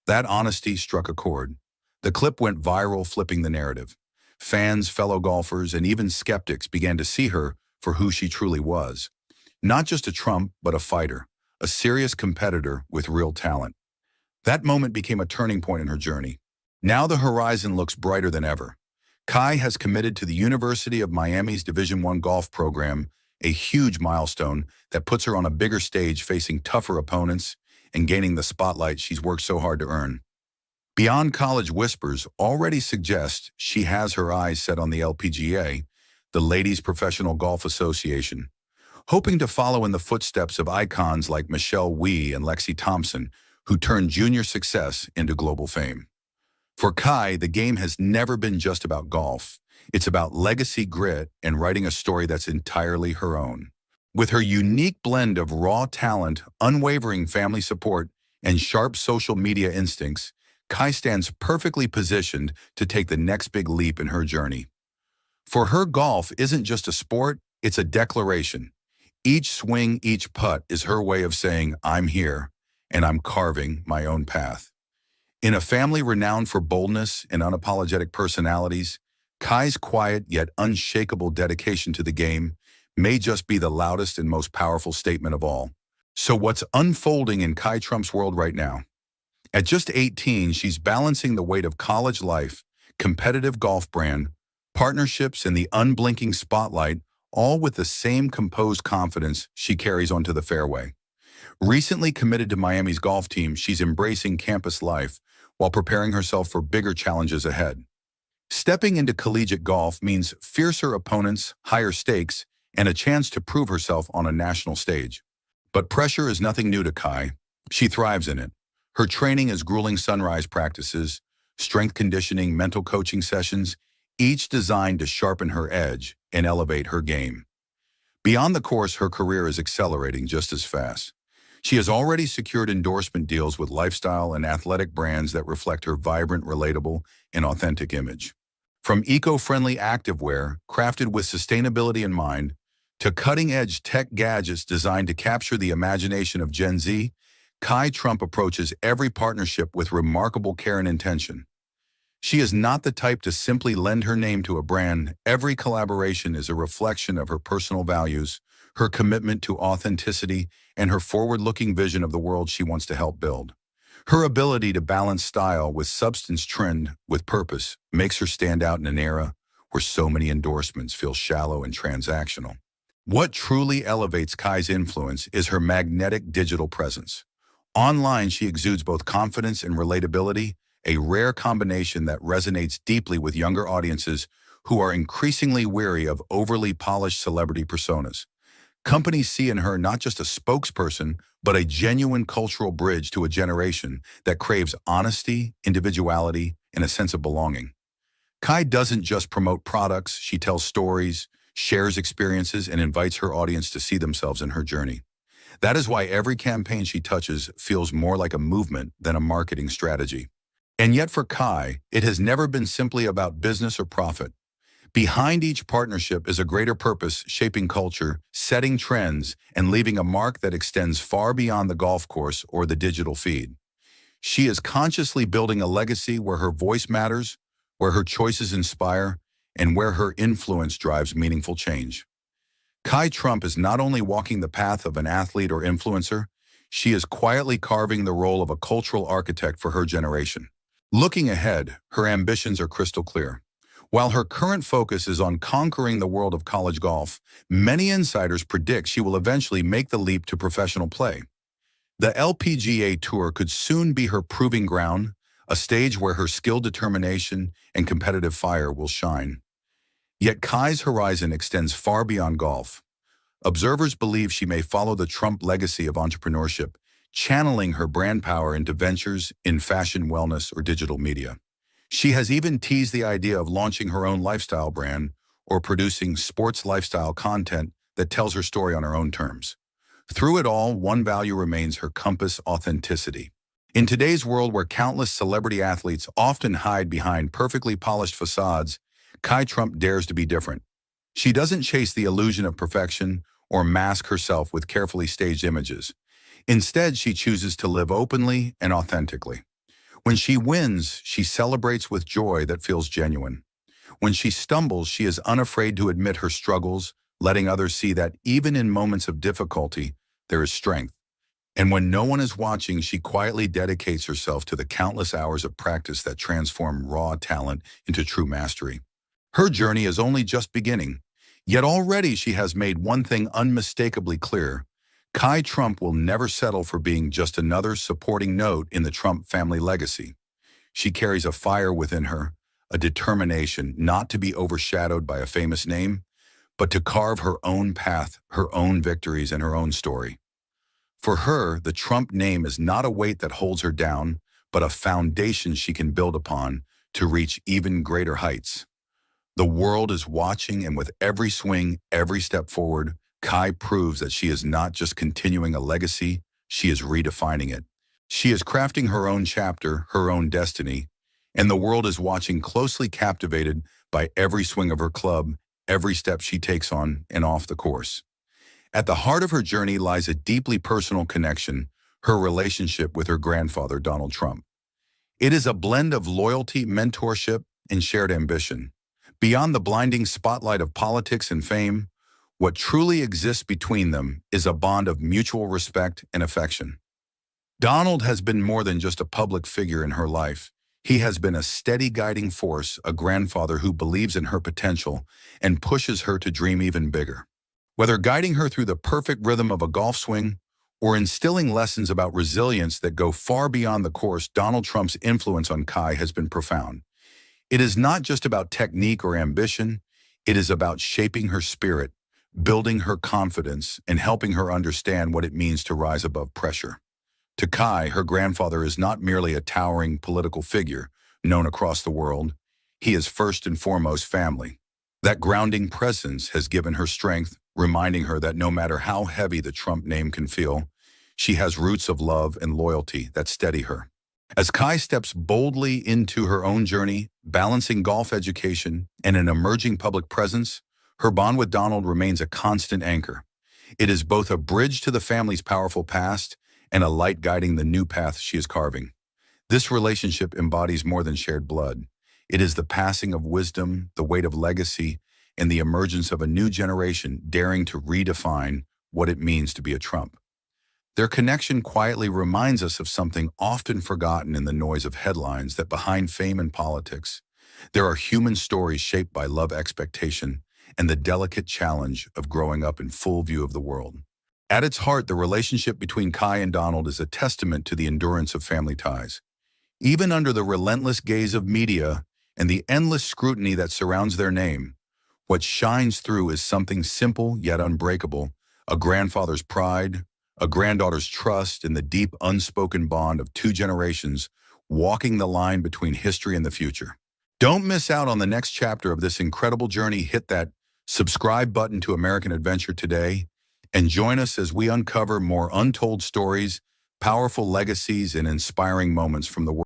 That honesty struck a chord. The clip went viral, flipping the narrative. Fans, fellow golfers, and even skeptics began to see her for who she truly was. Not just a Trump, but a fighter, a serious competitor with real talent. That moment became a turning point in her journey. Now the horizon looks brighter than ever. Kai has committed to the University of Miami's Division I golf program, a huge milestone that puts her on a bigger stage, facing tougher opponents and gaining the spotlight she's worked so hard to earn. Beyond college whispers already suggest she has her eyes set on the LPGA, the Ladies Professional Golf Association, hoping to follow in the footsteps of icons like Michelle Wie and Lexi Thompson, who turned junior success into global fame. For Kai, the game has never been just about golf. It's about legacy, grit, and writing a story that's entirely her own. With her unique blend of raw talent, unwavering family support, and sharp social media instincts, Kai stands perfectly positioned to take the next big leap in her journey. For her, golf isn't just a sport, it's a declaration. Each swing, each putt is her way of saying, "I'm here, and I'm carving my own path." In a family renowned for boldness and unapologetic personalities, Kai's quiet yet unshakable dedication to the game may just be the loudest and most powerful statement of all. So what's unfolding in Kai Trump's world right now? At just 18, she's balancing the weight of college life, competitive golf brand, partnerships, and the unblinking spotlight, all with the same composed confidence she carries onto the fairway. Recently committed to Miami's golf team, she's embracing campus life while preparing herself for bigger challenges ahead. Stepping into collegiate golf means fiercer opponents, higher stakes, and a chance to prove herself on a national stage. But pressure is nothing new to Kai. She thrives in it. Her training is grueling sunrise practices, strength conditioning, mental coaching sessions, each designed to sharpen her edge and elevate her game. Beyond the course, her career is accelerating just as fast. She has already secured endorsement deals with lifestyle and athletic brands that reflect her vibrant, relatable, and authentic image. From eco-friendly activewear crafted with sustainability in mind, to cutting-edge tech gadgets designed to capture the imagination of Gen Z, Kai Trump approaches every partnership with remarkable care and intention. She is not the type to simply lend her name to a brand. Every collaboration is a reflection of her personal values, her commitment to authenticity, and her forward-looking vision of the world she wants to help build. Her ability to balance style with substance, trend with purpose, makes her stand out in an era where so many endorsements feel shallow and transactional. What truly elevates Kai's influence is her magnetic digital presence. Online, she exudes both confidence and relatability, a rare combination that resonates deeply with younger audiences who are increasingly weary of overly polished celebrity personas. Companies see in her not just a spokesperson, but a genuine cultural bridge to a generation that craves honesty, individuality, and a sense of belonging. Kai doesn't just promote products, she tells stories, shares experiences, and invites her audience to see themselves in her journey. That is why every campaign she touches feels more like a movement than a marketing strategy. And yet for Kai, it has never been simply about business or profit. Behind each partnership is a greater purpose, shaping culture, setting trends, and leaving a mark that extends far beyond the golf course or the digital feed. She is consciously building a legacy where her voice matters, where her choices inspire, and where her influence drives meaningful change. Kai Trump is not only walking the path of an athlete or influencer, she is quietly carving the role of a cultural architect for her generation. Looking ahead, her ambitions are crystal clear. While her current focus is on conquering the world of college golf, many insiders predict she will eventually make the leap to professional play. The LPGA Tour could soon be her proving ground, a stage where her skill, determination, and competitive fire will shine. Yet Kai's horizon extends far beyond golf. Observers believe she may follow the Trump legacy of entrepreneurship, channeling her brand power into ventures in fashion, wellness, or digital media. She has even teased the idea of launching her own lifestyle brand or producing sports lifestyle content that tells her story on her own terms. Through it all, one value remains her compass: authenticity. In today's world where countless celebrity athletes often hide behind perfectly polished facades, Kai Trump dares to be different. She doesn't chase the illusion of perfection or mask herself with carefully staged images. Instead, she chooses to live openly and authentically. When she wins, she celebrates with joy that feels genuine. When she stumbles, she is unafraid to admit her struggles, letting others see that even in moments of difficulty, there is strength. And when no one is watching, she quietly dedicates herself to the countless hours of practice that transform raw talent into true mastery. Her journey is only just beginning, yet already she has made one thing unmistakably clear: Kai Trump will never settle for being just another supporting note in the Trump family legacy. She carries a fire within her, a determination not to be overshadowed by a famous name, but to carve her own path, her own victories, and her own story. For her, the Trump name is not a weight that holds her down, but a foundation she can build upon to reach even greater heights. The world is watching, and with every swing, every step forward, Kai proves that she is not just continuing a legacy, she is redefining it. She is crafting her own chapter, her own destiny, and the world is watching, closely captivated by every swing of her club, every step she takes on and off the course. At the heart of her journey lies a deeply personal connection: her relationship with her grandfather, Donald Trump. It is a blend of loyalty, mentorship, and shared ambition. Beyond the blinding spotlight of politics and fame, what truly exists between them is a bond of mutual respect and affection. Donald has been more than just a public figure in her life. He has been a steady guiding force, a grandfather who believes in her potential and pushes her to dream even bigger. Whether guiding her through the perfect rhythm of a golf swing or instilling lessons about resilience that go far beyond the course, Donald Trump's influence on Kai has been profound. It is not just about technique or ambition. It is about shaping her spirit, building her confidence, and helping her understand what it means to rise above pressure. To Kai, her grandfather is not merely a towering political figure known across the world. He is first and foremost family. That grounding presence has given her strength, reminding her that no matter how heavy the Trump name can feel, she has roots of love and loyalty that steady her. As Kai steps boldly into her own journey, balancing golf education and an emerging public presence, her bond with Donald remains a constant anchor. It is both a bridge to the family's powerful past and a light guiding the new path she is carving. This relationship embodies more than shared blood. It is the passing of wisdom, the weight of legacy, and the emergence of a new generation daring to redefine what it means to be a Trump. Their connection quietly reminds us of something often forgotten in the noise of headlines, that behind fame and politics, there are human stories shaped by love, expectation, and the delicate challenge of growing up in full view of the world. At its heart, the relationship between Kai and Donald is a testament to the endurance of family ties. Even under the relentless gaze of media and the endless scrutiny that surrounds their name, what shines through is something simple yet unbreakable: a grandfather's pride, a granddaughter's trust, and the deep unspoken bond of two generations walking the line between history and the future. Don't miss out on the next chapter of this incredible journey. Hit that subscribe button to American Adventure today and join us as we uncover more untold stories, powerful legacies, and inspiring moments from the world.